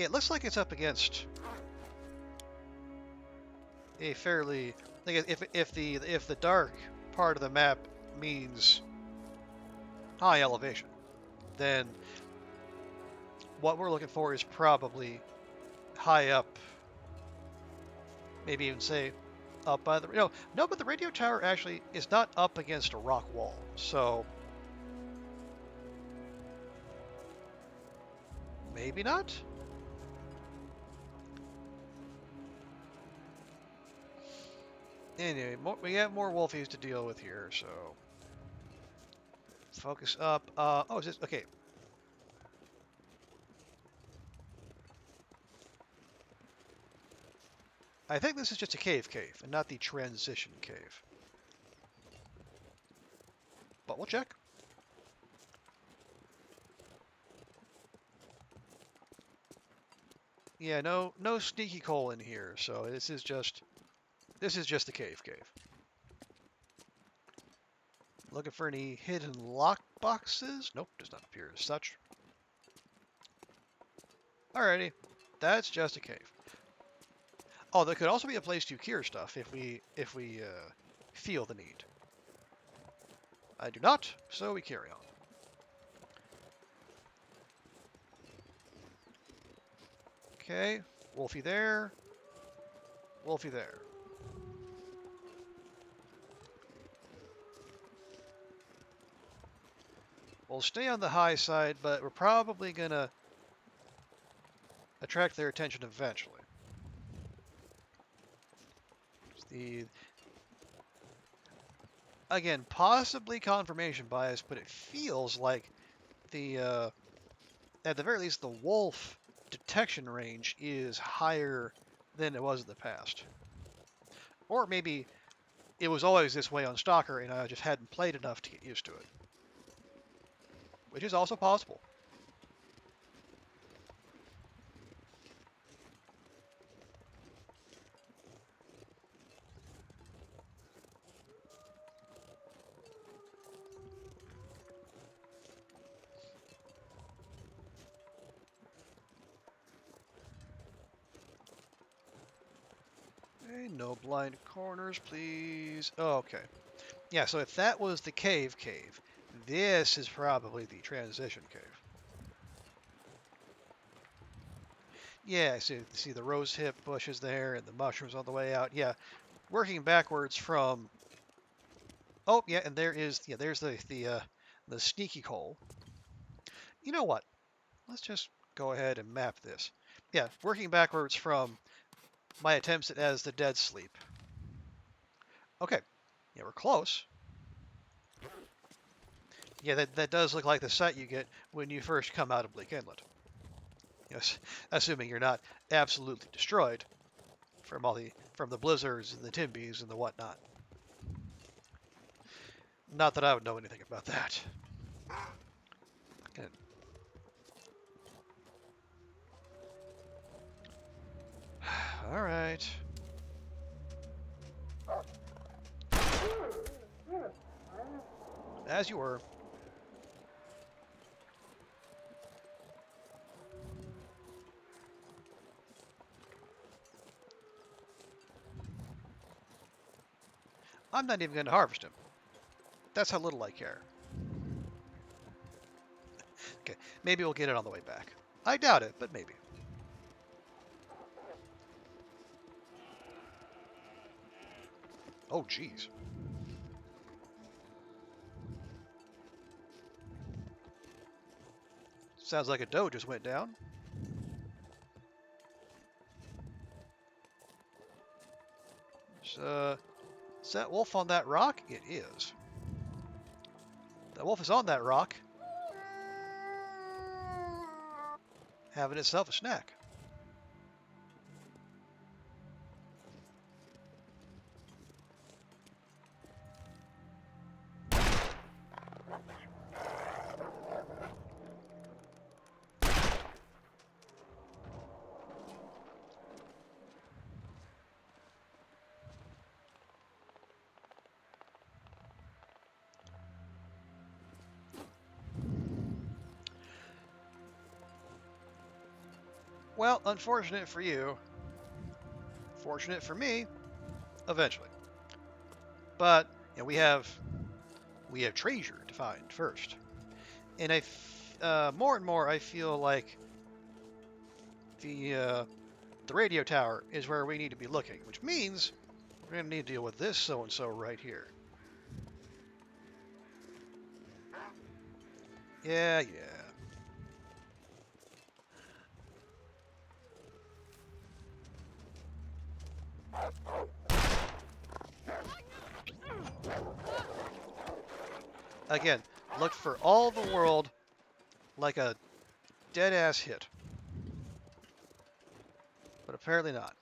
it looks like it's up against a fairly. Like if the dark part of the map means high elevation, then what we're looking for is probably high up. Maybe even say up by the no, but the radio tower actually is not up against a rock wall, so maybe not. Anyway, we have more wolfies to deal with here, so focus up. Oh, is this okay? I think this is just a cave and not the transition cave. But we'll check. Yeah, no sneaky coal in here, so this is just the cave. Looking for any hidden lock boxes? Nope, does not appear as such. Alrighty, that's just a cave. Oh, there could also be a place to cure stuff if we feel the need. I do not, so we carry on. Okay, Wolfie there. Wolfie there. We'll stay on the high side, but we're probably gonna attract their attention eventually. Again, possibly confirmation bias, but it feels like at the very least, the wolf detection range is higher than it was in the past. Or maybe it was always this way on Stalker and I just hadn't played enough to get used to it. Which is also possible. Okay, no blind corners, please. Oh, okay. Yeah, so if that was the cave, this is probably the transition cave. Yeah, see the rose hip bushes there and the mushrooms on the way out. Yeah, working backwards from. Oh, yeah, and there's the sneaky coal. You know what? Let's just go ahead and map this. Yeah, working backwards from my attempts at as the dead sleep. Okay, yeah, we're close. Yeah, that does look like the sight you get when you first come out of Bleak Inlet. Yes, assuming you're not absolutely destroyed from the blizzards and the timbies and the whatnot. Not that I would know anything about that. Good. All right. As you were. I'm not even going to harvest him. That's how little I care. Okay, maybe we'll get it on the way back. I doubt it, but maybe. Oh, geez. Sounds like a doe just went down. So, is that wolf on that rock? It is. That wolf is on that rock, having itself a snack. Well, unfortunate for you, fortunate for me, eventually. But you know, we have treasure to find first, and more and more I feel like the radio tower is where we need to be looking, which means we're going to need to deal with this so and so right here. Yeah. Again, looked for all the world like a dead-ass hit. But apparently not.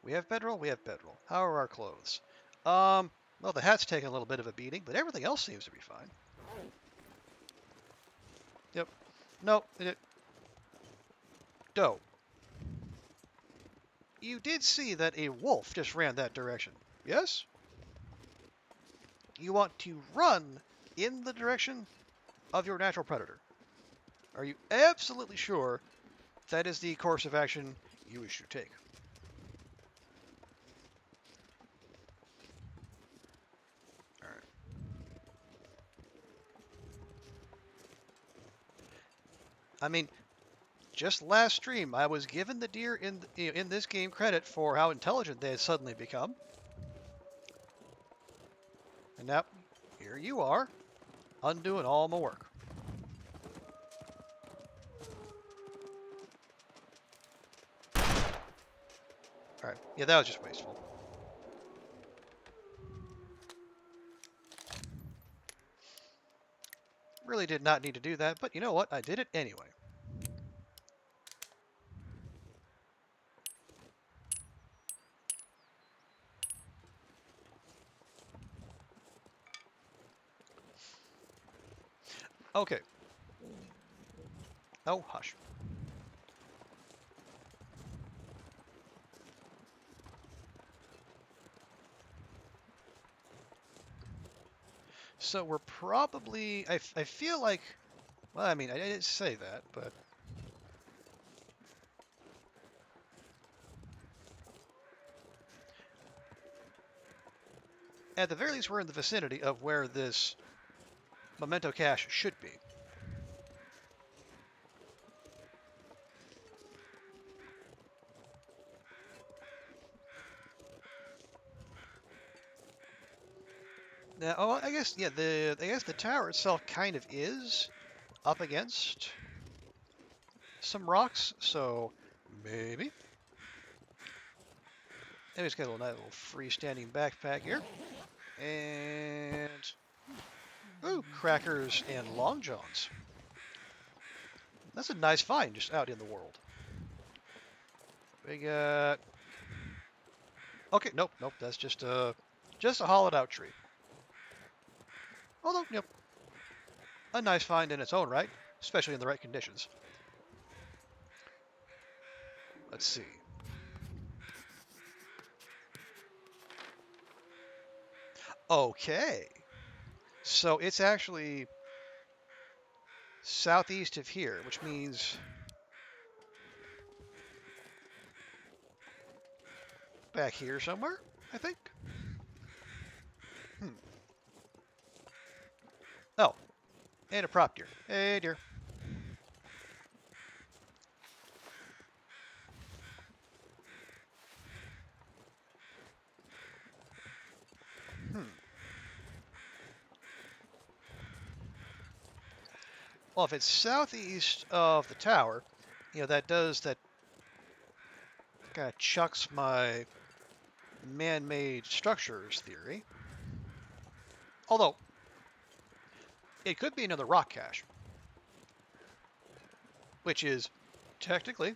We have bedroll? We have bedroll. How are our clothes? Well, the hat's taking a little bit of a beating, but everything else seems to be fine. Yep. No, Doe. You did see that a wolf just ran that direction, yes? You want to run in the direction of your natural predator. Are you absolutely sure that is the course of action you wish to take? All right. I mean, just last stream, I was given the deer in this game credit for how intelligent they had suddenly become. And now, here you are, undoing all my work. Alright, yeah, that was just wasteful. Really did not need to do that, but you know what? I did it anyway. Okay. Oh, hush. So we're probably... I feel like... Well, I mean, I didn't say that, but... At the very least, we're in the vicinity of where this memento cache should be. Now, oh, I guess, yeah, I guess the tower itself kind of is up against some rocks, so maybe. Maybe it's got a nice little freestanding backpack here. And... Ooh, crackers and long johns. That's a nice find just out in the world. We got... Okay, nope, that's just a hollowed out tree. Although, yep, a nice find in its own right, especially in the right conditions. Let's see. Okay. So it's actually southeast of here, which means back here somewhere, I think. Oh, and a prop deer. Hey, deer. Well, if it's southeast of the tower, that kind of chucks my man-made structures theory. Although, it could be another rock cache, which is technically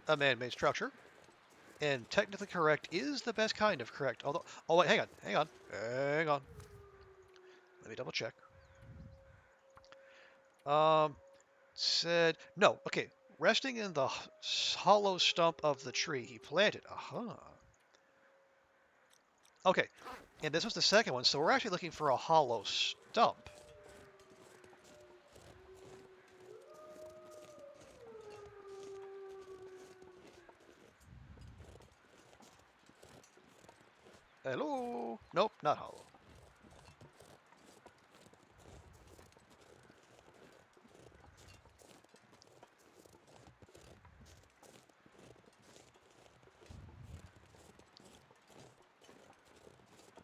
a man-made structure, and technically correct is the best kind of correct. Although, oh wait, hang on. Let me double check. Said no. Okay, resting in the hollow stump of the tree he planted. Aha. Okay, and this was the second one, so we're actually looking for a hollow stump. Hello? Nope, not hollow.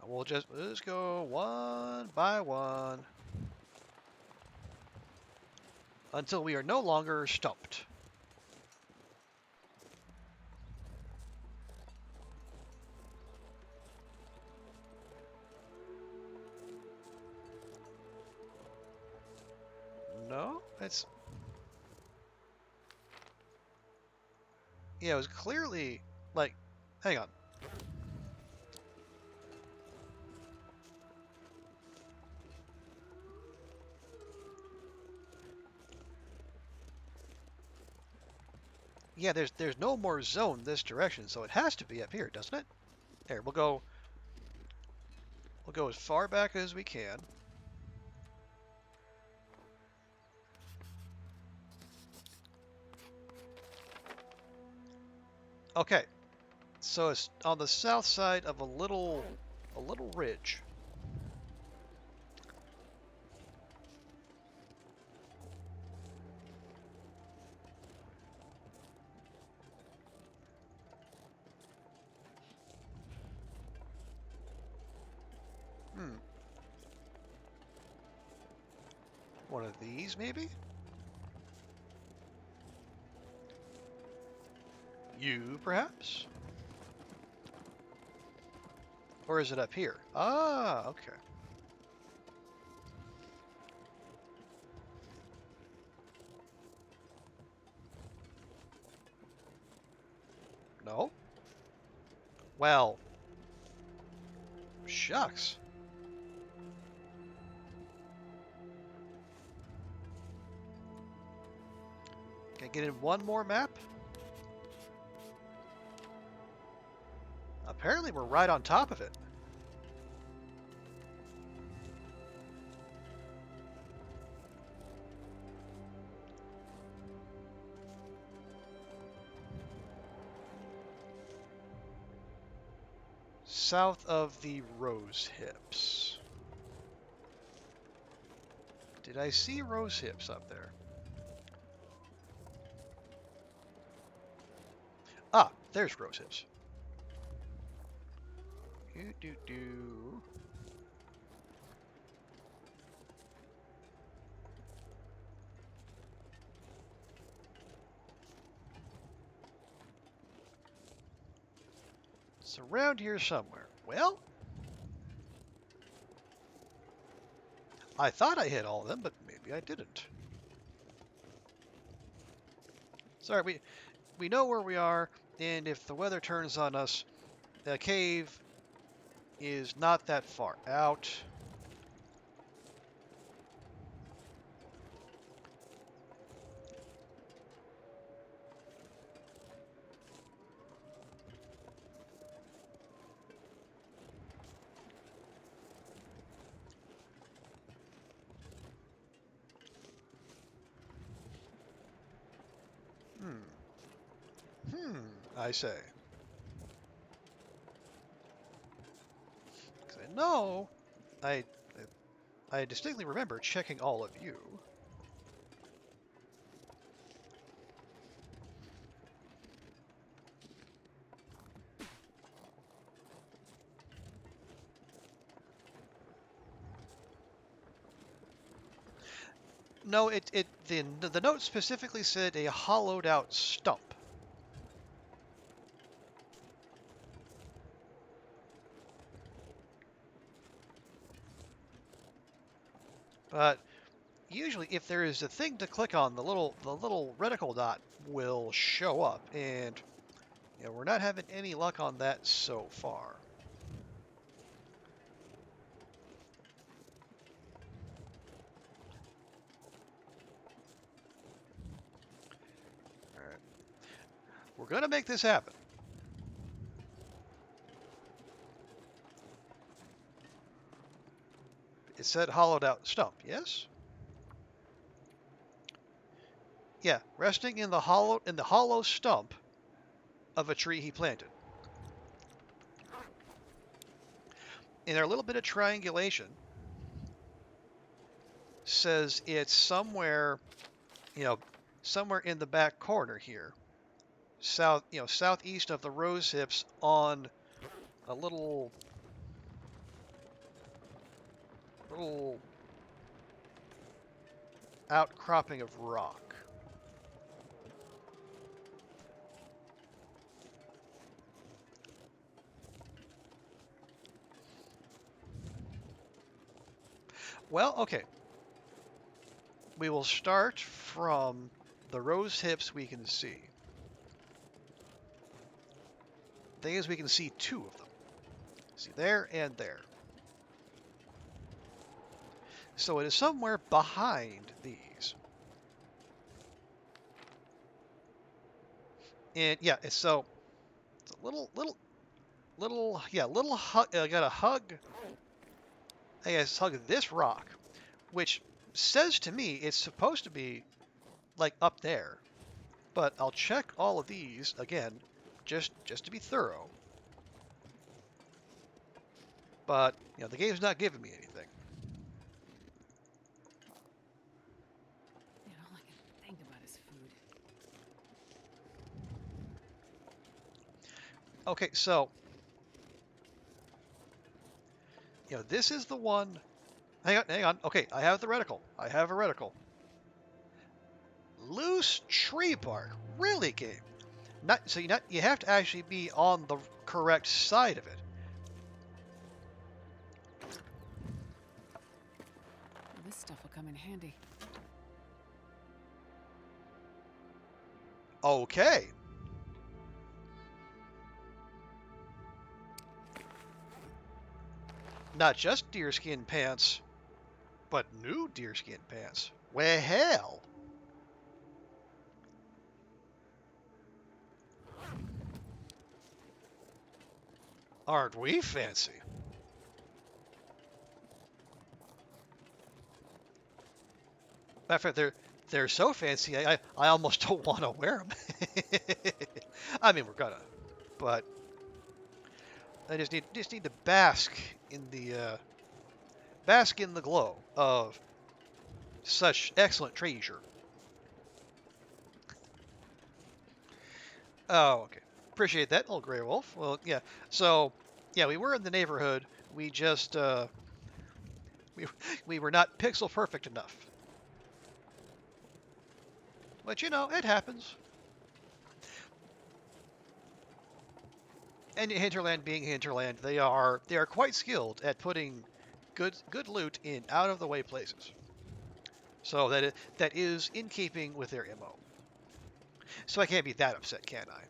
We'll just go one by one until we are no longer stumped. No, it's... Yeah, it was clearly, like, hang on. Yeah, there's no more zone this direction, so it has to be up here, doesn't it? There, we'll go as far back as we can. Okay, so it's on the south side of a little ridge. Hmm. One of these, maybe? You, perhaps? Or is it up here? Ah, okay. No? Well, shucks. Can I get in one more map? Apparently we're right on top of it. South of the rose hips. Did I see rose hips up there? Ah, there's rose hips. Do. It's around here somewhere. Well, I thought I hit all of them, but maybe I didn't. Sorry, we know where we are, and if the weather turns on us, the cave is not that far out. I say. 'Cause I know, I, I distinctly remember checking all of you. No, the note specifically said a hollowed out stump. But usually, if there is a thing to click on, the little reticle dot will show up, and we're not having any luck on that so far. All right, we're gonna make this happen. It said hollowed out stump, yes? Yeah, resting in the hollow stump of a tree he planted. And our little bit of triangulation says it's somewhere, somewhere in the back corner here, southeast of the rose hips on a little outcropping of rock. Well, okay. We will start from the rose hips we can see. Thing is, we can see two of them. See there and there. So it is somewhere behind these. And yeah, it's a little hug. I got to hug. I guess hug this rock, which says to me it's supposed to be like up there. But I'll check all of these again, just to be thorough. But the game's not giving me anything. And all I can think about is food. Okay, so this is the one. Hang on. Okay, I have the reticle. I have a reticle. Loose tree bark. Really, game? You have to actually be on the correct side of it. Well, this stuff will come in handy. Okay. Not just deerskin pants, but new deerskin pants. Well, hell. Aren't we fancy? Matter of fact, they're so fancy, I almost don't want to wear them. I mean, we're gonna, but I just need to bask in the glow of such excellent treasure. Oh, okay. Appreciate that, little gray wolf. Well, yeah. So, yeah, we were in the neighborhood. We just we were not pixel perfect enough. But it happens. And Hinterland being Hinterland, they are quite skilled at putting good loot in out of the way places. So that is in keeping with their MO. So I can't be that upset, can I?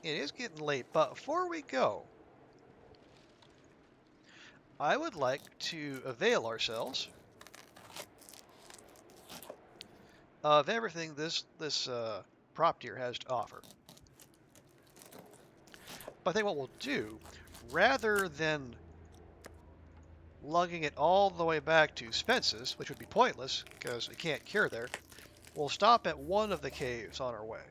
It is getting late, but before we go, I would like to avail ourselves of everything this prop tier has to offer. But I think what we'll do, rather than lugging it all the way back to Spence's, which would be pointless because we can't cure there, we'll stop at one of the caves on our way.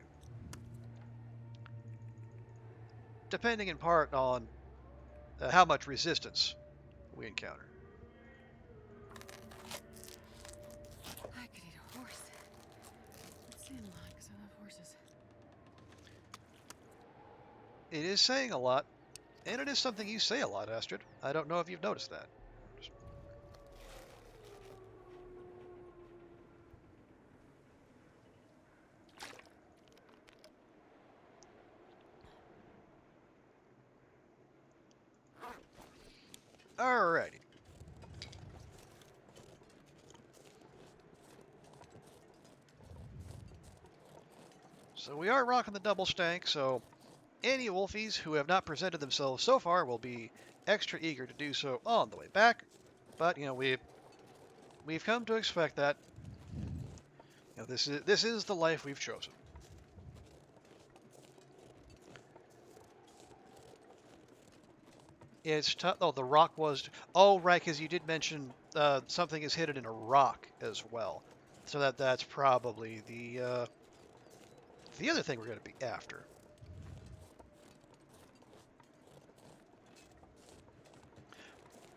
Depending in part on how much resistance we encounter. I could eat a horse. Let's see in line because I love horses. It is saying a lot, and it is something you say a lot, Astrid. I don't know if you've noticed that. Alrighty. So we are rocking the double stank, so any wolfies who have not presented themselves so far will be extra eager to do so on the way back. But we've come to expect that. This is the life we've chosen. It's tough. Oh, the rock was. Oh, right, because you did mention something is hidden in a rock as well. So that's probably the other thing we're going to be after.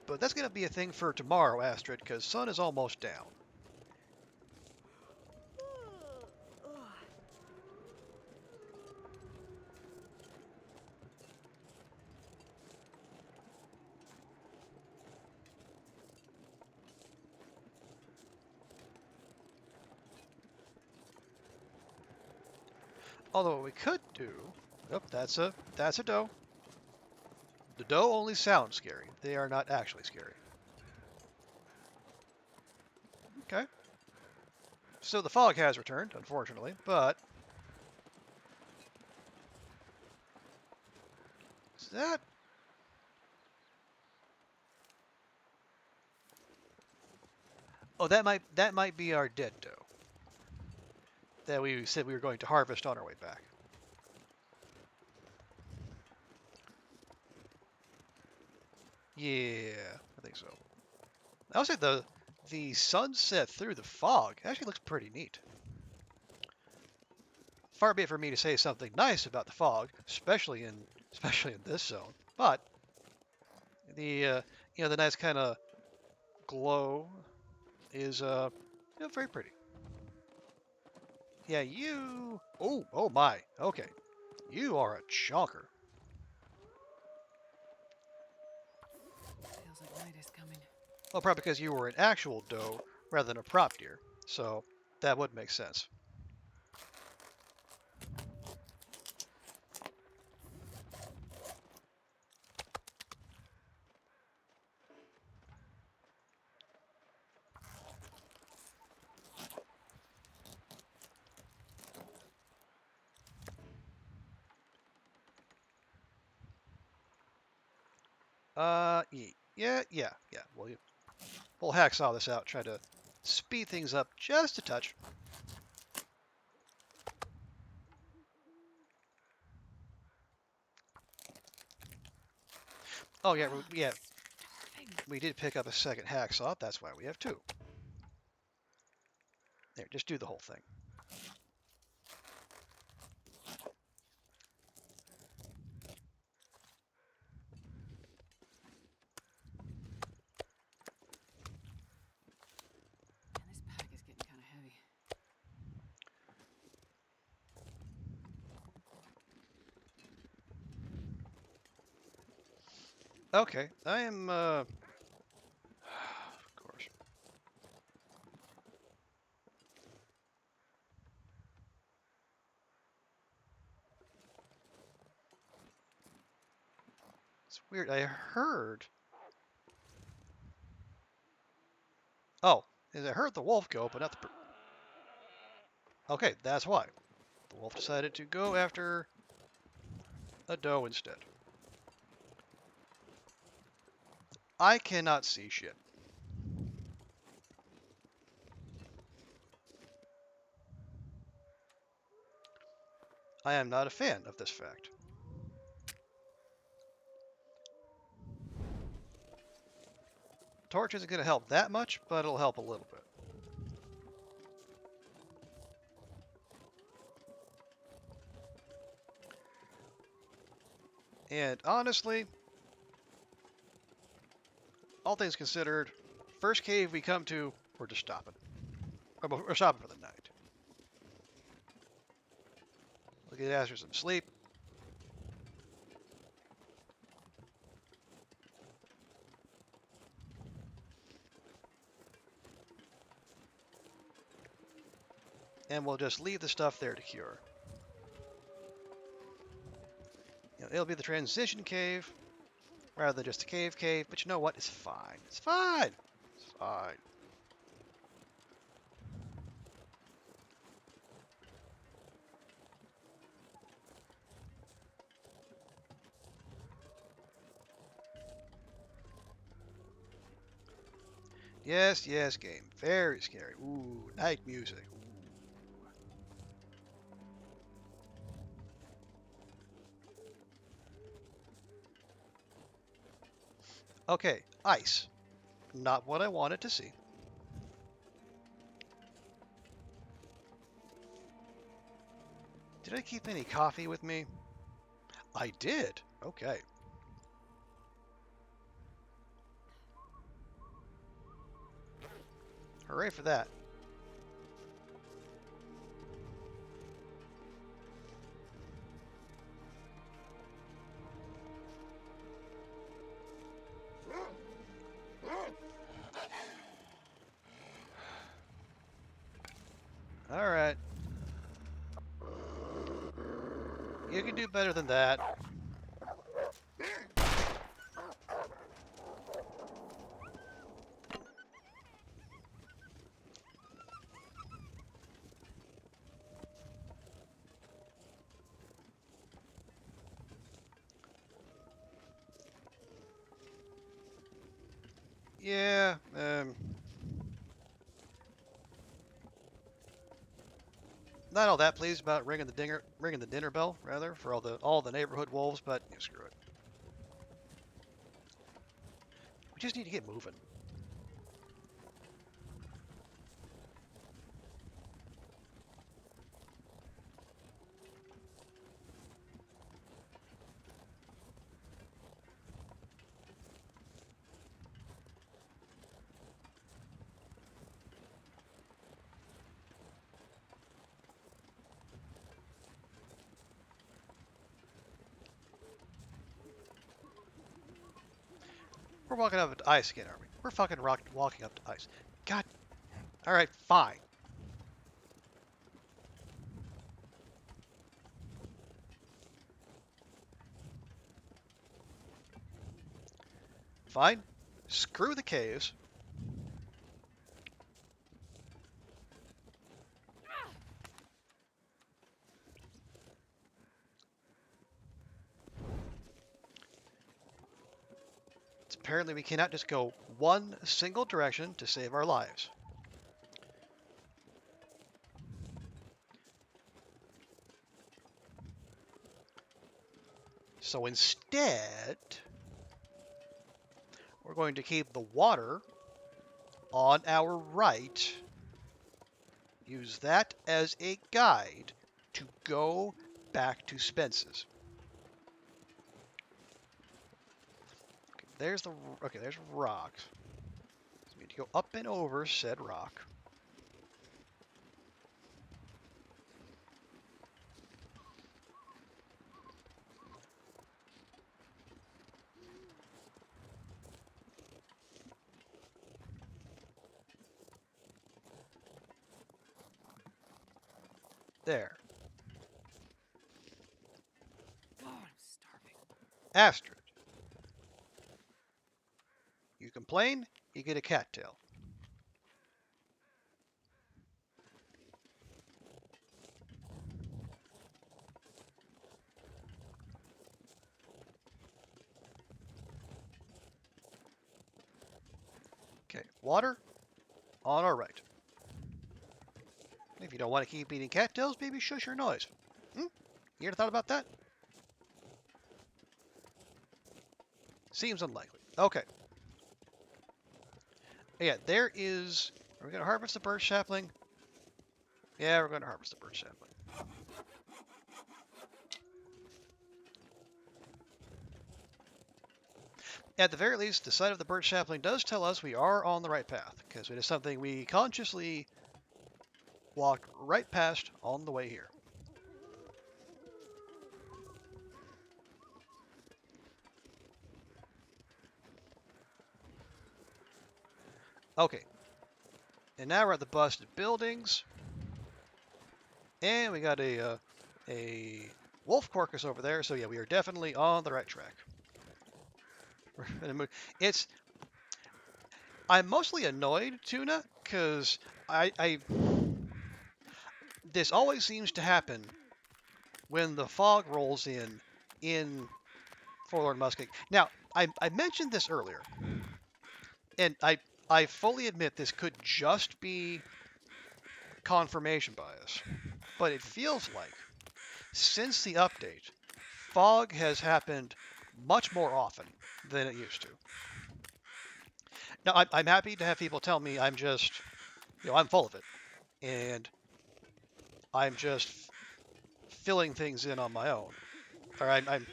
But that's going to be a thing for tomorrow, Astrid, because sun is almost down. Although what we could do, oh, that's a doe. The doe only sounds scary. They are not actually scary. Okay. So the fog has returned, unfortunately, but that? Oh, that might be our dead doe that we said we were going to harvest on our way back. Yeah, I think so. I would say the sunset through the fog actually looks pretty neat. Far be it for me to say something nice about the fog, especially in this zone. But the the nice kind of glow is very pretty. Yeah, you. Oh my. Okay, you are a chonker. Feels like night is coming. Well, probably because you were an actual doe rather than a prop deer, so that would make sense. Yeah. We'll hacksaw this out, try to speed things up just a touch. Oh yeah, yeah. Starving. We did pick up a second hacksaw. That's why we have two. There, just do the whole thing. Man, this pack is getting kind of heavy. Okay, I am. Of course. It's weird. I heard. Oh, is I heard the wolf go, but not the. Okay, that's why. The wolf decided to go after a doe instead. I cannot see shit. I am not a fan of this fact. Torch isn't going to help that much, but it'll help a little bit. And honestly, all things considered, first cave we come to, we're just stopping. We're stopping for the night. We'll get Astrid some sleep. And we'll just leave the stuff there to cure. It'll be the transition cave rather than just a cave, but you know what? It's fine. It's fine. It's fine. Yes, game. Very scary. Ooh, night music. Okay, ice. Not what I wanted to see. Did I keep any coffee with me? I did. Okay. Hooray for that. All right. You can do better than that. Yeah. Not all that pleased about ringing the dinner bell, rather, for all the neighborhood wolves, but yeah, screw it. We just need to get moving. We're walking up to ice again, aren't we? We're fucking walking up to ice. God. All right, fine. Fine. Screw the caves. Apparently we cannot just go one single direction to save our lives. So instead, we're going to keep the water on our right. Use that as a guide to go back to Spence's. Okay, there's rocks. So we need to go up and over said rock. There. God, I'm starving. Astrid. You complain, you get a cattail. Okay, water on our right. If you don't want to keep eating cattails, maybe shush your noise. You ever thought about that? Seems unlikely. Okay. Yeah, there is... Are we going to harvest the birch sapling? Yeah, we're going to harvest the birch sapling. At the very least, the sight of the birch sapling does tell us we are on the right path, because it is something we consciously walked right past on the way here. Okay. And now we're at the busted buildings. And we got a wolf carcass over there, so yeah, we are definitely on the right track. It's... I'm mostly annoyed, Tuna, because I this always seems to happen when the fog rolls in Forlorn Musket. Now, I mentioned this earlier, and I fully admit this could just be confirmation bias, but it feels like since the update, fog has happened much more often than it used to. Now, I'm happy to have people tell me I'm just, I'm full of it, and I'm just filling things in on my own, or I'm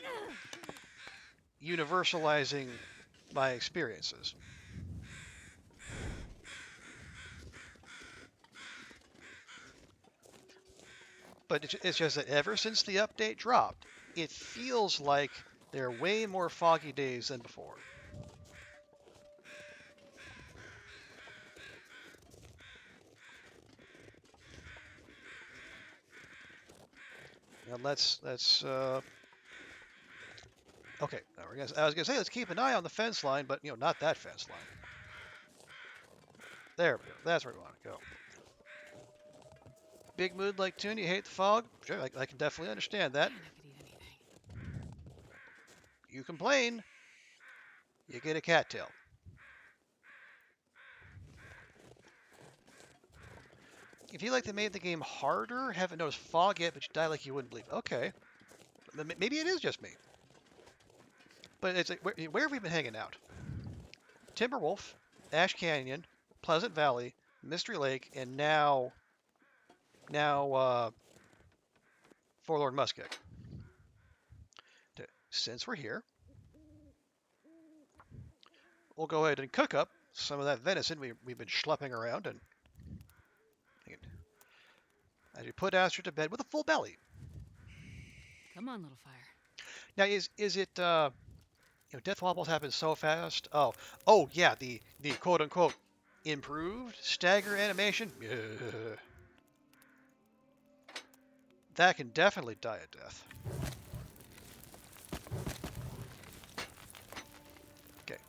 universalizing my experiences. But it's just that ever since the update dropped, it feels like there are way more foggy days than before. Now let's okay. Now I was gonna say let's keep an eye on the fence line, but not that fence line. There we go. That's where we want to go. Big mood like Toon, you hate the fog? Sure, I can definitely understand that. Man, I could eat anything. You complain, you get a cattail. If you like they made the game harder, haven't noticed fog yet, but you die like you wouldn't believe. Okay. Maybe it is just me. But it's like, where have we been hanging out? Timberwolf, Ash Canyon, Pleasant Valley, Mystery Lake, and now Forlorn Muskeg. Since we're here, we'll go ahead and cook up some of that venison we've been schlepping around, and as we put Astrid to bed with a full belly. Come on, little fire. Now, is it death wobbles happen so fast? Oh, yeah, the quote unquote improved stagger animation. That can definitely die a death. Okay,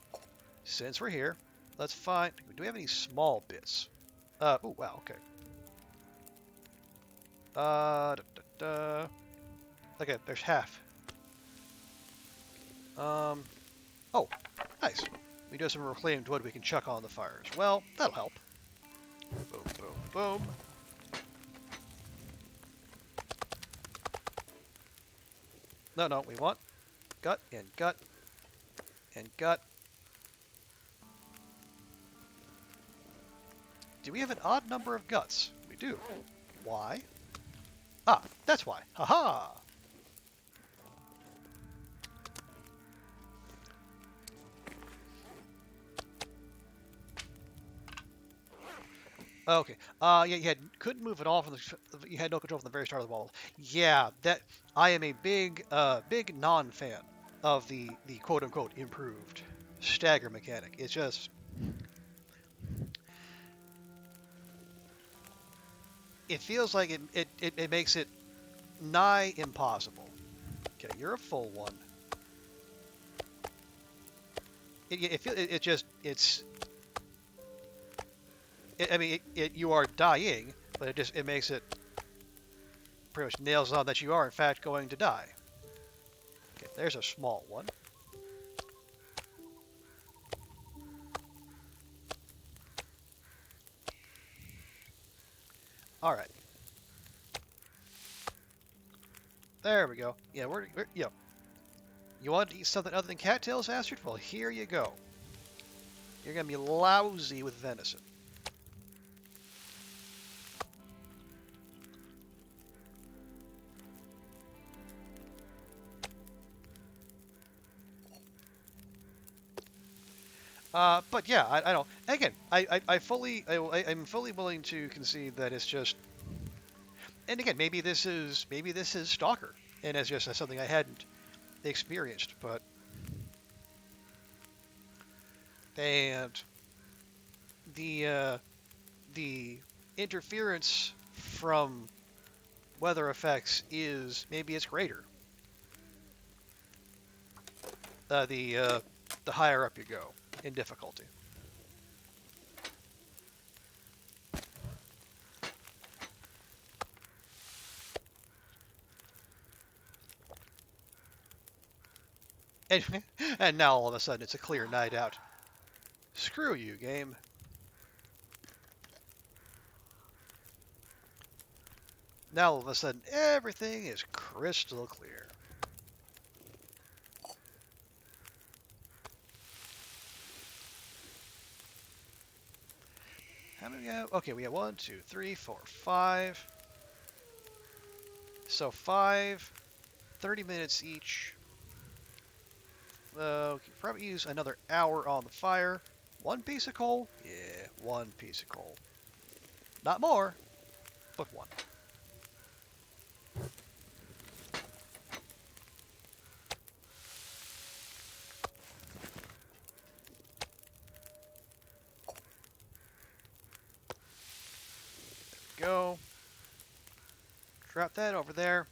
since we're here, let's find. Do we have any small bits? Oh wow, okay. Okay, there's half. Oh, nice. We do have some reclaimed wood we can chuck on the fire as well. That'll help. Boom, boom, boom. No, we want gut and gut and gut. Do we have an odd number of guts? We do. Why? Ah, that's why. Haha! Okay. Yeah, couldn't move at all from the. You had no control from the very start of the wall. Yeah, that I am a big non-fan of the quote unquote improved stagger mechanic. It's just it feels like it makes it nigh impossible. Okay, you're a full one. You are dying, but it makes it pretty much nails on that you are in fact going to die. Okay, there's a small one. All right. There we go. Yeah, we're yeah. You want to eat something other than cattails, Astrid? Well, here you go. You're gonna be lousy with venison. But yeah, I don't. Again, I'm fully willing to concede that it's just. And again, maybe this is Stalker, and it's just something I hadn't experienced. But and the interference from weather effects is maybe it's greater. The higher up you go in difficulty. And now all of a sudden it's a clear night out. Screw you, game. Now all of a sudden everything is crystal clear. How many we have? Okay, we have 1, 2, 3, 4, 5. So 5, 30 minutes each. We can probably use another hour on the fire. 1 piece of coal? Yeah, 1 piece of coal. Not more, but 1. Go. Drop that over there.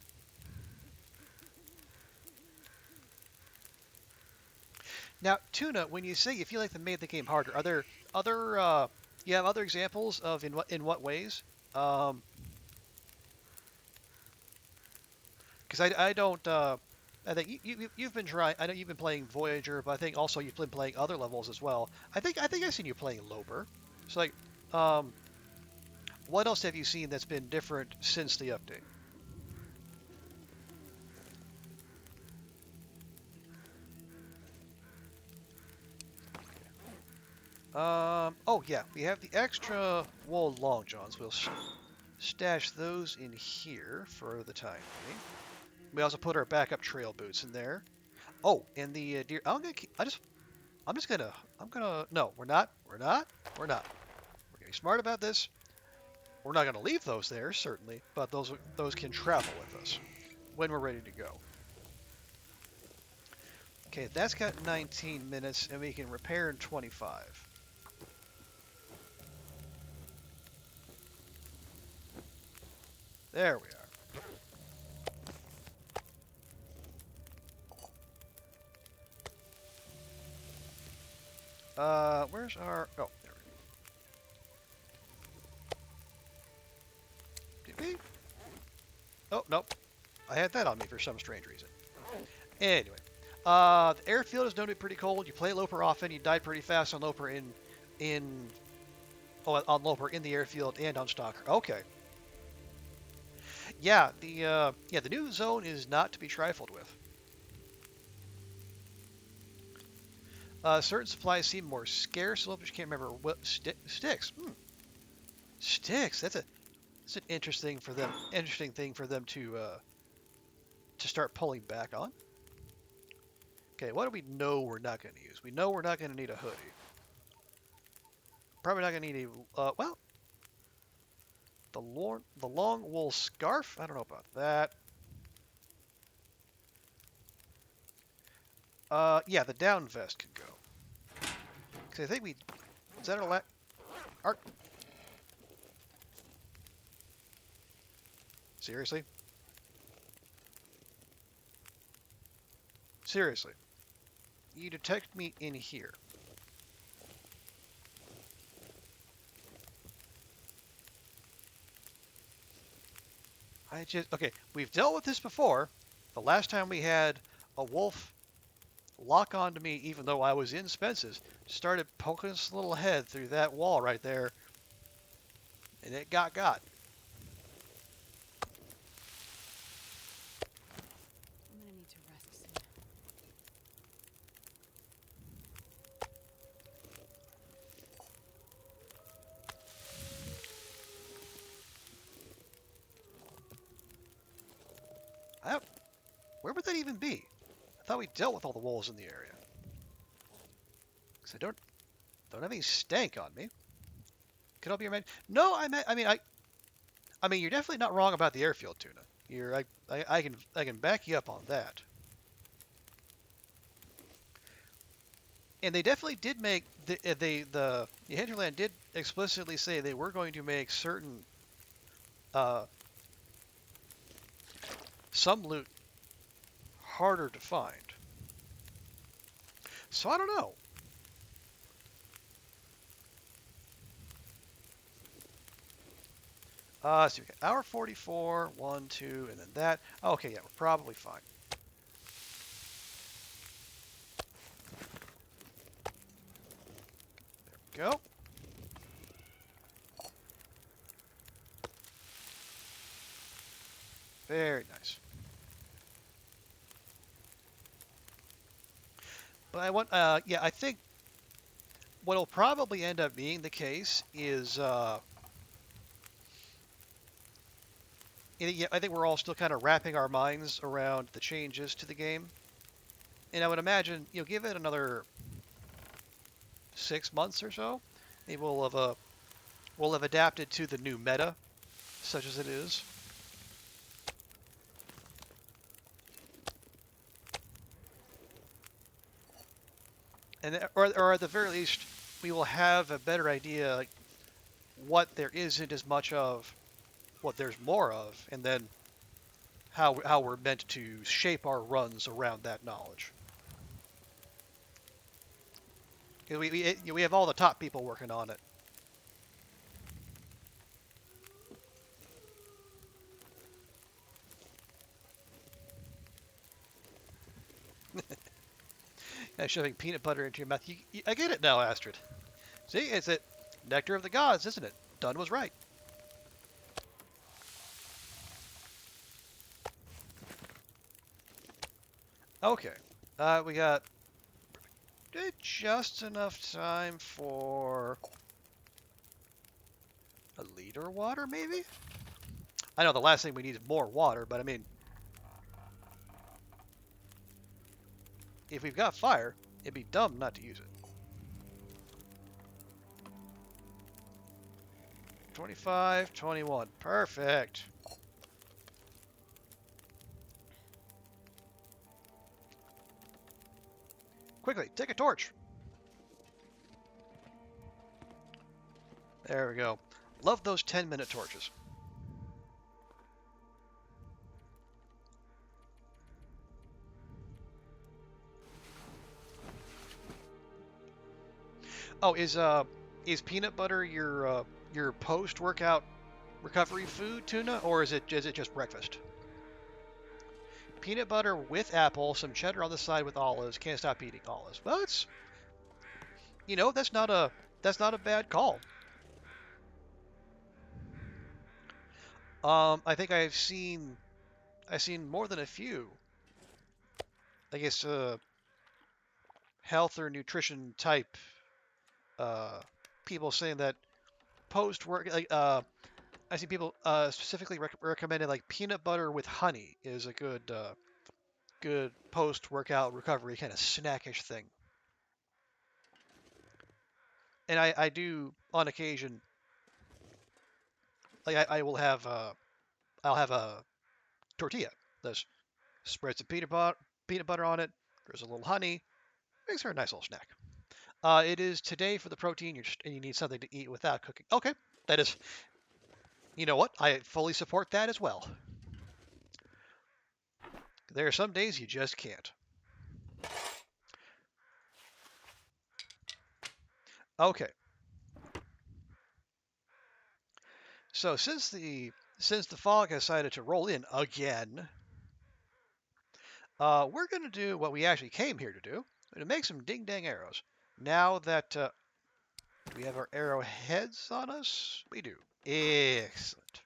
Now, Tuna, when you say you feel like they made the game harder, are there other you have other examples of in what ways? Because I don't I think you've been trying. I know you've been playing Voyager, but I think also you've been playing other levels as well. I think I've seen you playing Lober. It's like what else have you seen that's been different since the update? Oh yeah, we have the extra wool long johns. We'll stash those in here for the time being. We also put our backup trail boots in there. Oh, and the deer. I'm gonna. No, we're not. We're not. We're not. We're gonna be smart about this. We're not gonna leave those there, certainly, but those can travel with us when we're ready to go. Okay, that's got 19 minutes, and we can repair in 25. There we are. Where's our... Oh, there we go. Did we? Oh, nope. I had that on me for some strange reason. Anyway. The airfield is known to be pretty cold. You play Loper often. You die pretty fast on Loper on Loper in the airfield and on Stalker. Okay. Yeah, the new zone is not to be trifled with. Certain supplies seem more scarce. I just can't remember what sticks. Sticks. That's an interesting thing for them to start pulling back on. Okay, what do we know we're not going to use? We know we're not going to need a hoodie. Probably not going to need a the long wool scarf. I don't know about that. Yeah, the down vest can go. Cause I think is that our seriously? Seriously. You detect me in here. Okay, we've dealt with this before. The last time we had a wolf lock onto me, even though I was in Spence's, started poking its little head through that wall right there, and it got. I'm gonna need to rest soon. Where would that even be? I thought we dealt with all the wolves in the area. Because I don't have any stank on me. Could all be your man? No, I mean, you're definitely not wrong about the airfield tuna. I can back you up on that. And they definitely did make the Hinterland did explicitly say they were going to make certain some loot harder to find. So I don't know. So we got hour 44, 1, 2, and then that. Okay, yeah, we're probably fine. There we go. Very nice. But I think what will probably end up being the case is, I think we're all still kind of wrapping our minds around the changes to the game. And I would imagine, give it another 6 months or so, maybe we'll have adapted to the new meta, such as it is. And or at the very least, we will have a better idea like what there isn't as much of, what there's more of, and then how we're meant to shape our runs around that knowledge. We have all the top people working on it. Shoving peanut butter into your mouth. I get it now, Astrid. See, it's it nectar of the gods, isn't it? Dunn was right. Okay. We got just enough time for a liter of water, maybe? I know the last thing we need is more water, but I mean, if we've got fire, it'd be dumb not to use it. 25, 21. Perfect. Quickly, take a torch. There we go. Love those 10-minute torches. Oh, is peanut butter your post-workout recovery food, Tuna, or is it just breakfast? Peanut butter with apple, some cheddar on the side with olives. Can't stop eating olives. Well, it's that's not a bad call. I think I've seen more than a few. I guess health or nutrition type uh people saying that post work like I see people specifically recommending like peanut butter with honey is a good post workout recovery kind of snackish thing. And I do on occasion like I'll have a tortilla. There's spread some peanut butter on it. There's a little honey. Makes for a nice little snack. It is today for the protein, and you need something to eat without cooking. Okay, that is. You know what? I fully support that as well. There are some days you just can't. Okay, so since the fog has decided to roll in again, we're going to do what we actually came here to do. We're going to make some ding dang arrows. Now that do we have our arrowheads on us? We do. Excellent.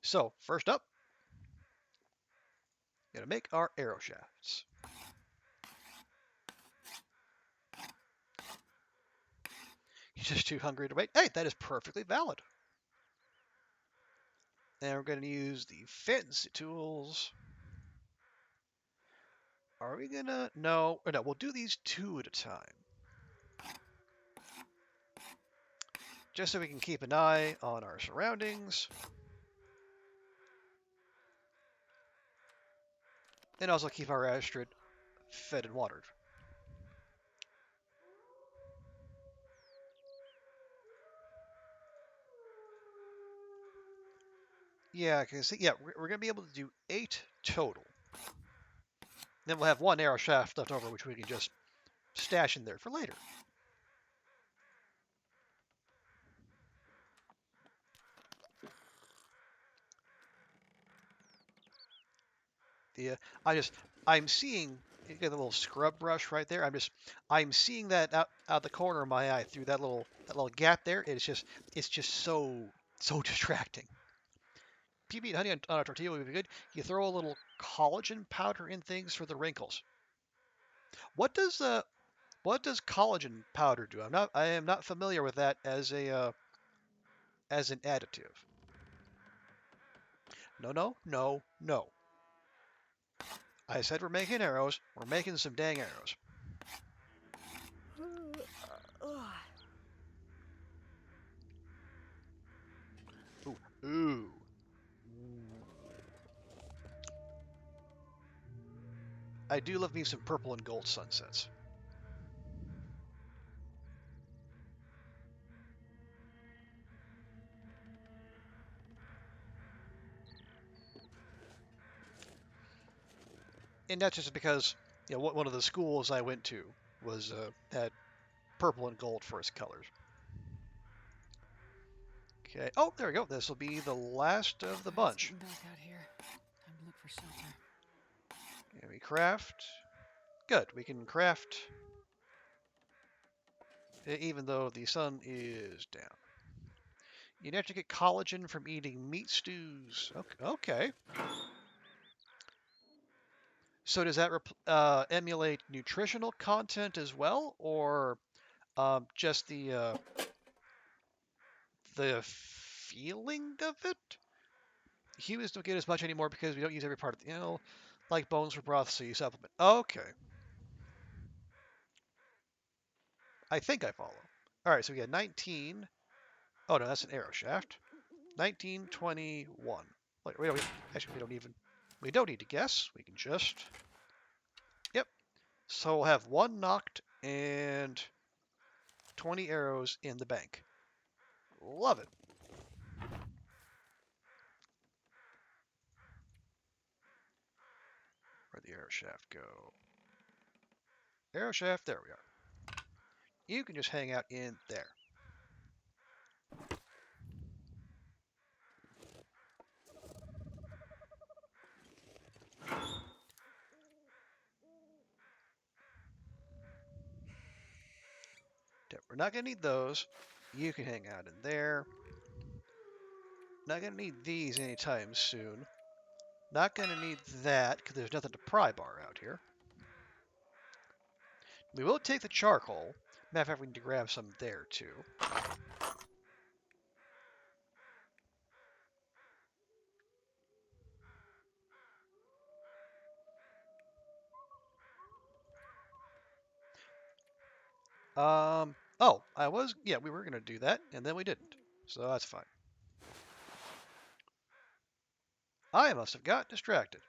So first up, going to make our arrow shafts. You're just too hungry to wait. Hey, that is perfectly valid. And we're going to use the fancy tools. Are we gonna? No, or no, we'll do these two at a time. Just so we can keep an eye on our surroundings. And also keep our Astrid fed and watered. Yeah, because yeah, we're gonna be able to do 8 total. Then we'll have one arrow shaft left over, which we can just stash in there for later. The I'm seeing you get a little scrub brush right there. I'm seeing that out the corner of my eye through that little gap there. It's just so distracting. If you eat honey on a tortilla would be good. You throw a little collagen powder in things for the wrinkles. What does collagen powder do? I am not familiar with that as an additive. No, no, no, no. I said we're making arrows. We're making some dang arrows. Ooh, ooh. I do love me some purple and gold sunsets. And that's just because one of the schools I went to was had purple and gold for its colors. Okay. Oh, there we go. This will be the last of the It's bunch. getting dark out here. Time to look for shelter. And we craft. Good. We can craft even though the sun is down. You'd have to get collagen from eating meat stews. Okay. Okay. So does that emulate nutritional content as well, or just the feeling of it? Humans don't get as much anymore because we don't use every part of like bones for broth, so you supplement. Okay, I think I follow. All right, so we got 19. Oh no, that's an arrow shaft. 1921. Wait, actually, we don't need to guess. We can just, yep. So we'll have one knocked and 20 arrows in the bank. Love it. Where'd the arrow shaft go? Arrow shaft, there we are. You can just hang out in there. We're not going to need those. You can hang out in there. Not going to need these anytime soon. Not going to need that because there's nothing to pry bar out here. We will take the charcoal. Matter of fact, we need to grab some there too. Oh, we were going to do that, and then we didn't. So that's fine. I must have got distracted.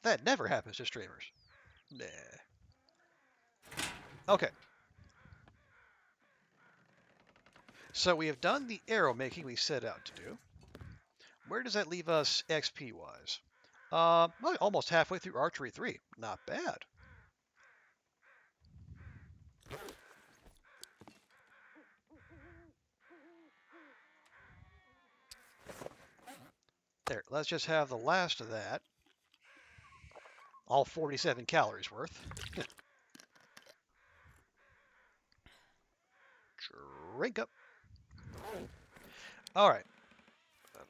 That never happens to streamers. Nah. Okay. So we have done the arrow making we set out to do. Where does that leave us XP wise? Well, almost halfway through Archery 3. Not bad. There, let's just have the last of that. All 47 calories worth. Drink up. All right. All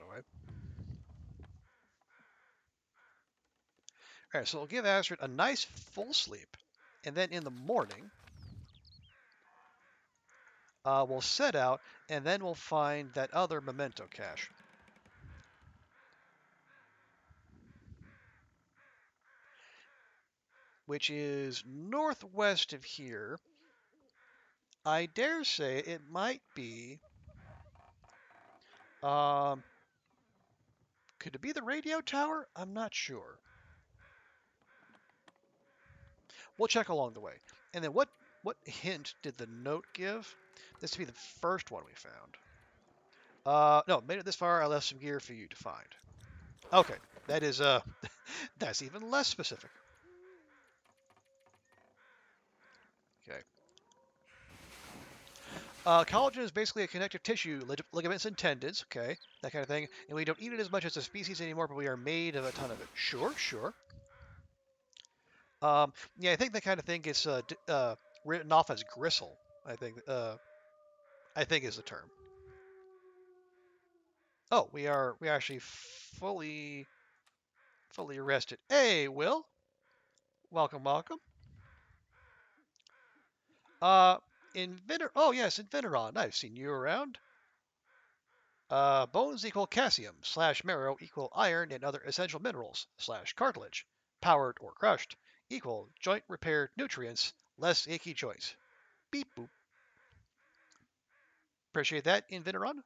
right, so we'll give Astrid a nice full sleep. And then in the morning, we'll set out, and then we'll find that other memento cache. Which is northwest of here. I dare say it might be. Could it be the radio tower? I'm not sure. We'll check along the way. And then what hint did the note give? This would be the first one we found. No, made it this far. I left some gear for you to find. Okay, that is that's even less specific. Okay. Collagen is basically a connective tissue, ligaments and tendons, okay, that kind of thing. And we don't eat it as much as a species anymore, but we are made of a ton of it. Sure, sure. Yeah, I think that kind of thing gets written off as gristle. I think is the term. Oh, we actually fully rested. Hey, Will, welcome, welcome. Inventor. Oh yes, Inventoron. I've seen you around. Bones equal calcium / marrow equal iron and other essential minerals / cartilage, powered or crushed, equal joint repair nutrients, less achy joints. Beep boop. Appreciate that, Inventoron.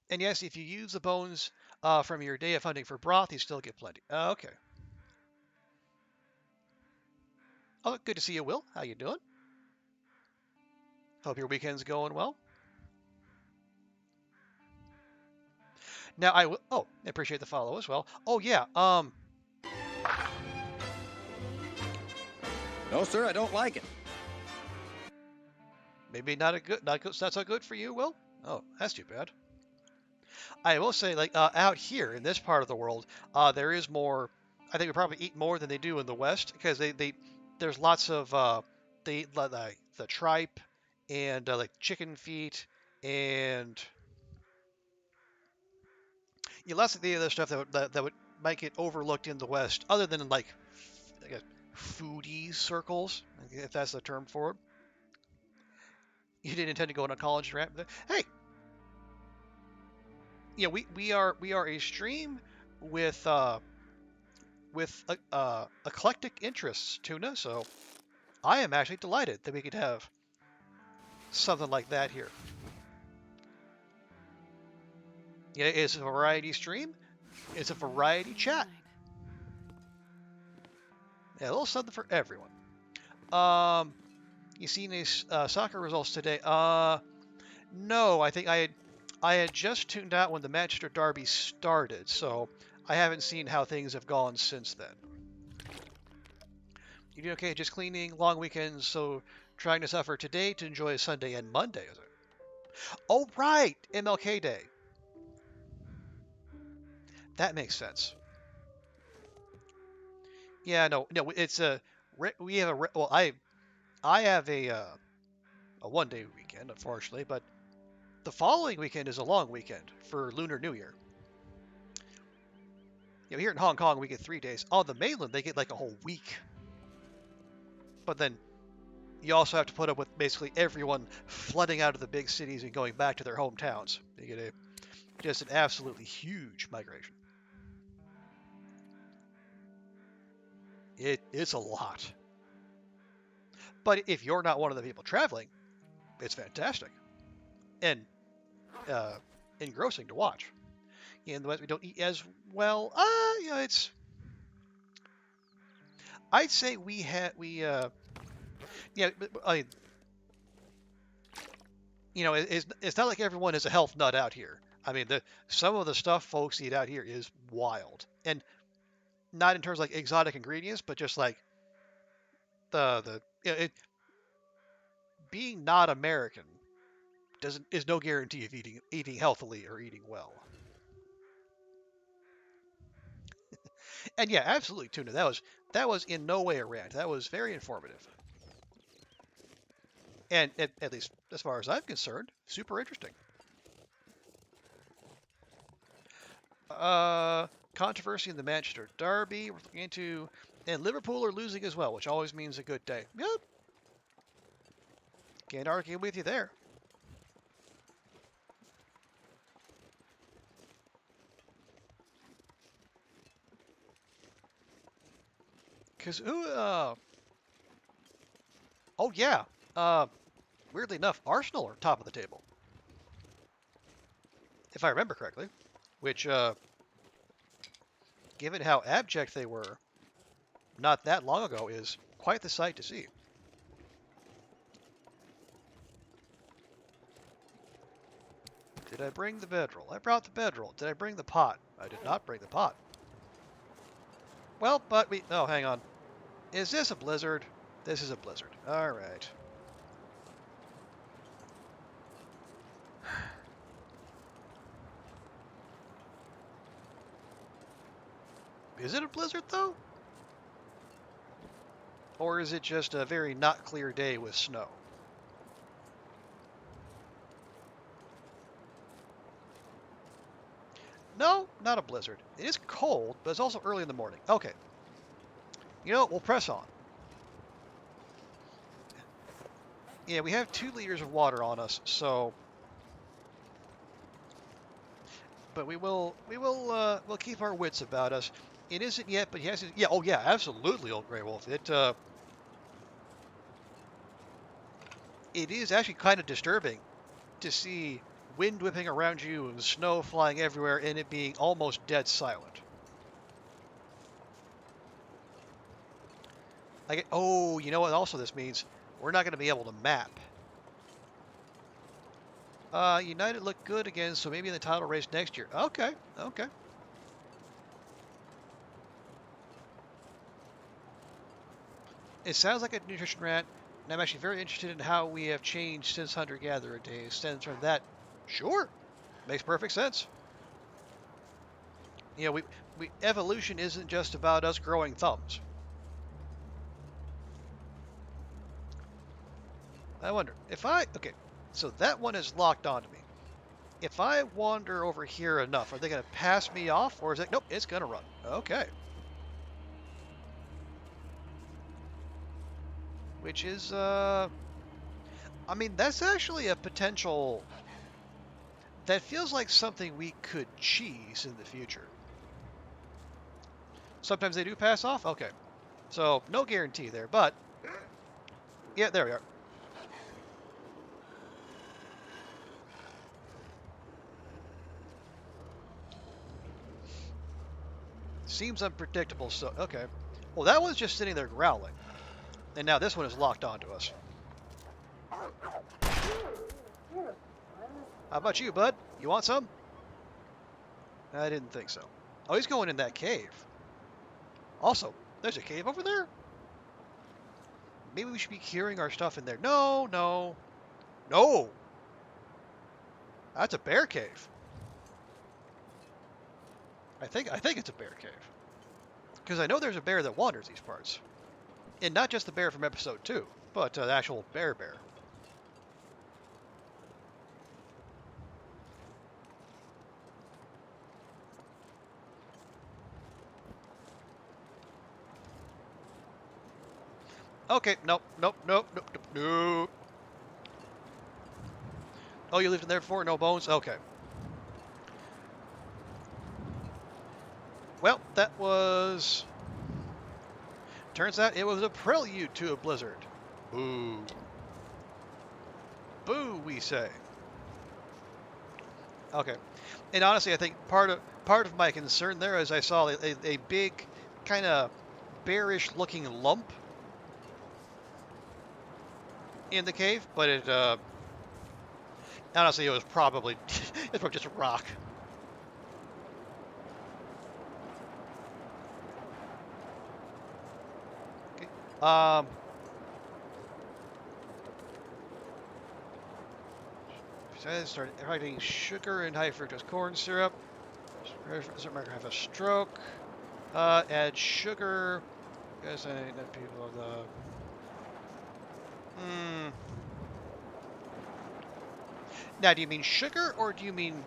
And yes, if you use the bones from your day of hunting for broth, you still get plenty. Okay. Oh, good to see you, Will. How you doing? Hope your weekend's going well. Now I will. Oh, I appreciate the follow as well. Oh yeah. No, sir, I don't like it. Maybe not so good for you, Will. Oh, that's too bad. I will say, like out here in this part of the world, there is more. I think we probably eat more than they do in the West because there's lots of they eat like the tripe and like chicken feet and lots of the other stuff that would might get overlooked in the West, other than in like I guess, foodie circles, if that's the term for it. You didn't intend to go on a college rant. Hey, yeah, we are a stream with eclectic interests, Tuna. So I am actually delighted that we could have something like that here. Yeah, it's a variety stream. It's a variety chat. Yeah, a little something for everyone. You seen these soccer results today? No, I think I had just tuned out when the Manchester Derby started, so I haven't seen how things have gone since then. You doing okay? Just cleaning, long weekends, so trying to suffer today to enjoy Sunday and Monday, is it? Oh, right, MLK Day. That makes sense. Yeah, no, it's we have a well, I have a 1 day weekend, unfortunately, but the following weekend is a long weekend for Lunar New Year. Here in Hong Kong, we get 3 days. On the mainland, they get like a whole week. But then you also have to put up with basically everyone flooding out of the big cities and going back to their hometowns. You get just an absolutely huge migration. It's a lot. But if you're not one of the people traveling, it's fantastic and engrossing to watch. In the West, we don't eat as well. It's. I'd say yeah. It's not like everyone is a health nut out here. I mean, some of the stuff folks eat out here is wild, and not in terms of like exotic ingredients, but just like being not American is no guarantee of eating healthily or eating well. And yeah, absolutely, Tuna. That was in no way a rant. That was very informative, and at least as far as I'm concerned, super interesting. Controversy in the Manchester Derby. We're looking into, and Liverpool are losing as well, which always means a good day. Yep, can't argue with you there. Cause oh yeah, weirdly enough, Arsenal are top of the table, if I remember correctly. Which, given how abject they were not that long ago, is quite the sight to see. Did I bring the bedroll? I brought the bedroll. Did I bring the pot? I did not bring the pot. Well, but oh, hang on. Is this a blizzard? This is a blizzard. All right. Is it a blizzard, though? Or is it just a very not clear day with snow? No, not a blizzard. It is cold, but it's also early in the morning. Okay. You know what? We'll press on. Yeah, we have 2 liters of water on us, so... But we'll keep our wits about us. It isn't yet, but yes, yeah, oh yeah, absolutely, Old Grey Wolf. It is actually kind of disturbing to see wind whipping around you and snow flying everywhere and it being almost dead silent. Oh, you know what also this means? We're not going to be able to map. United looked good again, so maybe in the title race next year. Okay. It sounds like a nutrition rant, and I'm actually very interested in how we have changed since hunter-gatherer days. Stems from that. Sure, makes perfect sense. We evolution isn't just about us growing thumbs. I wonder if okay, so that one is locked onto me. if I wander over here enough, are they going to pass me off, or is it? Nope, it's going to run. Okay. Which is, I mean, that's actually a potential. That feels like something we could cheese in the future. Sometimes they do pass off. Okay. So, no guarantee there, but yeah, there we are. Seems unpredictable, so okay. Well, that one's just sitting there growling. And now this one is locked onto us. How about you, bud? You want some? I didn't think so. Oh, he's going in that cave. Also, there's a cave over there? Maybe we should be curing our stuff in there. No, no, no! That's a bear cave. I think it's a bear cave. Because I know there's a bear that wanders these parts. And not just the bear from episode 2, but the actual bear. Okay, nope. Oh, you lived in there before? No bones? Okay. Well, that was... Turns out it was a prelude to a blizzard. Boo. Boo, we say. Okay. And honestly, I think part of my concern there is I saw a big, kind of bearish looking lump in the cave, but it honestly it was probably it's probably just a rock. Okay. Start writing sugar and high fructose corn syrup. Have a stroke. Add sugar. Guys, I need people of the. Now, do you mean sugar, or do you mean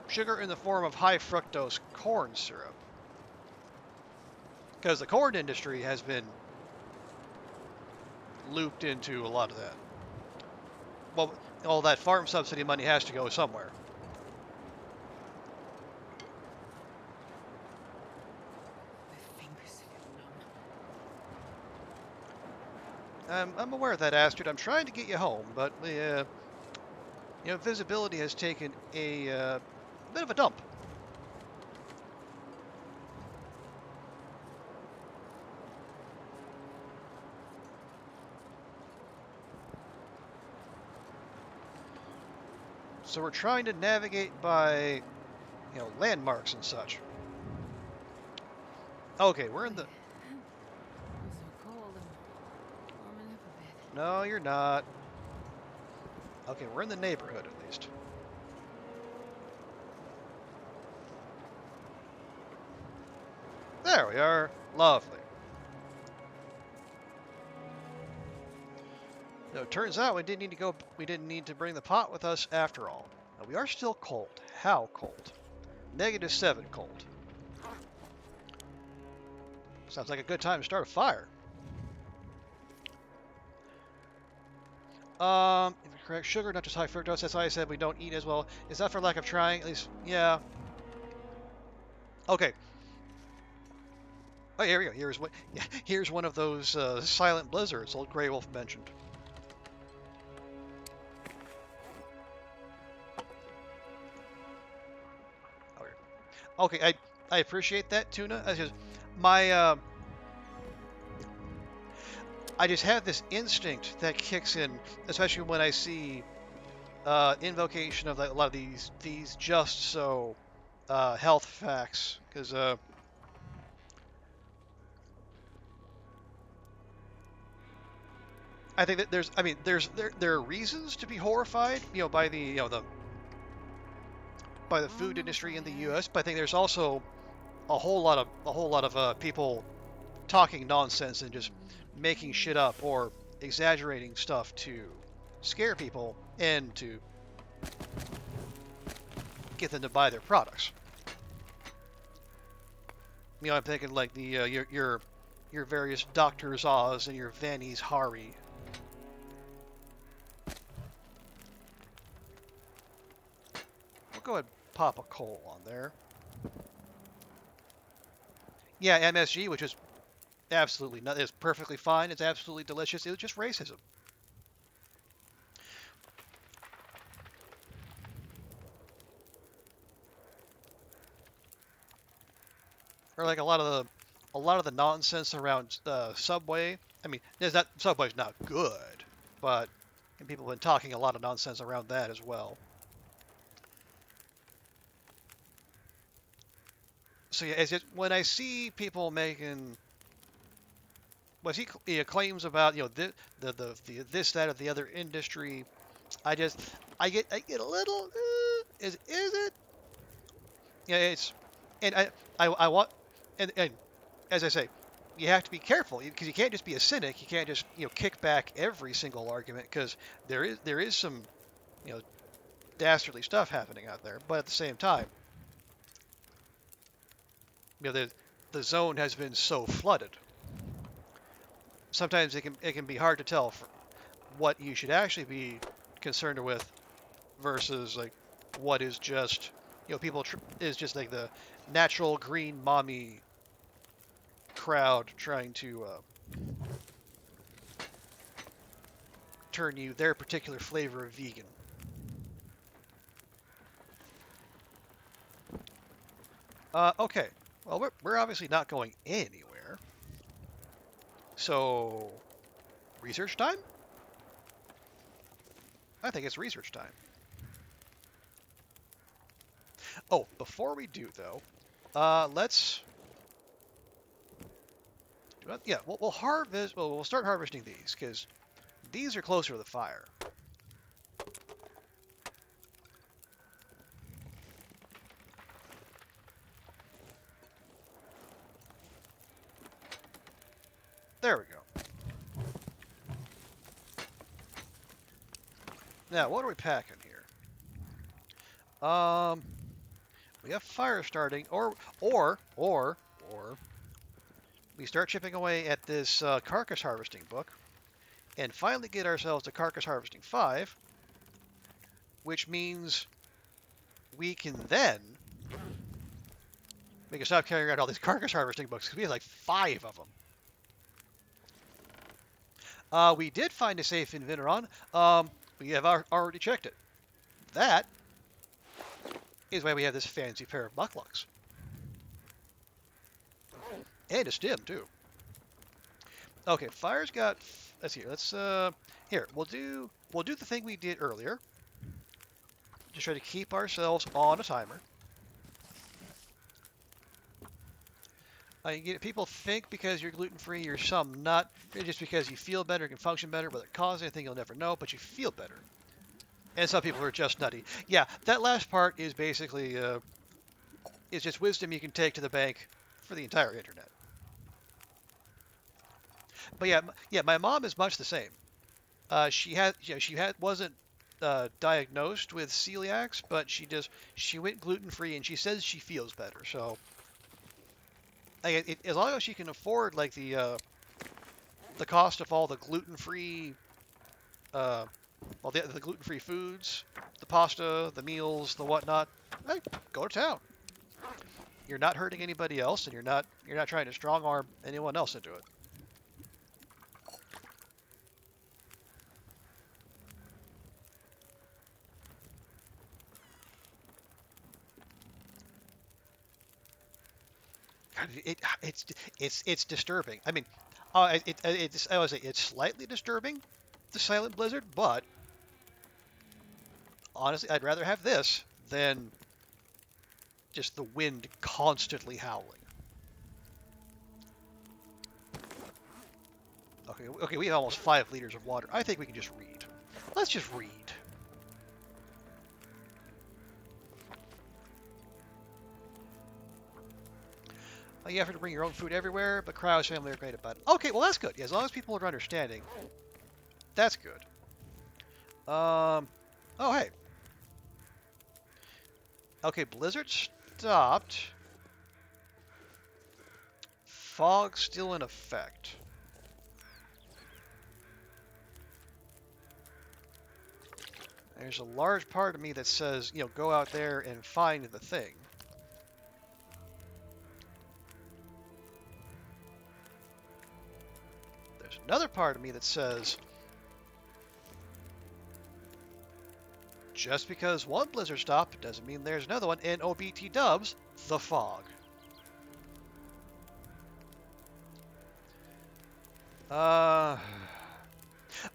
sugar in the form of high fructose corn syrup? Because the corn industry has been looped into a lot of that. Well, all that farm subsidy money has to go somewhere. My fingers feel numb. I'm aware of that, Astrid. I'm trying to get you home, but visibility has taken a bit of a dump. So we're trying to navigate by, landmarks and such. Okay, we're in the... I'm so cold. I'm warming up a bit. No, you're not. Okay, we're in the neighborhood at least. There we are. Lovely. No, it turns out we didn't need to bring the pot with us after all. Now, we are still cold. How cold? -7 cold. Sounds like a good time to start a fire. If you're correct, sugar, not just high fructose. That's why I said we don't eat as well. Is that for lack of trying? At least, yeah. Okay. Oh, here we go. Here's one of those silent blizzards old Grey Wolf mentioned. Okay, I appreciate that, Tuna. That's just my I just have this instinct that kicks in, especially when I see invocation of a lot of these just so health facts, because I think that there are reasons to be horrified, by the food industry in the U.S., but I think there's also a whole lot of people talking nonsense and just making shit up or exaggerating stuff to scare people and to get them to buy their products. You know, I'm thinking like the your various Dr. Oz and your Vanny's Hari. We'll go ahead and pop a coal on there. Yeah, MSG, which is absolutely not, is perfectly fine. It's absolutely delicious. It was just racism. Or like a lot of the nonsense around Subway. I mean, Subway's not good, but people have been talking a lot of nonsense around that as well. So yeah, it's just when I see people making claims about the this that or the other industry, I get a little is it? Yeah, it's and I want and as I say, you have to be careful because you can't just be a cynic. You can't just kick back every single argument because there is some you know dastardly stuff happening out there. But at the same time, the zone has been so flooded. Sometimes it can be hard to tell what you should actually be concerned with versus like what is just is just like the natural green mommy crowd trying to turn you their particular flavor of vegan. Okay. Well, we're obviously not going anywhere. So, research time? I think it's research time. Oh, before we do though, let's. Yeah, we'll harvest. Well, we'll start harvesting these because these are closer to the fire. There we go. Now, what are we packing here? We have fire starting, or we start chipping away at this carcass harvesting book, and finally get ourselves to carcass harvesting 5, which means we can stop carrying around all these carcass harvesting books because we have like 5 of them. We did find a safe in Vineron. We have already checked it. That is why we have this fancy pair of mucklucks. And a stem, too. Okay, fire's got... Let's see. Here, we'll do the thing we did earlier. Just try to keep ourselves on a timer. People think because you're gluten-free, you're some nut. Just because you feel better, can function better, whether it causes anything, you'll never know, but you feel better. And some people are just nutty. Yeah, that last part is basically is just wisdom you can take to the bank for the entire internet. But yeah, my mom is much the same. She wasn't diagnosed with celiacs, but she went gluten-free, and she says she feels better. So, as long as she can afford like the cost of all the gluten-free, the gluten-free foods, the pasta, the meals, the whatnot, hey, go to town. You're not hurting anybody else, and you're not trying to strong-arm anyone else into it. God, it's disturbing. I mean, I would say it's slightly disturbing, the silent blizzard, but honestly, I'd rather have this than just the wind constantly howling. Okay, we have almost 5 liters of water. I think we can just read. Let's just read. You have to bring your own food everywhere, but Krau's family are great about it. Okay, well that's good. Yeah, as long as people are understanding, that's good. Oh hey. Okay, blizzard stopped. Fog still in effect. There's a large part of me that says, go out there and find the thing. There's another part of me that says, just because one blizzard stopped doesn't mean there's another one, and OBT dubs, the fog.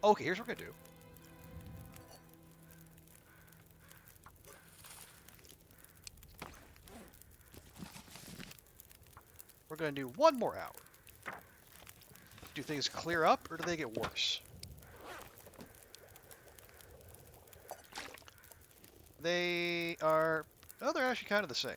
Okay, here's what we're gonna do. We're gonna do one more hour. Do things clear up, or do they get worse? They are... Oh, they're actually kind of the same.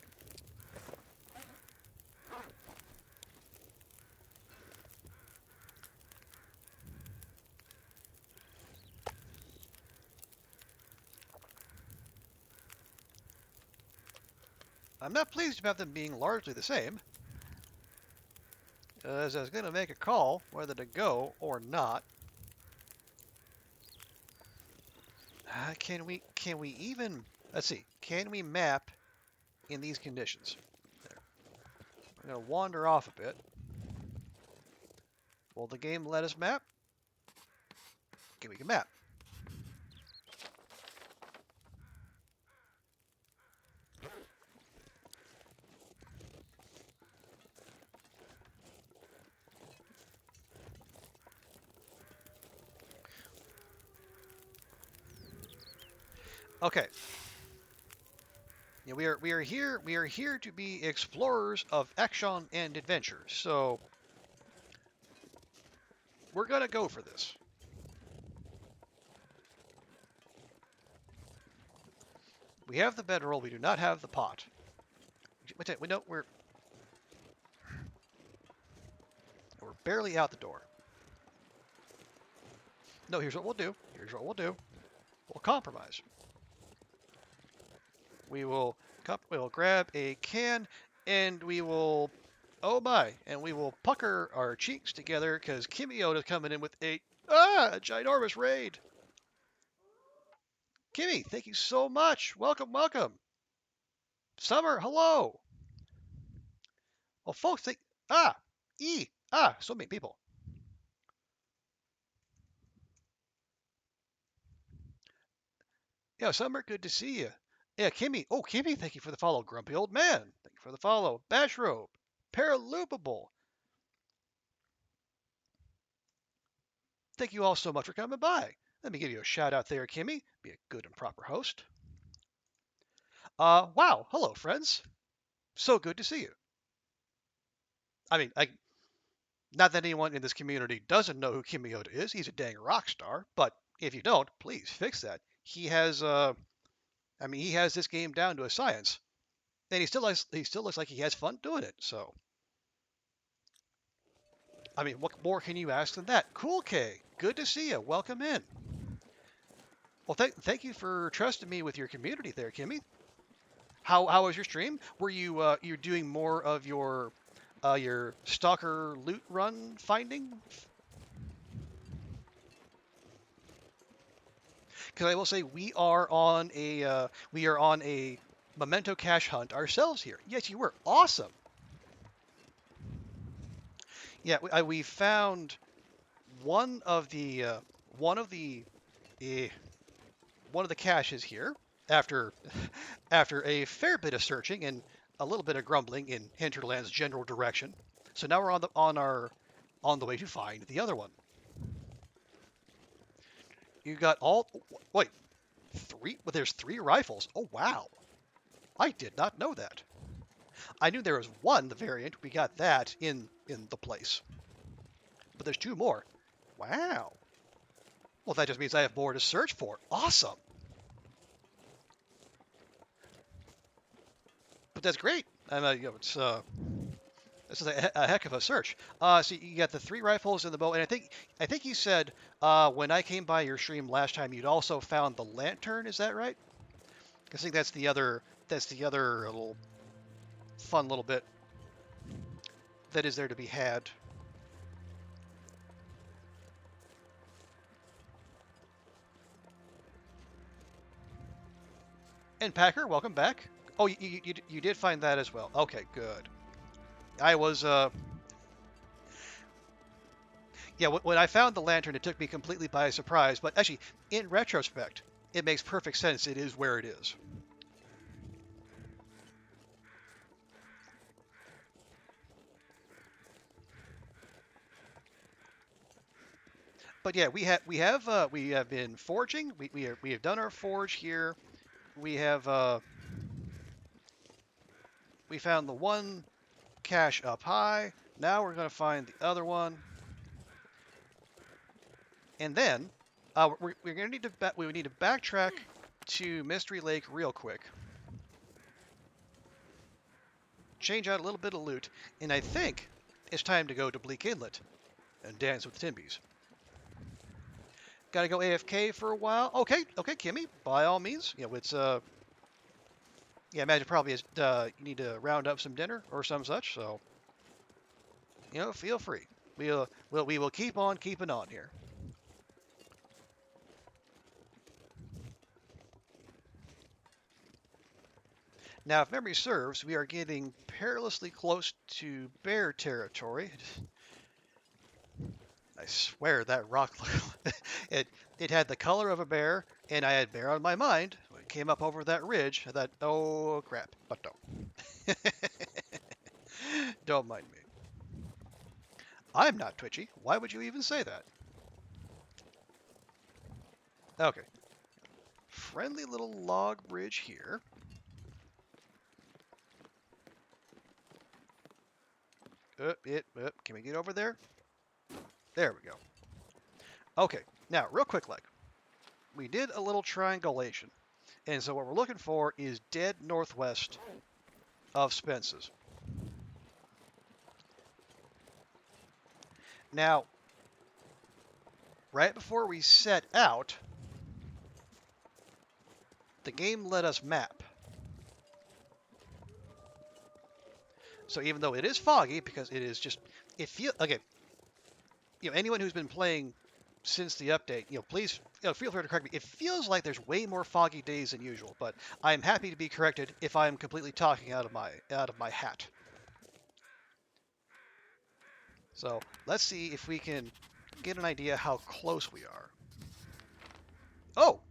I'm not pleased about them being largely the same, as I was going to make a call whether to go or not. Can we even... Let's see. Can we map in these conditions? There. I'm going to wander off a bit. Will the game let us map? Okay, we can map. Okay. Yeah, we are here to be explorers of action and adventure. So we're gonna go for this. We have the bedroll. We do not have the pot. We know we're barely out the door. No, here's what we'll do. We'll compromise. We'll grab a can and we will, oh my, and we will pucker our cheeks together because Kimiota's coming in with a ginormous raid. Kimmy, thank you so much. Welcome. Summer, hello. Well, folks, so many people. Yeah, Summer, good to see you. Yeah, Kimmy. Oh, Kimmy, thank you for the follow. Grumpy Old Man, thank you for the follow. Bashrobe, Paraloopable. Thank you all so much for coming by. Let me give you a shout out there, Kimmy. Be a good and proper host. Wow. Hello, friends. So good to see you. I mean, not that anyone in this community doesn't know who Kimiota is. He's a dang rock star. But if you don't, please fix that. He has, he has this game down to a science, and he still looks like he has fun doing it. So, I mean, what more can you ask than that? Cool K, good to see you. Welcome in. Well, thank you for trusting me with your community there, Kimmy. How was your stream? Were you you're doing more of your stalker loot run finding? Because I will say we are on a memento cache hunt ourselves here. Yes, you were awesome. Yeah, we found one of the one of the uh, one of the caches here after after a fair bit of searching and a little bit of grumbling in Hinterland's general direction. So now we're on the way to find the other one. You got all wait three? Well, there's 3 rifles. Oh wow, I did not know that. I knew there was one the variant. We got that in the place, but there's 2 more. Wow. Well, that just means I have more to search for. Awesome. But that's great. This is a heck of a search. So you got the 3 rifles and the bow, and I think you said when I came by your stream last time, you'd also found the lantern. Is that right? I think that's that's the other little fun little bit that is there to be had. And Packer, welcome back. Oh, you did find that as well. Okay, good. I was yeah, when I found the lantern, it took me completely by surprise. But actually, in retrospect, it makes perfect sense. It is where it is. But yeah, we have been forging. We have done our forge here. We have we found the one cache up high. Now we're going to find the other one, and then we're going to need to we would need to backtrack to Mystery Lake real quick, change out a little bit of loot, and I think it's time to go to Bleak Inlet and dance with the Timbies. Gotta go AFK for a while. Okay, okay, Kimmy, by all means. You know, it's yeah, imagine probably you need to round up some dinner or some such. So, you know, feel free. We will keep on keeping on here. Now, if memory serves, we are getting perilously close to bear territory. I swear that rock, it had the color of a bear, and I had bear on my mind. When it came up over that ridge, I thought, oh crap, but don't. Don't mind me. I'm not twitchy. Why would you even say that? Okay. Friendly little log bridge here. Can we get over there? There we go. Okay. Now, real quick, like, we did a little triangulation. And so what we're looking for is dead northwest of Spence's. Now, right before we set out, the game let us map. So even though it is foggy, because it is just, it feels, okay, you know, anyone who's been playing since the update, you know, please, you know, feel free to correct me. It feels like there's way more foggy days than usual, but I'm happy to be corrected if I'm completely talking out of my hat. So let's see if we can get an idea how close we are. Oh,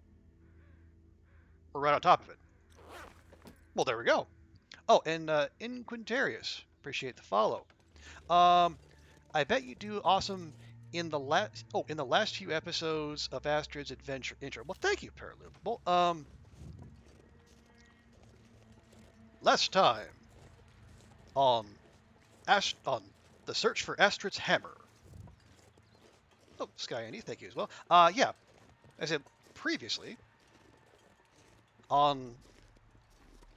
we're right on top of it. Well, there we go. Oh, and in Quintarius, appreciate the follow. Um, I bet you do awesome in the last few episodes of Astrid's adventure intro. Well, thank you, Paraloopable. Last time on on the search for Astrid's hammer. Oh, Sky Andy, thank you as well. Yeah, I said previously on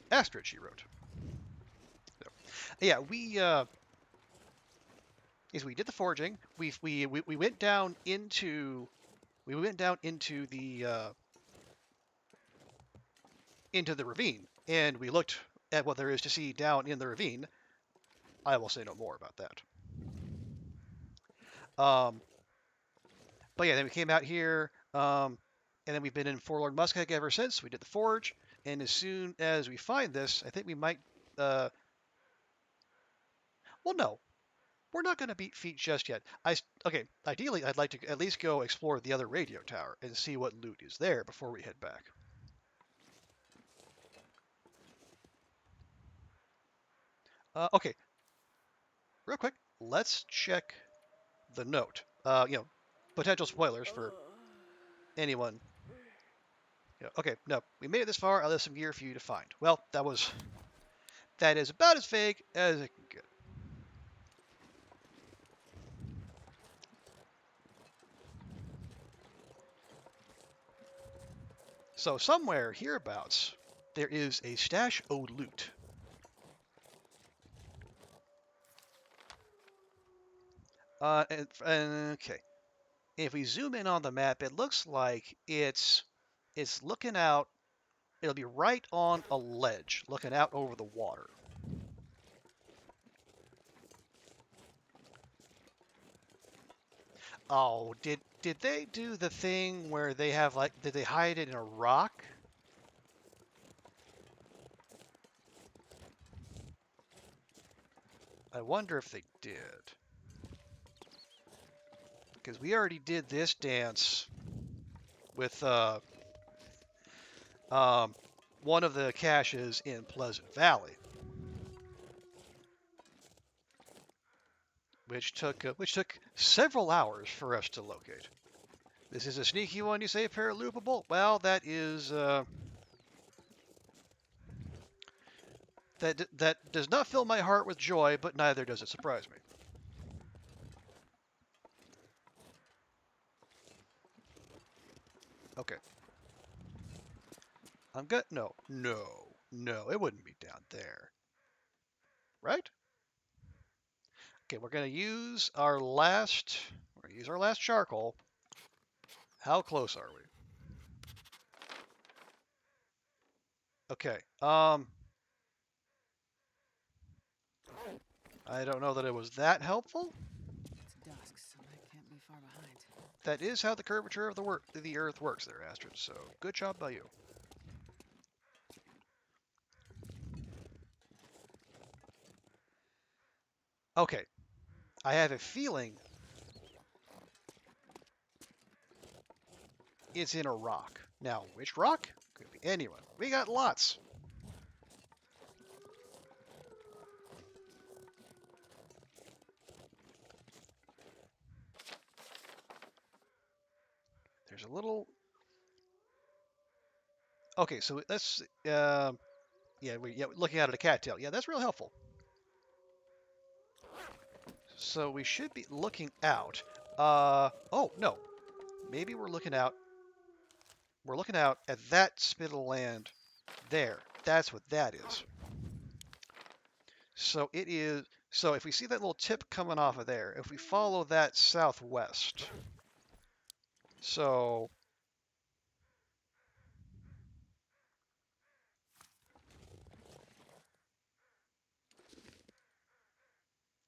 Astrid, she wrote. So, yeah, we did the forging. We went down into into the ravine, and we looked at what there is to see down in the ravine. I will say no more about that. But yeah, then we came out here, and then we've been in Forlorn Muskeg ever since. We did the forge, and as soon as we find this, I think we might. Well, no, we're not going to beat feet just yet. Okay. Ideally, I'd like to at least go explore the other radio tower and see what loot is there before we head back. Okay, real quick, let's check the note. You know, potential spoilers for anyone. Yeah, okay, no, we made it this far. I left some gear for you to find. Well, that is about as vague as it can get. So somewhere hereabouts, there is a stash of loot. Okay. If we zoom in on the map, it looks like it's looking out It'll be right on a ledge, looking out over the water. Oh, did they do the thing where they have like did they hide it in a rock? I wonder if they did. Because we already did this dance with um, one of the caches in Pleasant Valley, which took several hours for us to locate. This is a sneaky one, you say, paraloopable? Well, that is that does not fill my heart with joy, but neither does it surprise me. Okay, I'm good. No, it wouldn't be down there, right? Okay, we're gonna use our last. We're gonna use our last charcoal. How close are we? Okay. I don't know that it was that helpful. It's dusk, so that can't be far behind. That is how the curvature of the Earth works there, Astrid. So good job by you. Okay, I have a feeling it's in a rock. Now, which rock? Could be anyone. We got lots. There's a little. Okay, so let's. Yeah, looking out at a cattail. Yeah, that's real helpful. So we should be looking out. Oh no, maybe we're looking out. We're looking out at that spittle of land there. That's what that is. So it is. So if we see that little tip coming off of there, if we follow that southwest, so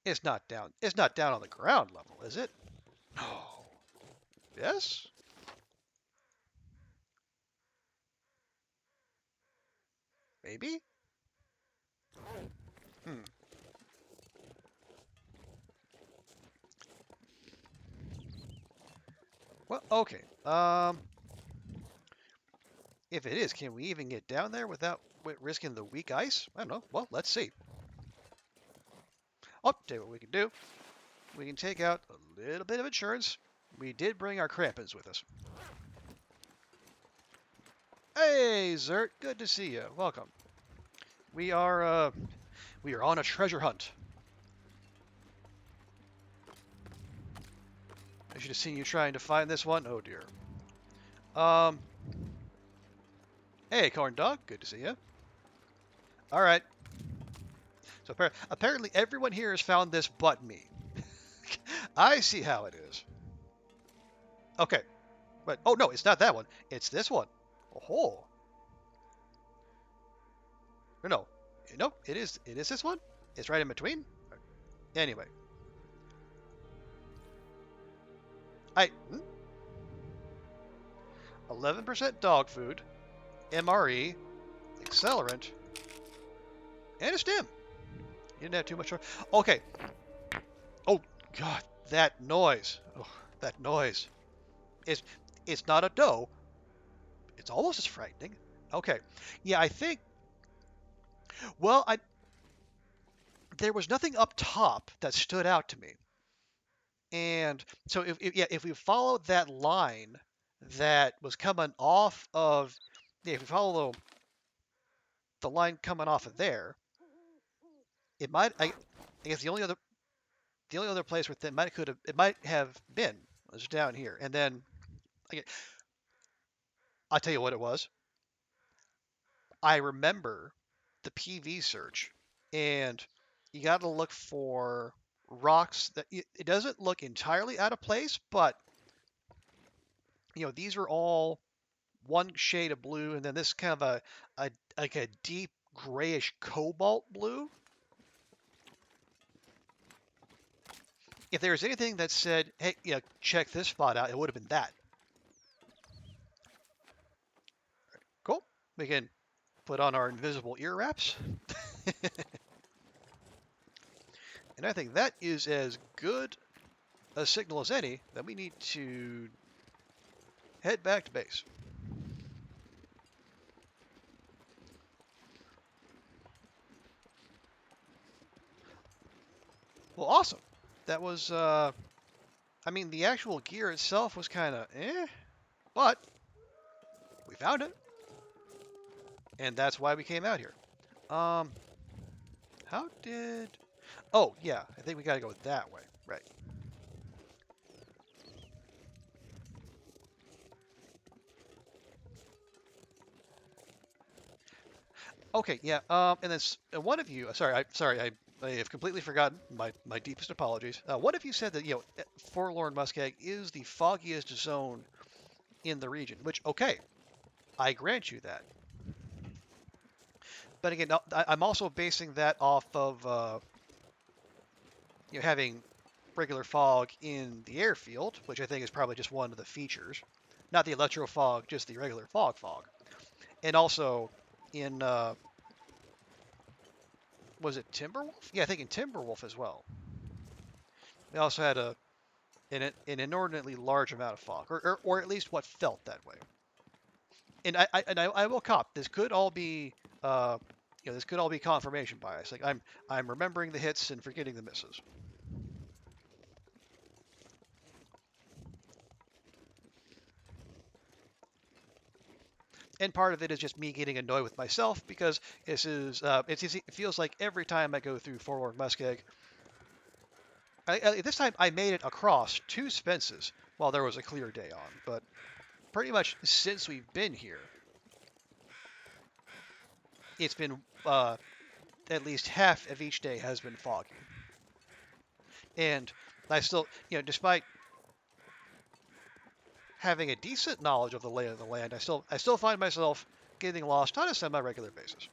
it's not down. It's not down on the ground level, is it? No. Yes. Maybe. Hmm. Well, okay. If it is, can we even get down there without risking the weak ice? I don't know. Well, let's see. I'll tell you what we can do. We can take out a little bit of insurance. We did bring our crampons with us. Hey, Zert. Good to see you. Welcome. We are on a treasure hunt. I should have seen you trying to find this one. Oh dear. Um. Hey, corn dog. Good to see you. All right. So apparently everyone here has found this but me. I see how it is. Okay. But oh no, it's not that one. It's this one. Oh. No. No, it is. It is this one. It's right in between. Anyway, 11% dog food, MRE, accelerant, and a stem. You didn't have too much. Okay. Oh God, that noise. Oh, that noise. It's it's not a doe. It's almost as frightening. Okay. Yeah, I think. Well, I there was nothing up top that stood out to me. And so if we follow that line that was coming off of, yeah, if we follow the line coming off of there, it might I guess the only other place where it might have been was down here. And then I, I'll tell you what it was. I remember the PV search, and you got to look for rocks that it doesn't look entirely out of place, but these are all one shade of blue, and then this kind of a like a deep grayish cobalt blue. If there was anything that said, "Hey, yeah, check this spot out," it would have been that. Cool. We can put on our invisible ear wraps. And I think that is as good a signal as any that we need to head back to base. Well, awesome. That was, I mean, the actual gear itself was kind of but we found it. And that's why we came out here. How did... Oh, yeah, I think we got to go that way. Right. Okay, yeah. And then one of you, I have completely forgotten. My deepest apologies. One of you said that Forlorn Muskeg is the foggiest zone in the region. Which, okay, I grant you that. But again, I'm also basing that off of having regular fog in the airfield, which I think is probably just one of the features, not the electro fog, just the regular fog, and also in was it Timberwolf? Yeah, I think in Timberwolf as well. They also had an inordinately large amount of fog, or at least what felt that way. And I will cop, this could all be this could all be confirmation bias. Like I'm remembering the hits and forgetting the misses. And part of it is just me getting annoyed with myself because it feels like every time I go through Forward Muskeg, this time I made it across 2 Spences while there was a clear day on, but pretty much since we've been here, it's been at least half of each day has been foggy. And I still, despite having a decent knowledge of the lay of the land, I still find myself getting lost on a semi-regular basis.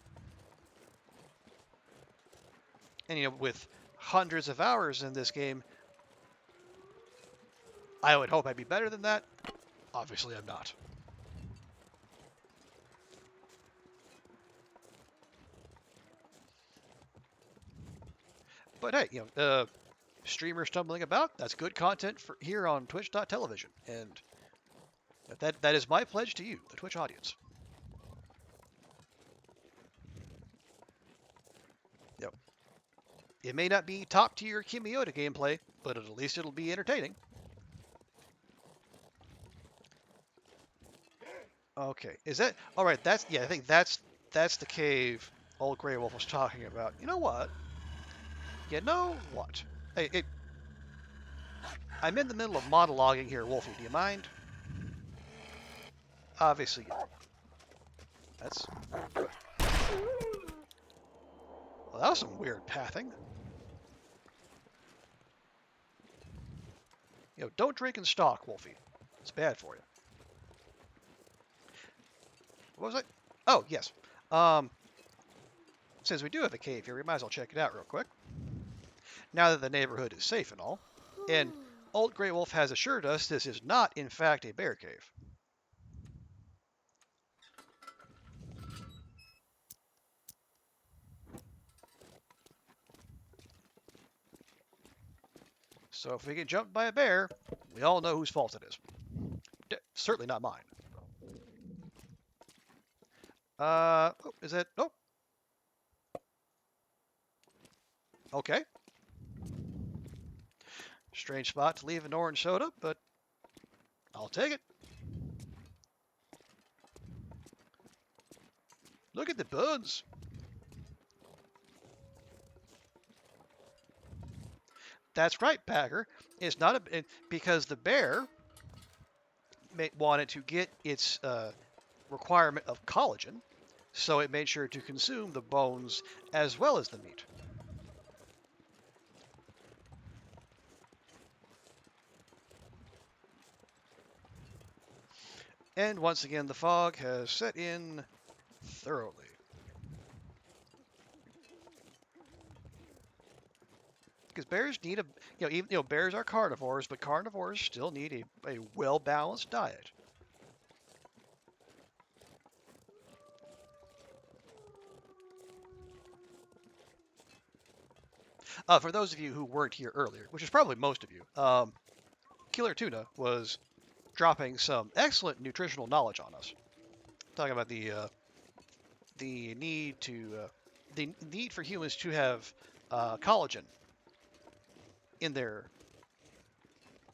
And with hundreds of hours in this game, I would hope I'd be better than that. Obviously, I'm not. But hey, streamers stumbling about, that's good content for here on Twitch.television. And that is my pledge to you, the Twitch audience. It may not be top tier Kimiota gameplay, but at least it'll be entertaining. Okay, is that all right? I think that's the cave old Grey Wolf was talking about. You know what? Hey, I'm in the middle of monologuing here, Wolfie. Do you mind? Obviously, that's. Well, that was some weird pathing. Don't drink and stalk, Wolfie. It's bad for you. What was it? Oh, yes. Since we do have a cave here, we might as well check it out real quick. Now that the neighborhood is safe and all. And Old Grey Wolf has assured us this is not, in fact, a bear cave. So if we get jumped by a bear, we all know whose fault it is. Certainly not mine. Is it? Oh. Okay. Strange spot to leave an orange soda, but I'll take it. Look at the buds. That's right, Packer. It's not because the bear wanted to get its requirement of collagen, so it made sure to consume the bones as well as the meat. And once again, the fog has set in thoroughly. Because bears need a, even, bears are carnivores, but carnivores still need a well-balanced diet. For those of you who weren't here earlier, which is probably most of you, Killer Tuna was dropping some excellent nutritional knowledge on us, talking about the need for humans to have collagen in their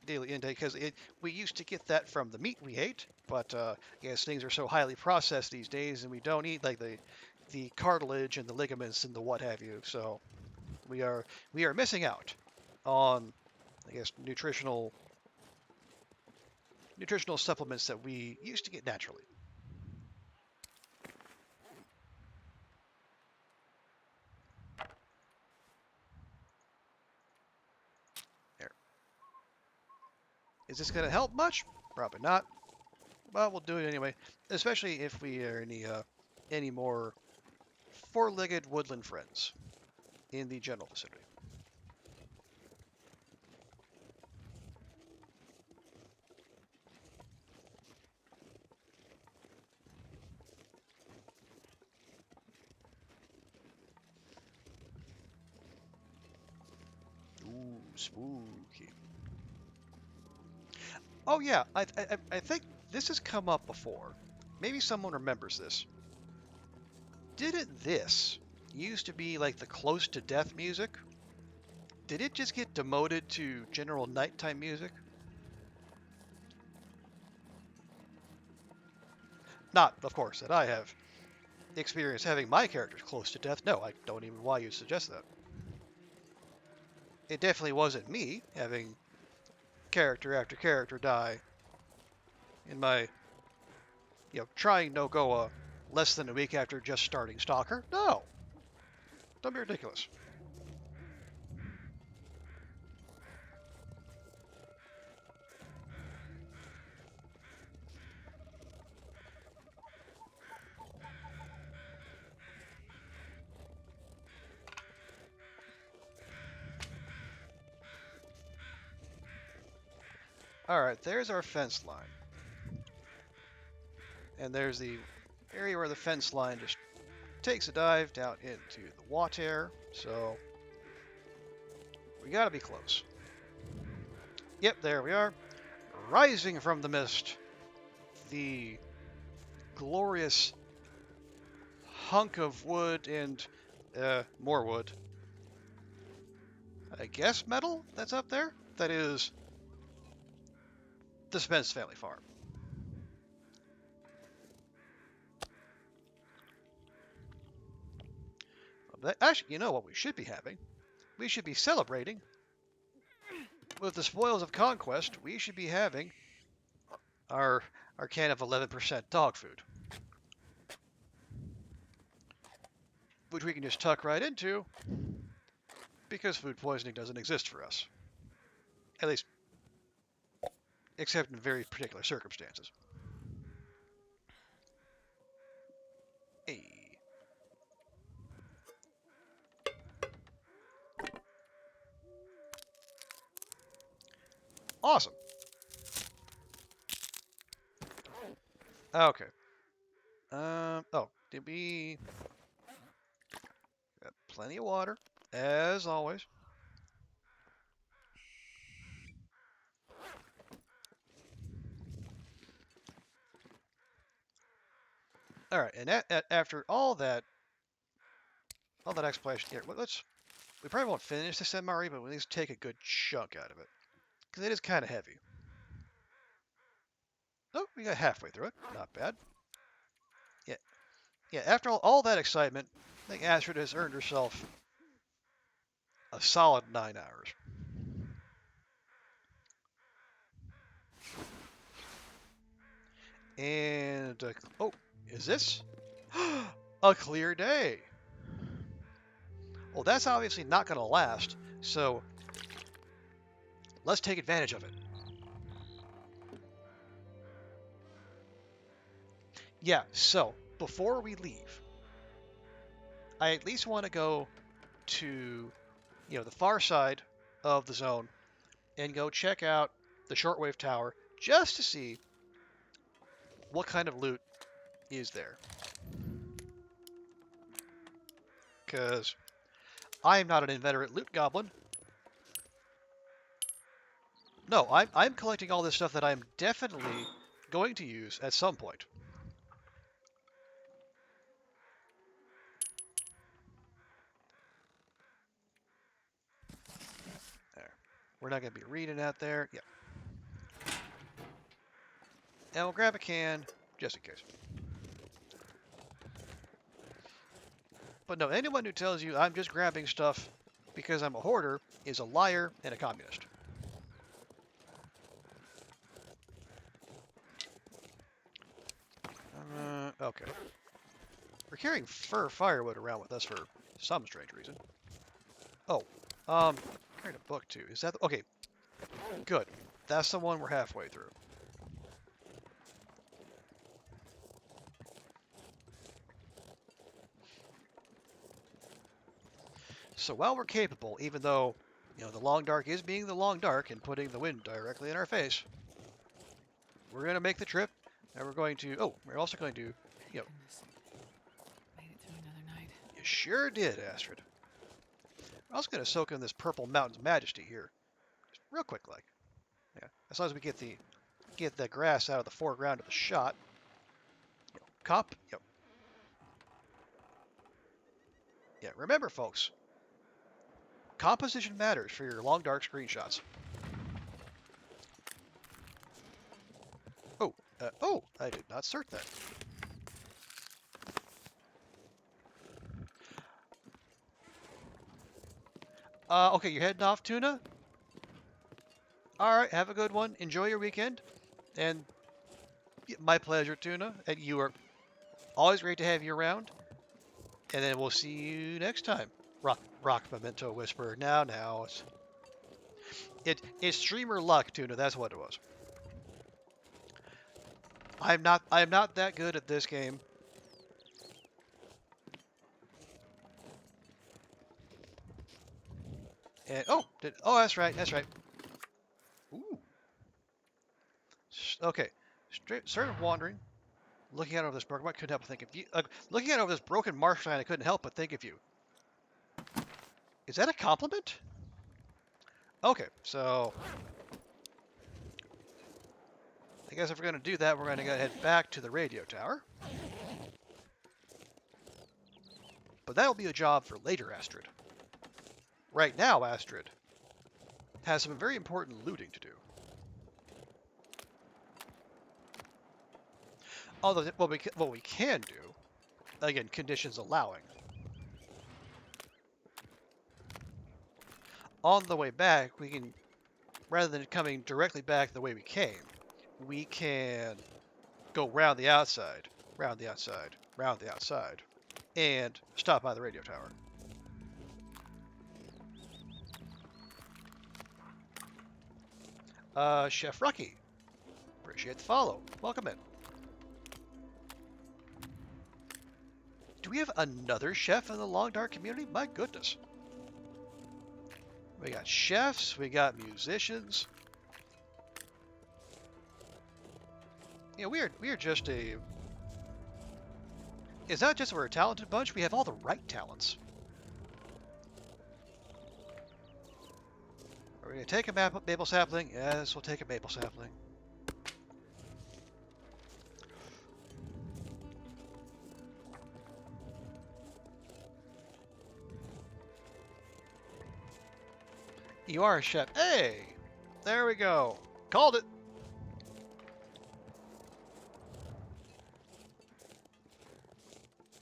daily intake, because we used to get that from the meat we ate, but yes, things are so highly processed these days, and we don't eat like the cartilage and the ligaments and the what have you. So we are missing out on, I guess, nutritional supplements that we used to get naturally. There. Is this going to help much? Probably not. But we'll do it anyway, especially if we are any more four-legged woodland friends in the general vicinity. Ooh, spooky. Oh yeah, I think this has come up before. Maybe someone remembers this. Didn't this used to be like the close to death music? Did it just get demoted to general nighttime music? Not, of course, that I have experience having my characters close to death. No, I don't even know why you suggest that. It definitely wasn't me having character after character die in my, trying no Goa less than a week after just starting Stalker. No, don't be ridiculous. All right, there's our fence line. And there's the area where the fence line just takes a dive down into the water. So we gotta be close. Yep, there we are. Rising from the mist, the glorious hunk of wood and more wood. I guess metal that's up there? That is the Spence family farm. Actually, you know what we should be having? We should be celebrating with the spoils of conquest. We should be having our can of 11% dog food, which we can just tuck right into because food poisoning doesn't exist for us. At least, except in very particular circumstances. Hey. Awesome. Okay. Oh, did we... Got plenty of water, as always. All right, and after all that explanation here, we probably won't finish this MRE, but we'll at least take a good chunk out of it, because it is kind of heavy. Oh, we got halfway through it. Not bad. Yeah. After all that excitement, I think Astrid has earned herself a solid 9 hours. And oh, is this a clear day? Well, that's obviously not going to last, so let's take advantage of it. Yeah, so before we leave, I at least want to go to, the far side of the zone and go check out the shortwave tower just to see what kind of loot is there. Because I am not an inveterate loot goblin. No, I'm collecting all this stuff that I'm definitely going to use at some point. There. We're not going to be reading out there. Yeah. And we'll grab a can just in case. But no, anyone who tells you I'm just grabbing stuff because I'm a hoarder is a liar and a communist. Okay. We're carrying fir firewood around with us for some strange reason. Oh, carrying a book too. Is that okay? Good. That's the one we're halfway through. So while we're capable, even though the long dark is being the long dark and putting the wind directly in our face, we're gonna make the trip, and we're going to. Oh, we're also going to. Goodness. Made it through another night. You sure did, Astrid. I was gonna soak in this purple mountain's majesty here, just real quick, like. Yeah, as long as we get the grass out of the foreground of the shot. Cop. Yep. Yeah. Remember, folks, composition matters for your long dark screenshots. Oh, I did not cert that. Okay, you're heading off, Tuna? Alright, have a good one. Enjoy your weekend. And my pleasure, Tuna. And you are always great to have you around. And then we'll see you next time. Rock Memento Whisperer. Now. It's streamer luck, Tuna. That's what it was. I'm not that good at this game. And that's right. Ooh. Okay. Started wandering, looking out over this broken. I couldn't help but think of you. Looking out over this broken marshland, I couldn't help but think of you. Is that a compliment? Okay, so I guess if we're going to do that, we're going to go head back to the radio tower. But that'll be a job for later, Astrid. Right now, Astrid has some very important looting to do. Although, what we can do, again, conditions allowing. On the way back, we can, rather than coming directly back the way we came, we can go round the outside, and stop by the radio tower. Chef Rucky, appreciate the follow. Welcome in. Do we have another chef in the Long Dark community? My goodness. We got chefs, we got musicians. Yeah, we are just a... It's not just we're a talented bunch, we have all the right talents. Are we going to take a maple sapling? Yes, we'll take a maple sapling. You are a chef. Hey! There we go. Called it.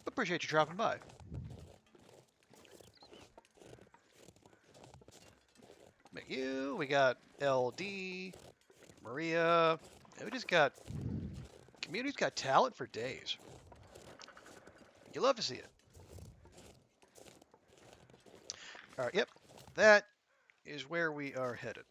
Appreciate you dropping by. You, we got LD, Maria, and we just got... Community's got talent for days. You love to see it. Alright, yep. That is where we are headed.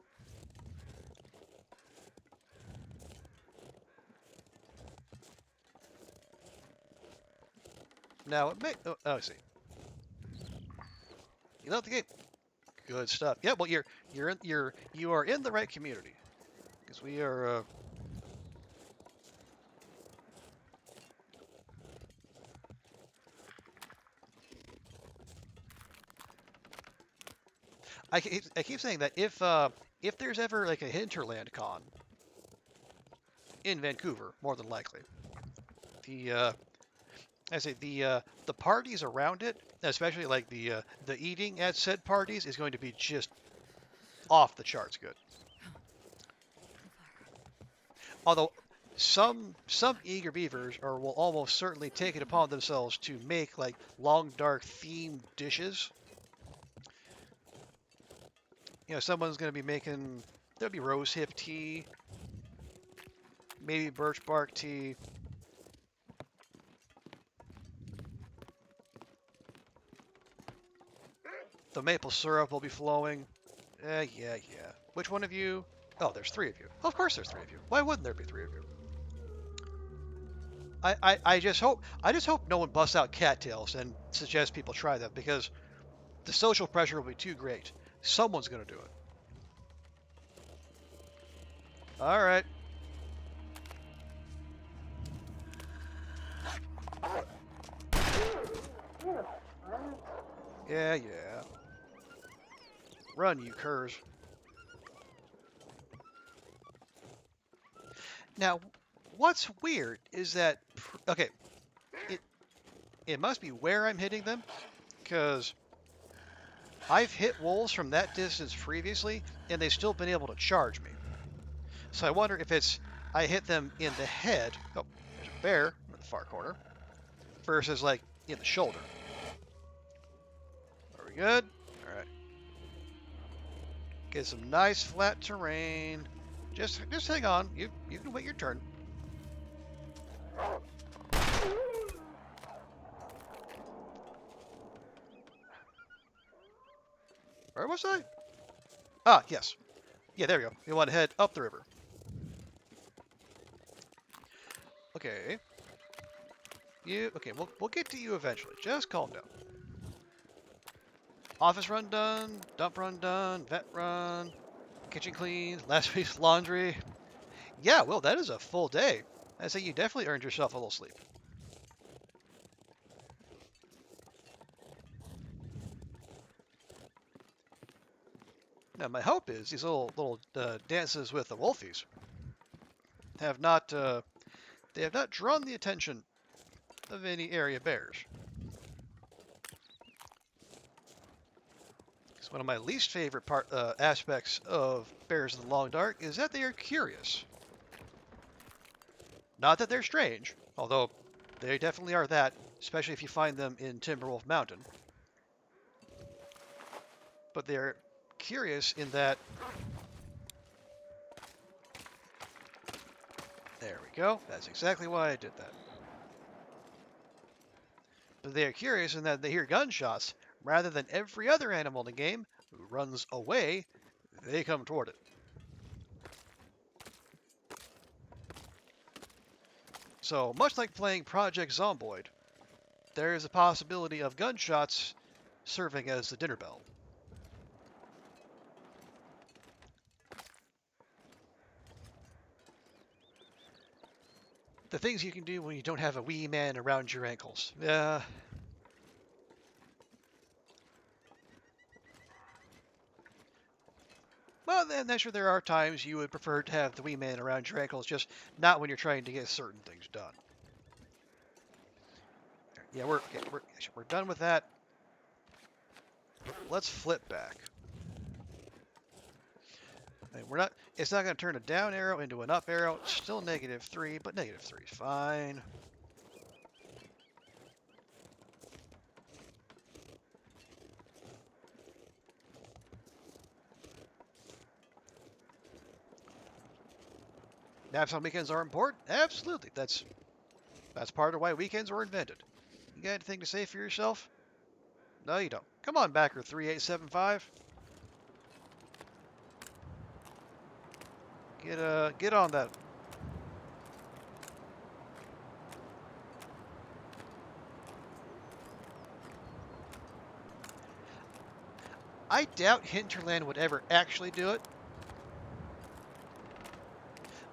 Now it may. Oh, I see. You left the game. Good stuff. Yeah. Well, you are in the right community because we are. I keep saying that if there's ever like a hinterland con in Vancouver, more than likely, the I say the parties around it, especially like the eating at said parties, is going to be just off the charts good. Although some eager beavers or will almost certainly take it upon themselves to make like long dark themed dishes. You know, someone's going to be making there'll be rose hip tea, maybe birch bark tea. The maple syrup will be flowing. Yeah. Which one of you? Oh, there's three of you. Of course there's three of you. Why wouldn't there be three of you? I just hope no one busts out cattails and suggests people try them because the social pressure will be too great. Someone's gonna do it. All right. Yeah. Run, you curs. Now, what's weird is that okay, it it must be where I'm hitting them because I've hit wolves from that distance previously and they've still been able to charge me. So I wonder if it's I hit them in the head. Oh, there's a bear in the far corner versus like in the shoulder. Are we good? All right. Get some nice flat terrain. Just hang on. You can wait your turn. Where was I? Ah, yes. Yeah, there we go. You want to head up the river. Okay. Okay, we'll get to you eventually. Just calm down. Office run done, dump run done, vet run, kitchen clean, last week's laundry. Yeah, well, that is a full day. I say you definitely earned yourself a little sleep. Now, my hope is these little dances with the wolfies have not they have not drawn the attention of any area bears. Because one of my least favorite aspects of bears in the long dark is that they are curious. Not that they're strange, although they definitely are that, especially if you find them in Timberwolf Mountain. But they're curious in that. There we go. That's exactly why I did that. But they are curious in that they hear gunshots rather than every other animal in the game who runs away, they come toward it. So, much like playing Project Zomboid, there is a possibility of gunshots serving as the dinner bell. The things you can do when you don't have a wee man around your ankles. Well, then, I'm sure there are times you would prefer to have the wee man around your ankles, just not when you're trying to get certain things done. Yeah, we're done with that. Let's flip back. And we're not. It's not going to turn a down arrow into an up arrow. Still -3, but -3 is fine. Naps on weekends are important. Absolutely. That's part of why weekends were invented. You got anything to say for yourself? No, you don't. Come on, backer 3875. Get on that. I doubt Hinterland would ever actually do it,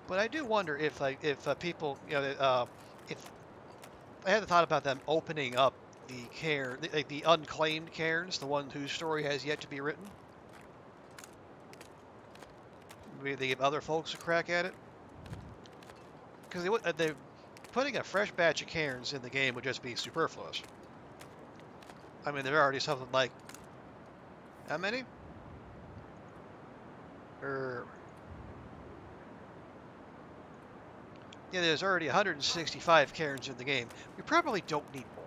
but I do wonder if people, if I had the thought about them opening up the cairn, like the unclaimed cairns, the one whose story has yet to be written. Maybe they give other folks a crack at it, because they putting a fresh batch of cairns in the game would just be superfluous. I mean, there are already something like how many? Or yeah, there's already 165 cairns in the game. We probably don't need more.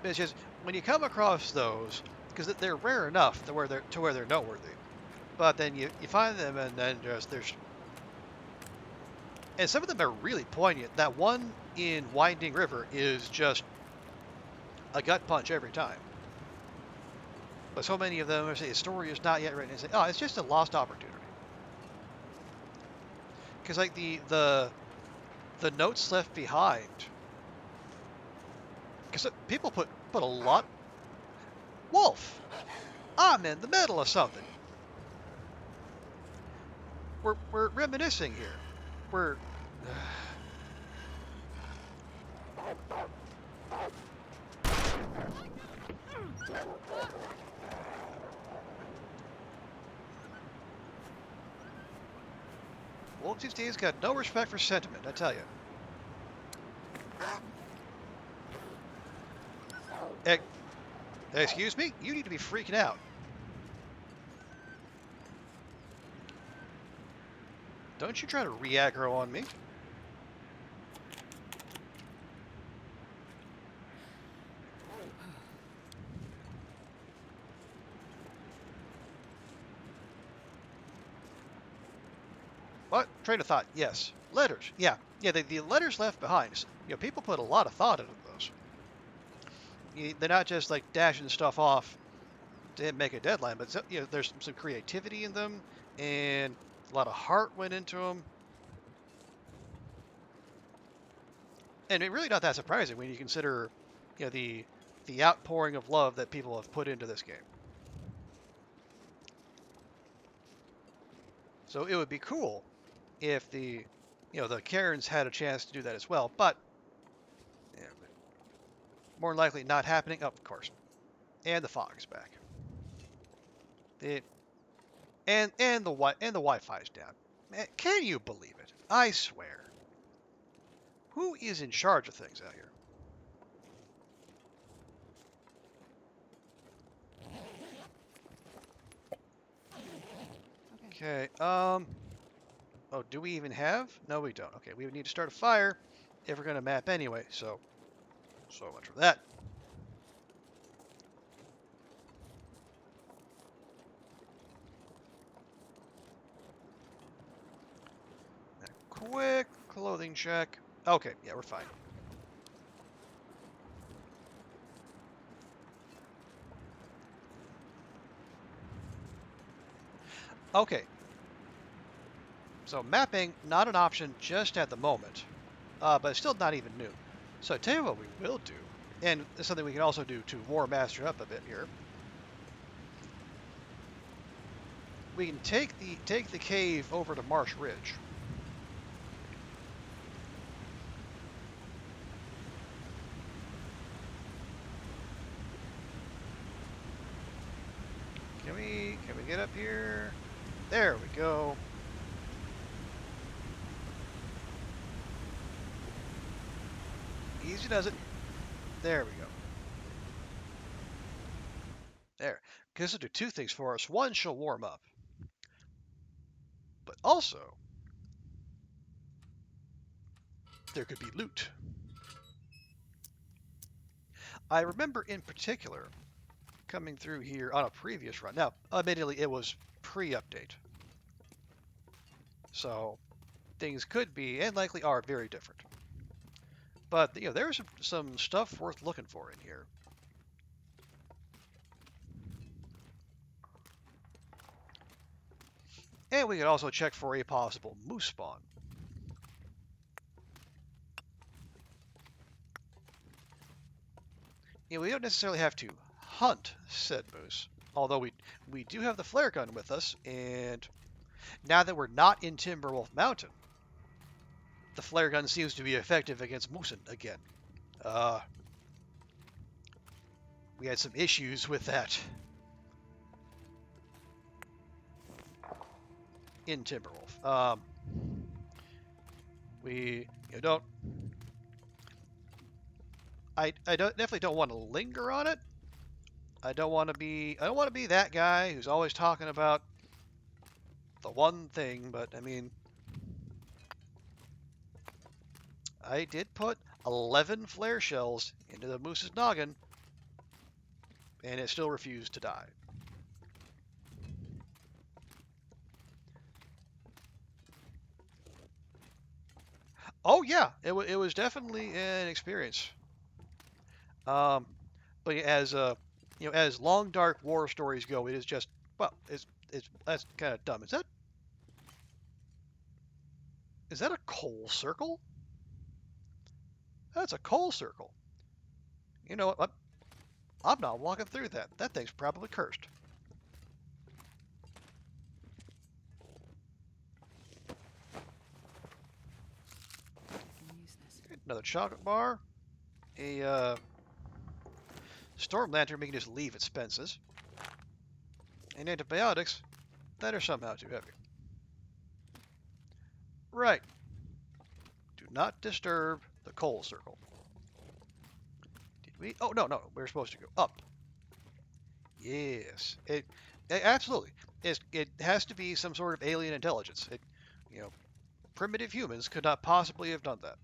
But it's just when you come across those, because they're rare enough to where they're noteworthy. But then you find them and then just there's and some of them are really poignant. That one in Winding River is just a gut punch every time. But so many of them are saying the story is not yet written. And say, oh, it's just a lost opportunity. Because like the notes left behind, because people put a lot. Wolf, I'm in the middle of something. We're reminiscing here. We're Wolf these days got no respect for sentiment, I tell you. Excuse me? You need to be freaking out. Don't you try to re-aggro on me. What? Train of thought, yes. Letters, yeah. Yeah, the letters left behind. People put a lot of thought into those. They're not just like dashing stuff off to make a deadline, but there's some creativity in them, and a lot of heart went into them. And it's really not that surprising when you consider, the outpouring of love that people have put into this game. So it would be cool if the Karens had a chance to do that as well, but yeah, more likely not happening. Oh, of course, and the fog's back. And the Wi-Fi's down. Man, can you believe it? I swear. Who is in charge of things out here? Okay. Oh, do we even have? No, we don't. Okay, we would need to start a fire if we're going to map anyway. So much for that. A quick clothing check. Okay, yeah, we're fine. Okay. So mapping, not an option just at the moment, but it's still not even new. So I tell you what we will do, and it's something we can also do to War Master up a bit here. We can take the cave over to Marsh Ridge. Can we get up here? There we go. Easy does it. There we go. There. Because this will do two things for us. One, she'll warm up. But also, there could be loot. I remember in particular coming through here on a previous run. Now, admittedly, it was pre-update. So things could be, and likely are, very different. But, there's some stuff worth looking for in here. And we could also check for a possible moose spawn. we don't necessarily have to hunt said moose. Although we do have the flare gun with us, and now that we're not in Timberwolf Mountain, the flare gun seems to be effective against moose again. We had some issues with that in Timberwolf. We don't. I definitely don't want to linger on it. I don't want to be that guy who's always talking about the one thing. But I mean, I did put 11 flare shells into the moose's noggin, and it still refused to die. Oh yeah, it was definitely an experience. Um, but as long dark war stories go, it is just it's that's kind of dumb. Is that a coal circle? That's a coal circle. You know what? I'm not walking through that. That thing's probably cursed. Can use this. Another chocolate bar. A storm lantern we can just leave at Spence's. And antibiotics that are somehow too heavy. Right. Do not disturb the coal circle. Did we? Oh, no. We're supposed to go up. Yes. It absolutely. It has to be some sort of alien intelligence. Primitive humans could not possibly have done that.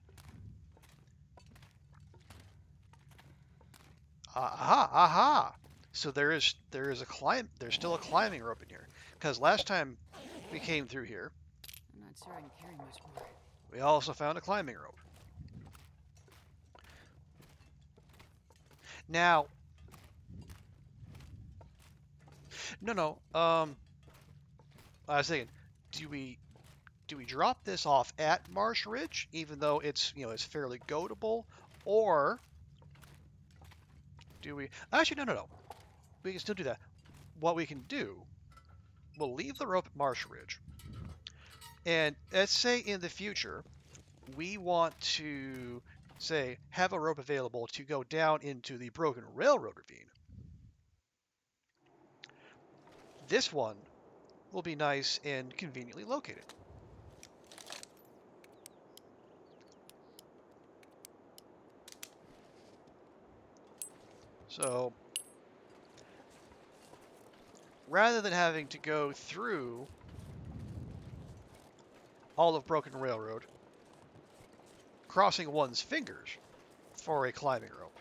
Aha, aha. So there's still a climbing rope in here. Because last time we came through here, I'm not sure I can carry much more. we also found a climbing rope. Now, no. I was thinking, do we drop this off at Marsh Ridge, even though it's fairly goatable, or do we? Actually, no. We can still do that. What we can do, we'll leave the rope at Marsh Ridge, and let's say in the future we want to have a rope available to go down into the Broken Railroad Ravine. This one will be nice and conveniently located. So rather than having to go through all of Broken Railroad, crossing one's fingers for a climbing rope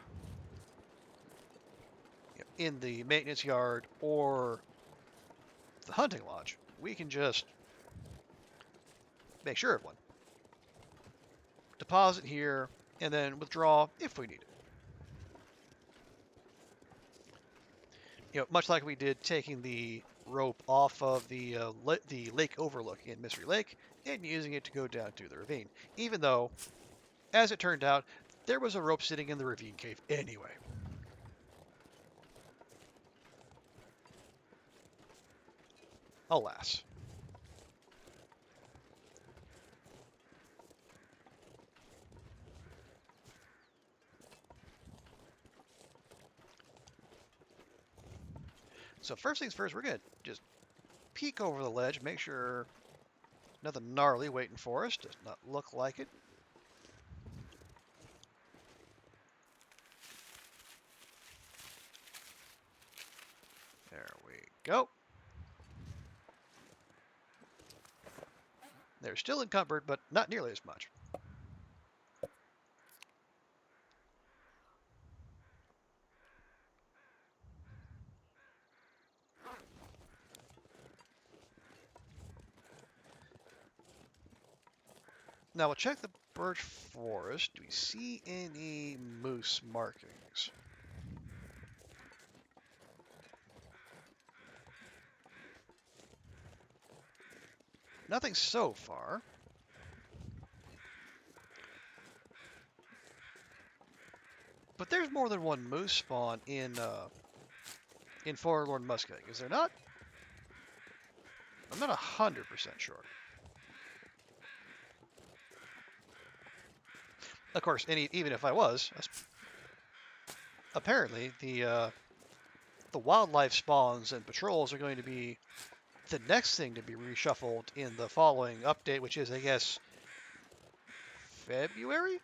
in the maintenance yard or the hunting lodge, we can just make sure of one. Deposit here, and then withdraw if we need it. Much like we did taking the rope off of the lake overlook in Mystery Lake and using it to go down to the ravine. Even though, as it turned out, there was a rope sitting in the ravine cave anyway. Alas. So first things first, we're going to just peek over the ledge, make sure nothing gnarly waiting for us. Does not look like it. There we go. They're still encumbered, but not nearly as much. Now we'll check the birch forest. Do we see any moose markings? Nothing so far. But there's more than one moose spawn in Forlorn Muskeg, is there not? I'm not 100% sure. Of course, even if I was, apparently the wildlife spawns and patrols are going to be the next thing to be reshuffled in the following update, which is, I guess, February?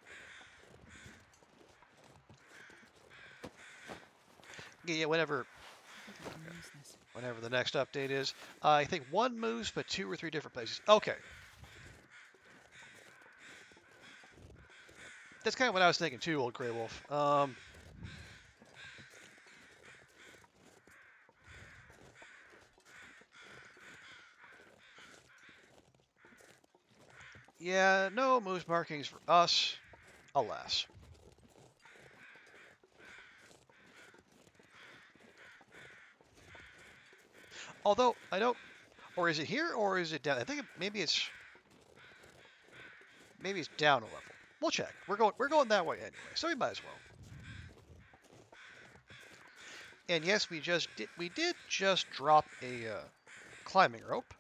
Yeah, whenever the next update is. I think one moves, but 2 or 3 different places. Okay. That's kind of what I was thinking too, old Grey Wolf. Yeah, no moose markings for us, alas. Although, I don't... Or is it here, or is it down? I think maybe it's down a level. We'll check. We're going that way anyway, so we might as well. And yes, we did just drop a climbing rope,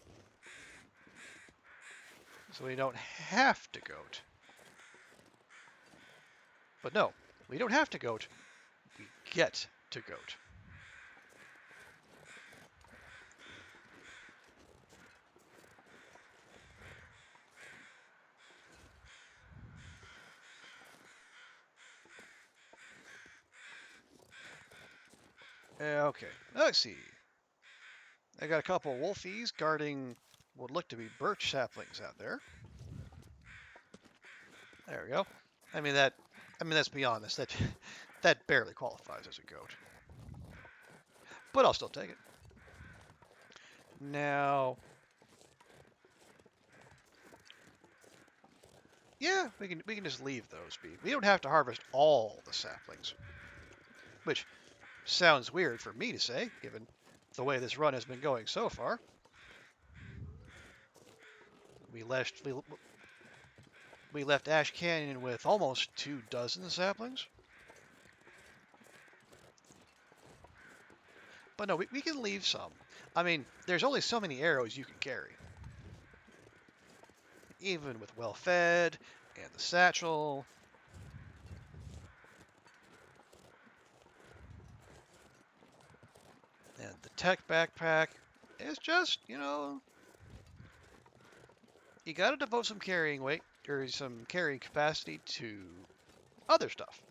so we don't have to goat. But no, we don't have to goat. We get to goat. Okay, let's see. I got a couple wolfies guarding what look to be birch saplings out there. There we go. I mean, let's be honest, that barely qualifies as a goat. But I'll still take it. Now, yeah, we can just leave those be. We don't have to harvest all the saplings, which sounds weird for me to say, given the way this run has been going so far. We left Ash Canyon with almost 24 saplings. But no, we can leave some. I mean, there's only so many arrows you can carry. Even with well-fed and the satchel. And the tech backpack. It's just, you gotta devote some carrying weight, or some carrying capacity to other stuff.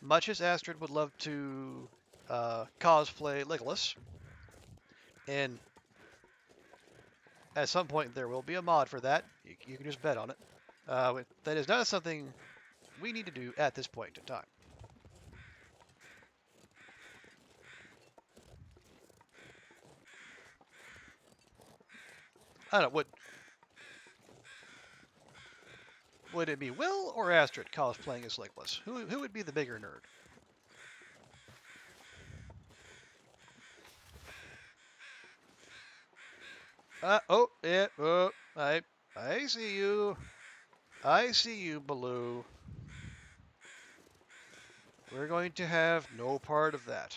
Much as Astrid would love to cosplay Legolas, and at some point there will be a mod for that. You can just bet on it. That is not something we need to do at this point in time. I don't know, would it be Will or Astrid cosplaying as Legolas? Who would be the bigger nerd? I see you. I see you, Baloo. We're going to have no part of that.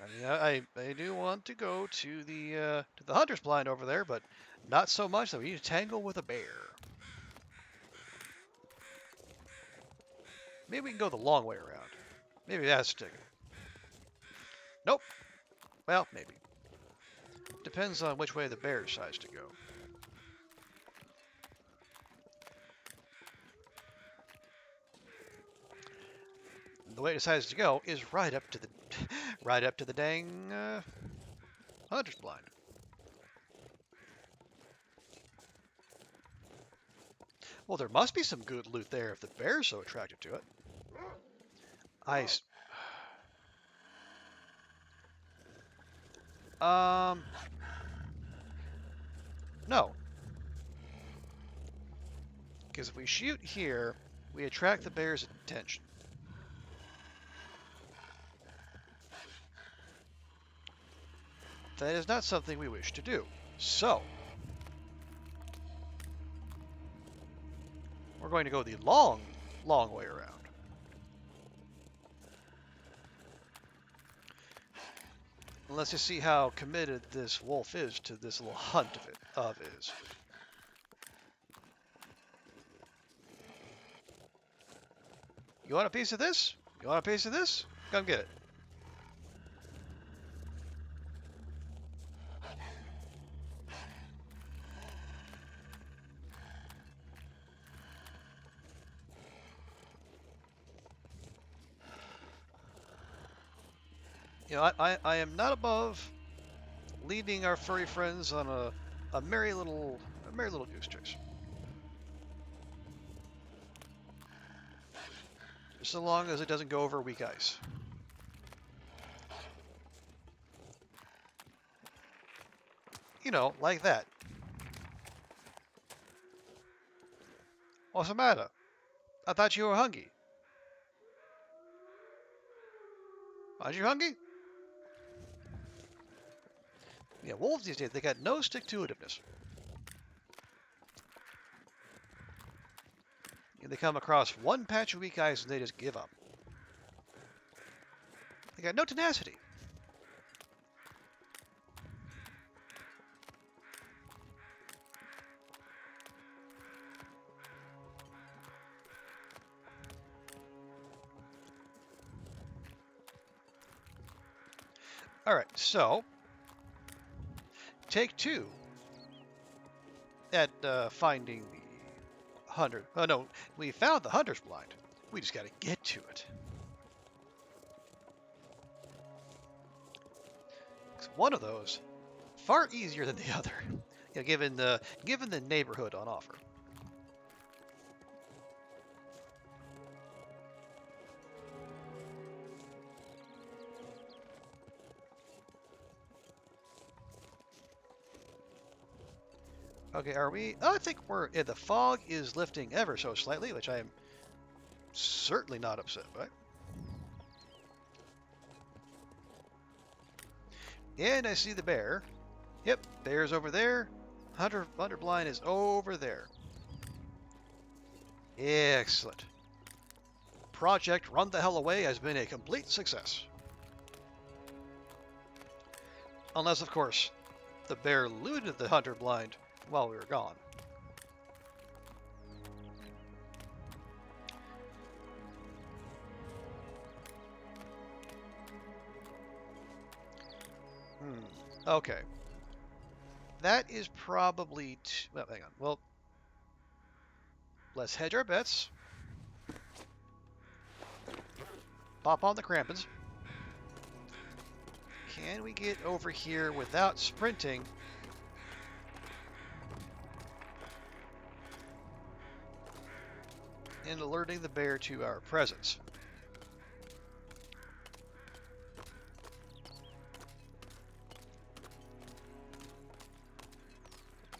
I mean, I do want to go to the hunter's blind over there, but not so much that we need to tangle with a bear. Maybe we can go the long way around. Maybe that's the ticket. Nope. Well, maybe. Depends on which way the bear decides to go. The way it decides to go is right up to the dang hunter's blind. Well, there must be some good loot there if the bear's so attracted to it. No. Because if we shoot here, we attract the bear's attention. That is not something we wish to do. So, We're going to go the long, long way around. And let's just see how committed this wolf is to this little hunt of his. You want a piece of this? You want a piece of this? Come get it. You know, I am not above leading our furry friends on a merry little goose chase. Just so long as it doesn't go over weak ice. You know, like that. What's the matter? I thought you were hungry. Aren't you hungry? Yeah, wolves these days, they got no stick-to-itiveness. They come across one patch of weak ice and they just give up. They got no tenacity. All right, so take two at finding the hunter. Oh no, we found the hunter's blind. We just got to get to it. 'Cause one of those far easier than the other, you know, given the neighborhood on offer. Okay, are we? Oh, I think we're. The fog is lifting ever so slightly, which I am certainly not upset by. And I see the bear. Yep, bear's over there. Hunter blind is over there. Excellent. Project Run the Hell Away has been a complete success. Unless, of course, the bear looted the hunter blind while we were gone. Okay. That is probably... well, hang on. Well, let's hedge our bets. Pop on the crampons. Can we get over here without sprinting? And alerting the bear to our presence.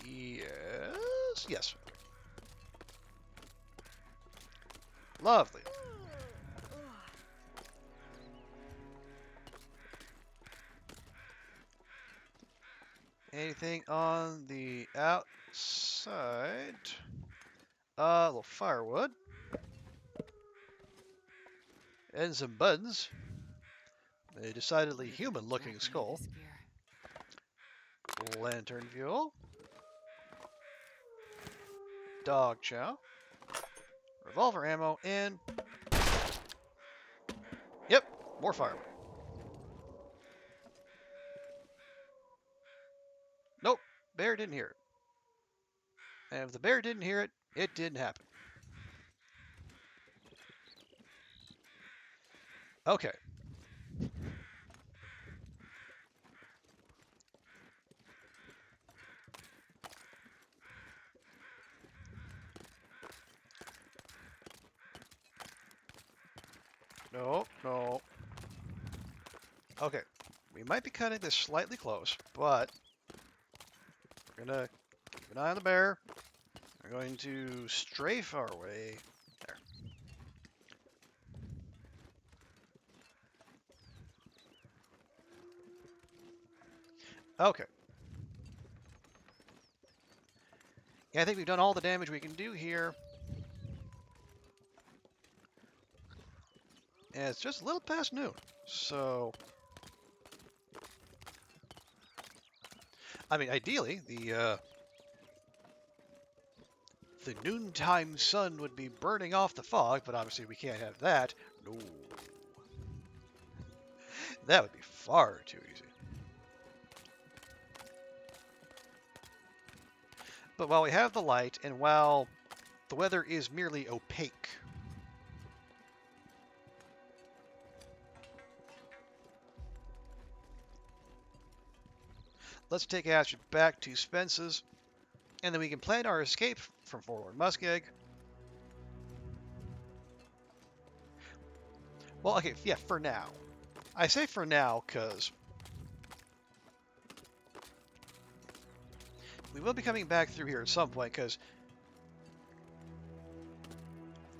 Yes. Yes. Lovely. Anything on the outside? A little firewood. And some buttons. A decidedly human-looking skull. Lantern fuel. Dog chow. Revolver ammo, and... yep, more firewood. Nope, bear didn't hear it. And if the bear didn't hear it, it didn't happen. Okay. No, no. Okay, we might be cutting this slightly close, but we're gonna keep an eye on the bear. We're going to strafe our way there. Okay. Yeah, I think we've done all the damage we can do here. And it's just a little past noon. So, I mean, ideally, the noontime sun would be burning off the fog, but obviously we can't have that. No. That would be far too easy. But while we have the light, and while the weather is merely opaque, let's take Astrid back to Spence's, and then we can plan our escape from Forlorn Muskeg. Well, okay, yeah, for now. I say for now because we will be coming back through here at some point because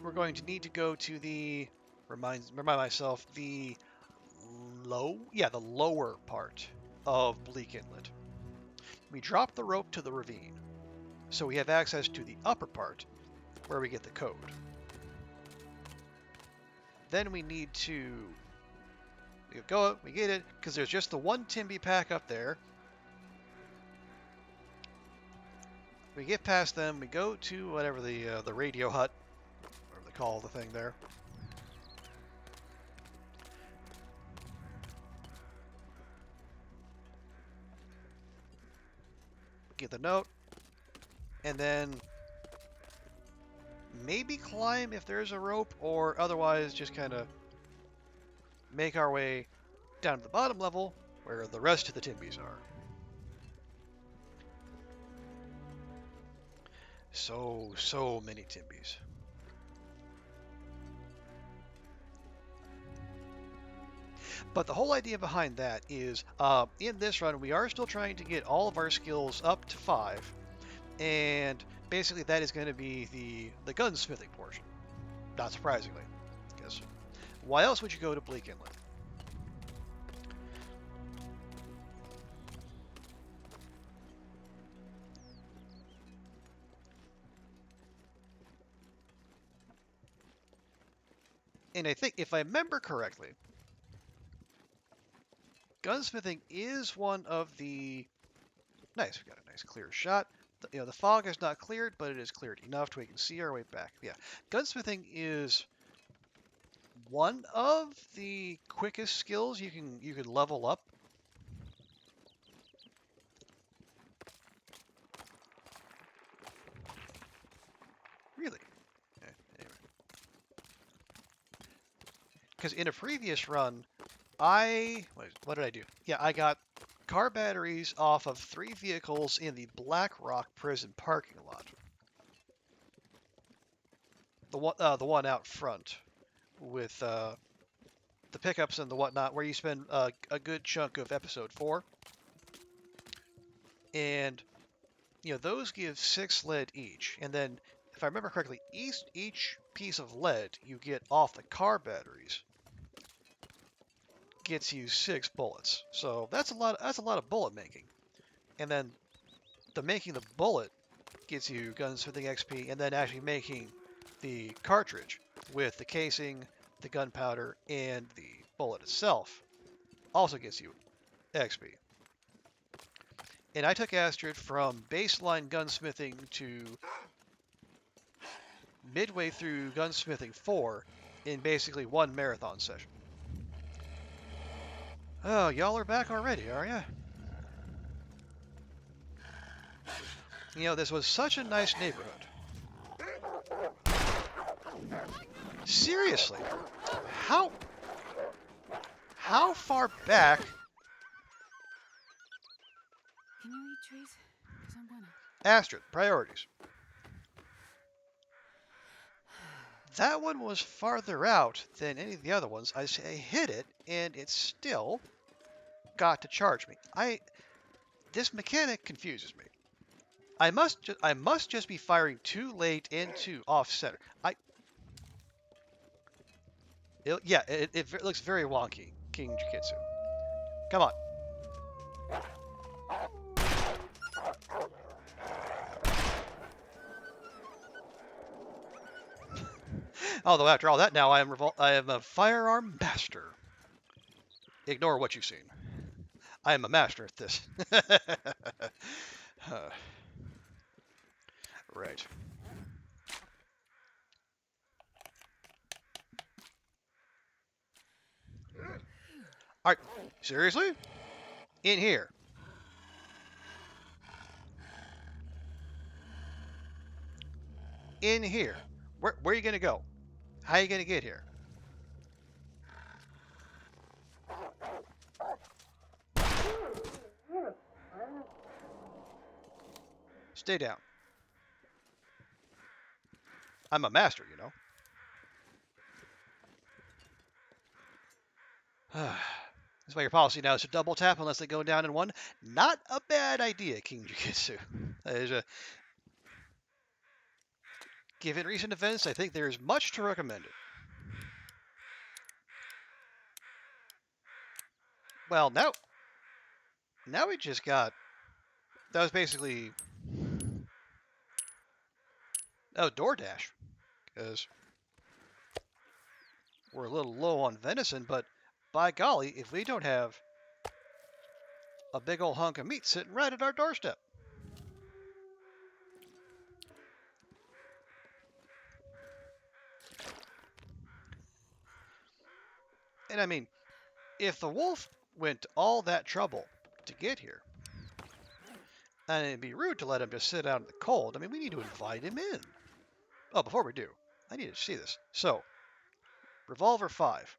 we're going to need to go to the, remind myself, the lower part of Bleak Inlet. We drop the rope to the ravine, so we have access to the upper part where we get the code. Then we need to go up, we get it, because there's just the one Timby pack up there. We get past them, we go to whatever the radio hut, whatever they call the thing there. Get the note, and then maybe climb if there's a rope, or otherwise just kind of make our way down to the bottom level where the rest of the Timbys are. So many Timbys. But the whole idea behind that is, in this run, we are still trying to get all of our skills up to 5, and basically that is going to be the gunsmithing portion. Not surprisingly, because why else would you go to Bleak Inlet? And I think, if I remember correctly, gunsmithing is one of the... Nice, we got a nice clear shot. The fog is not cleared, but it is cleared enough to we can see our way back. Yeah, gunsmithing is one of the quickest skills you can level up. Really? Anyway. Because in a previous run, what did I do? Yeah, I got car batteries off of 3 vehicles in the Black Rock prison parking lot. The one out front with the pickups and the whatnot, where you spend a good chunk of episode 4. And those give 6 lead each, and then if I remember correctly, each piece of lead you get off the car batteries gets you 6 bullets. So that's a lot of bullet making. And then making the bullet gets you gunsmithing XP, and then actually making the cartridge with the casing, the gunpowder, and the bullet itself also gets you XP. And I took Astrid from baseline gunsmithing to midway through gunsmithing 4 in basically one marathon session. Oh, y'all are back already, are ya? This was such a nice neighborhood. Seriously, how far back? Can you eat trees? 'Cause I'm gonna. Astrid, priorities. That one was farther out than any of the other ones. I hit it, and it still got to charge me. This mechanic confuses me. I must just be firing too late and too off center. It looks very wonky, King Jukitsu. Come on. Although after all that, now I am a firearm master. Ignore what you've seen. I am a master at this. Right. All right. Seriously? In here. In here. Where are you gonna go? How are you gonna get here? Stay down. I'm a master, you know. That's why your policy now is to double tap unless they go down in one. Not a bad idea, King Jujitsu. Given recent events, I think there is much to recommend it. Well, now we just got. That was basically. Oh, DoorDash. Because we're a little low on venison, but by golly, if we don't have a big old hunk of meat sitting right at our doorstep. And I mean, if the wolf went to all that trouble to get here, and it'd be rude to let him just sit out in the cold. I mean, we need to invite him in. Oh, before we do, I need to see this. So, Revolver 5.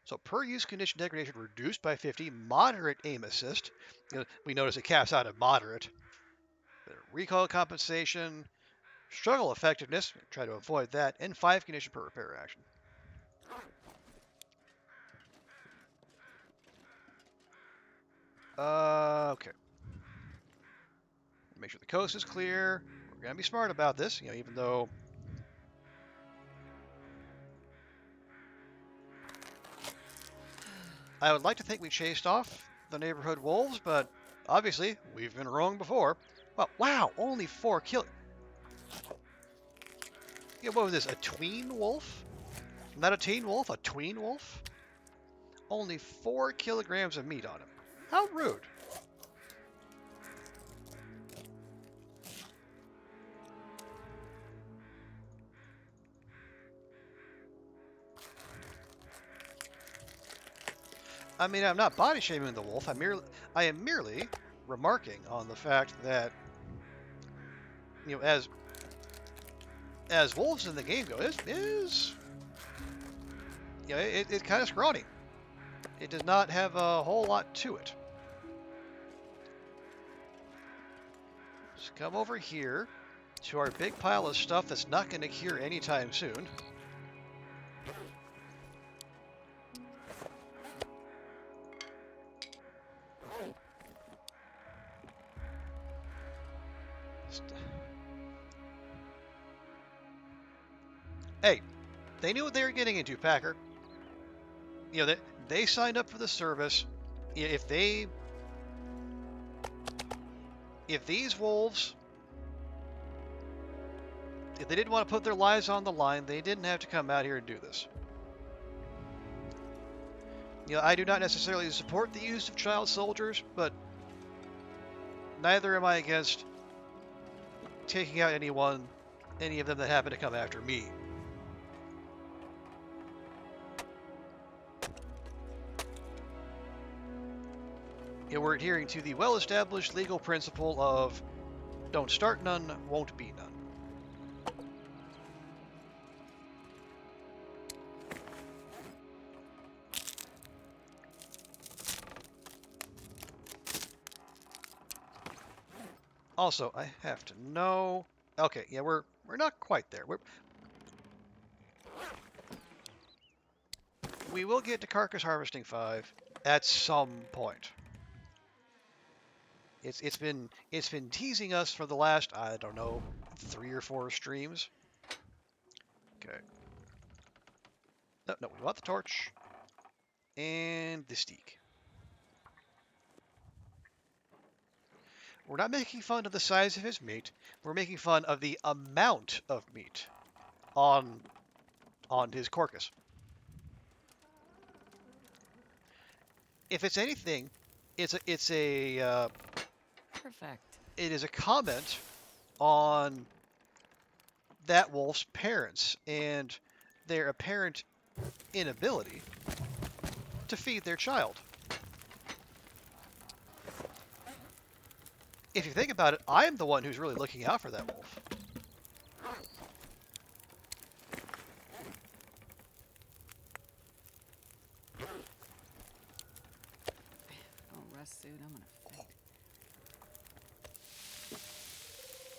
So, per use condition degradation reduced by 50, moderate aim assist. We notice it caps out at moderate. Recoil compensation, struggle effectiveness, try to avoid that, and 5 condition per repair action. Okay. Make sure the coast is clear. We're going to be smart about this, even though I would like to think we chased off the neighborhood wolves, but obviously we've been wrong before. Well, wow, only 4 kill. Yeah, what was this? A tween wolf? Not a teen wolf, a tween wolf? Only 4 kilograms of meat on him. How rude. I mean, I'm not body shaming the wolf. I am merely remarking on the fact that, as wolves in the game go, it's kind of scrawny. It does not have a whole lot to it. Just come over here to our big pile of stuff that's not going to cure anytime soon. Hey, they knew what they were getting into, Packer. They signed up for the service. If these wolves, if they didn't want to put their lives on the line, they didn't have to come out here and do this. I do not necessarily support the use of child soldiers, but neither am I against taking out any of them that happen to come after me. We're adhering to the well-established legal principle of don't start none, won't be none. Also, I have to know. Okay, yeah, we're not quite there. We will get to Carcass Harvesting 5 at some point. It's been teasing us for the last, I don't know, 3 or 4 streams. Okay. No, we want the torch and the steak. We're not making fun of the size of his meat. We're making fun of the amount of meat on on his carcass. If it's anything, Perfect. it is a comment on that wolf's parents and their apparent inability to feed their child. If you think about it, I am the one who's really looking out for that wolf. Don't rest, suit. I'm gonna faint.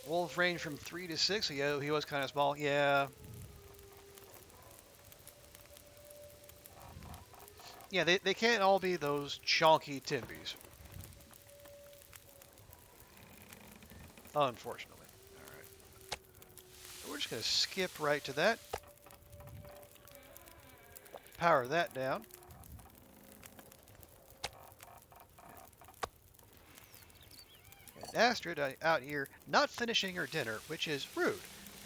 Wolves range from 3 to 6. Yeah, he was kind of small. Yeah. Yeah, they can't all be those chonky Timbies. Unfortunately. Alright. We're just going to skip right to that. Power that down. And Astrid out here not finishing her dinner, which is rude.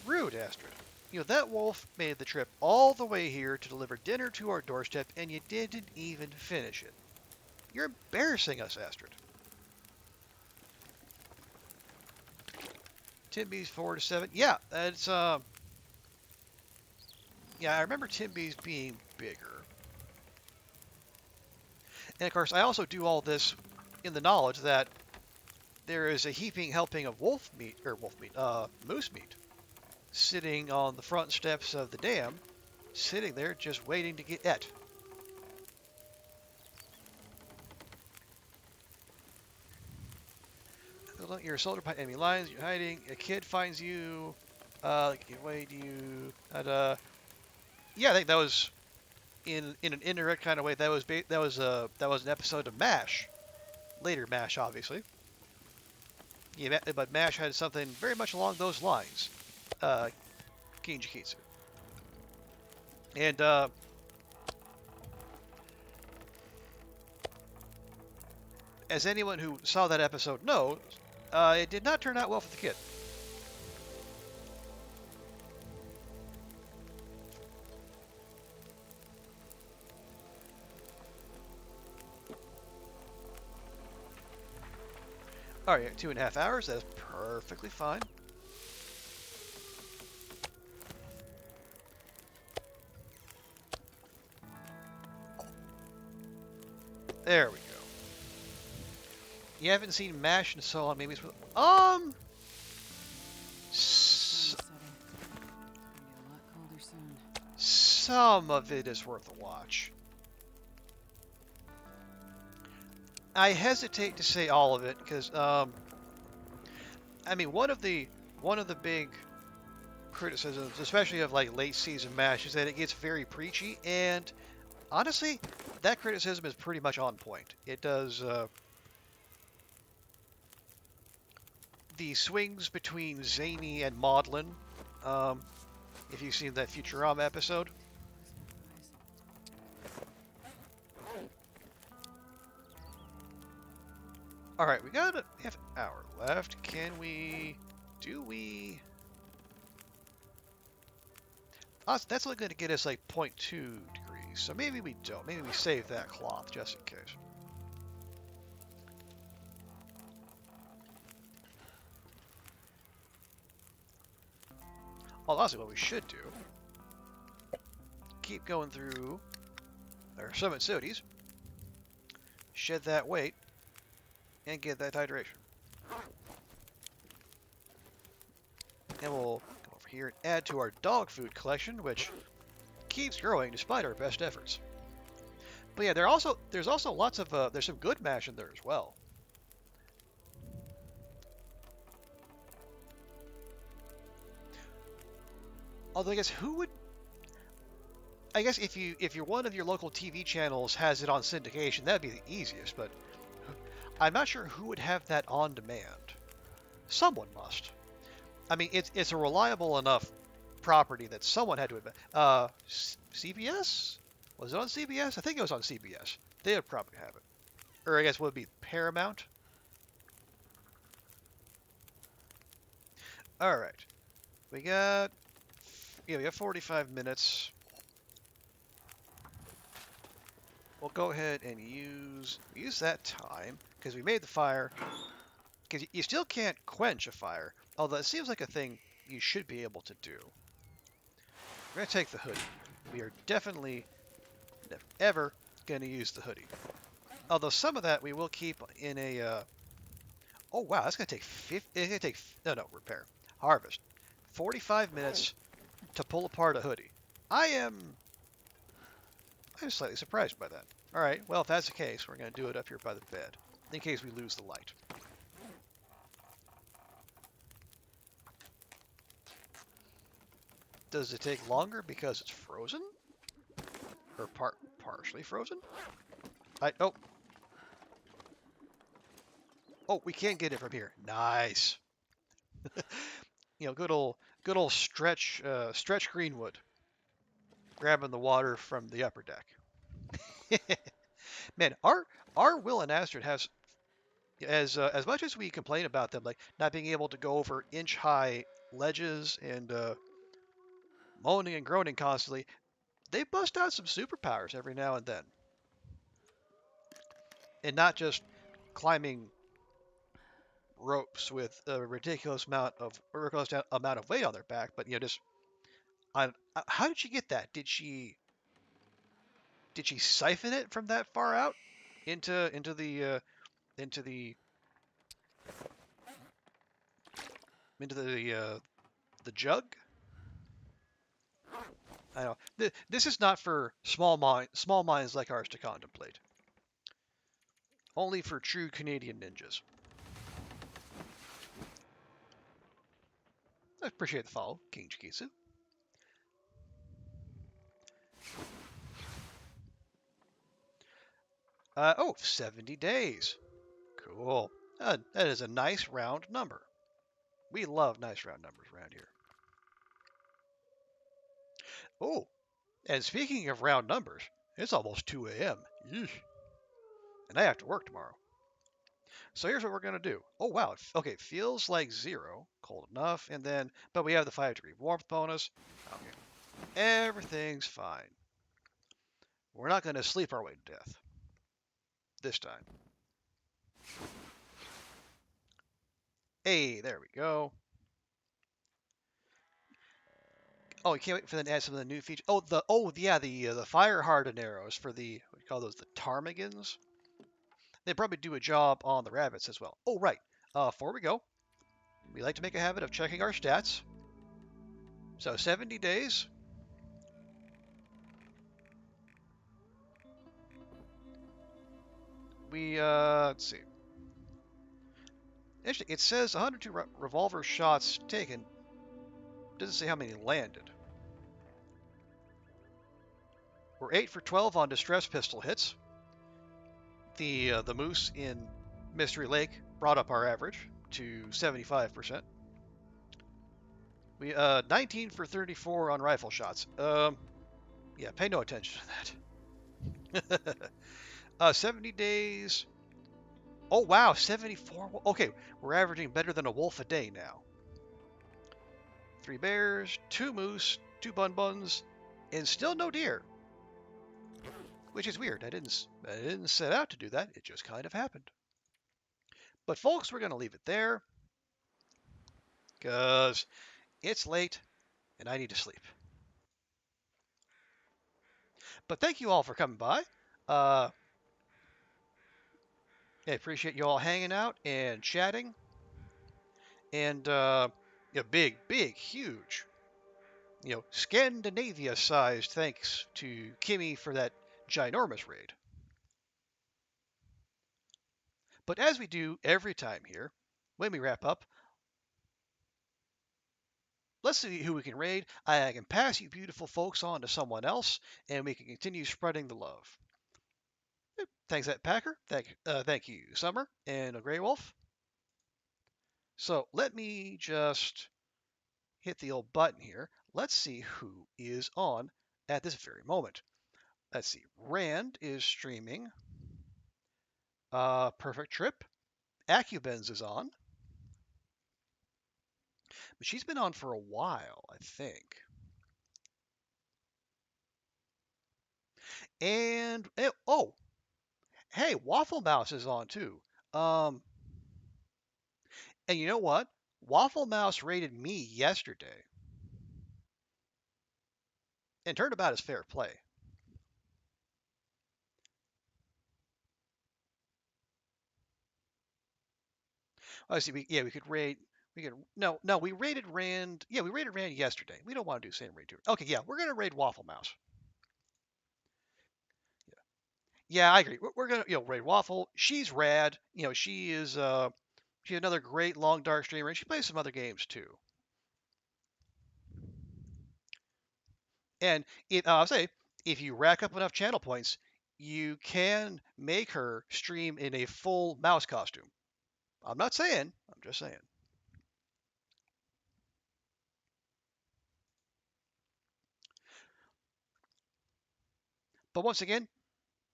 Rude, Astrid. You know, that wolf made the trip all the way here to deliver dinner to our doorstep, and you didn't even finish it. You're embarrassing us, Astrid. Timbies 4 to 7. Yeah, that's yeah, I remember Timbies being bigger. And of course, I also do all this in the knowledge that there is a heaping helping of moose meat, sitting on the front steps of the dam, sitting there just waiting to get et. You're assaulted by enemy lions. You're hiding. A kid finds you. Wait, you. Yeah, I think that was in an indirect kind of way. That was an episode of MASH. Later MASH, obviously. Yeah, but MASH had something very much along those lines. Kinjikitsu. And as anyone who saw that episode knows, it did not turn out well for the kid. All right, 2.5 hours. That's perfectly fine. There we go. You haven't seen MASH in so long. Maybe it's some of it is worth a watch. I hesitate to say all of it because I mean one of the big criticisms, especially of like late season MASH, is that it gets very preachy, and honestly, that criticism is pretty much on point. It does the swings between zany and maudlin. If you've seen that Futurama episode. All right, we got a half hour left. Do we? That's only going to get us like 0.2 degrees, so maybe we don't. Maybe we save that cloth just in case. Oh, that's what we should do. Keep going through our summit sodies, shed that weight, and get that hydration. And we'll go over here and add to our dog food collection, which keeps growing despite our best efforts. But yeah, there's also lots of there's some good MASH in there as well. Although I guess if you're one of your local TV channels has it on syndication, that'd be the easiest, but I'm not sure who would have that on demand. Someone must. I mean, it's a reliable enough property that someone had to admit. CBS? Was it on CBS? I think it was on CBS. They would probably have it. Or I guess would be Paramount. All right. We got 45 minutes. we'll go ahead and use that time because we made the fire. Because you still can't quench a fire, although it seems like a thing you should be able to do. We're gonna take the hoodie. We are definitely never ever gonna use the hoodie. Although some of that we will keep in a. Oh wow, that's gonna take 50. It's gonna take no repair harvest. 45 minutes to pull apart a hoodie. I am I'm slightly surprised by that. All right, well if that's the case, we're gonna do it up here by the bed in case we lose the light. Does it take longer because it's frozen or partially frozen? Oh we can get it from here. Nice. Good old stretch Greenwood grabbing the water from the upper deck. Man, our Will and Astrid has as much as we complain about them like not being able to go over inch high ledges and moaning and groaning constantly, they bust out some superpowers every now and then, and not just climbing ropes with a ridiculous amount of weight on their back, but just on. How did she get that? Did she siphon it from that far out into the into the jug? I know this is not for small minds like ours to contemplate. Only for true Canadian ninjas. I appreciate the follow, King Jikitsu. 70 days. Cool. That is a nice round number. We love nice round numbers around here. Oh, and speaking of round numbers, it's almost 2 a.m. Yeesh. And I have to work tomorrow. So here's what we're going to do. Oh, wow. Okay, feels like 0. Cold enough. But we have the 5-degree warmth bonus. Okay. Everything's fine. We're not going to sleep our way to death. This time. Hey, there we go. Oh, you can't wait for them to add some of the new features. The fire hardened arrows for the what do you call those? The ptarmigans. They probably do a job on the rabbits as well. Oh, right. Before we go, we like to make a habit of checking our stats. So 70 days. Let's see. Actually, it says 102 revolver shots taken. Doesn't say how many landed. We're 8 for 12 on distress pistol hits. The moose in Mystery Lake brought up our average to 75%. We 19 for 34 on rifle shots. Yeah, pay no attention to that. 70 days. Oh wow, 74. Okay, we're averaging better than a wolf a day now. 3 bears, 2 moose, 2 bun-buns, and still no deer. Which is weird. I didn't set out to do that. It just kind of happened. But folks, we're gonna leave it there because it's late and I need to sleep. But thank you all for coming by. I appreciate you all hanging out and chatting. And big, huge, Scandinavia-sized thanks to Kimmy for that ginormous raid. But as we do every time here, when we wrap up, let's see who we can raid. I can pass you beautiful folks on to someone else, and we can continue spreading the love. Thanks, that Packer. Thank you, Summer and a Grey Wolf. So let me just hit the old button here. Let's see who is on at this very moment. Let's see. Rand is streaming. Perfect Trip. Acubens is on. But she's been on for a while, I think. And oh, hey, Waffle Mouse is on too. Um, and you know what? Waffle Mouse rated me yesterday, and turnabout is fair play. I see. We could rate. We could no. We rated Rand. Yeah, we rated Rand yesterday. We don't want to do same rate to her. Okay, yeah, we're gonna rate Waffle Mouse. Yeah, I agree. We're gonna rate Waffle. She's rad. She is she's another great long dark streamer, and she plays some other games too. And I'll say, if you rack up enough channel points, you can make her stream in a full mouse costume. I'm not saying. I'm just saying. But once again,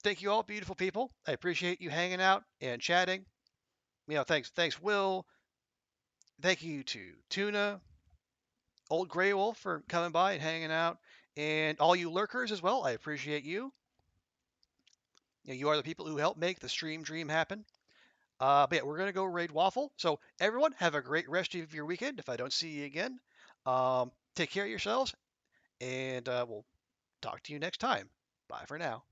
thank you all, beautiful people. I appreciate you hanging out and chatting. Thanks, Will. Thank you to Tuna, Old Grey Wolf for coming by and hanging out, and all you lurkers as well. I appreciate you. You are the people who help make the stream dream happen. But yeah, we're gonna go raid Waffle. So everyone, have a great rest of your weekend. If I don't see you again, take care of yourselves, and we'll talk to you next time. Bye for now.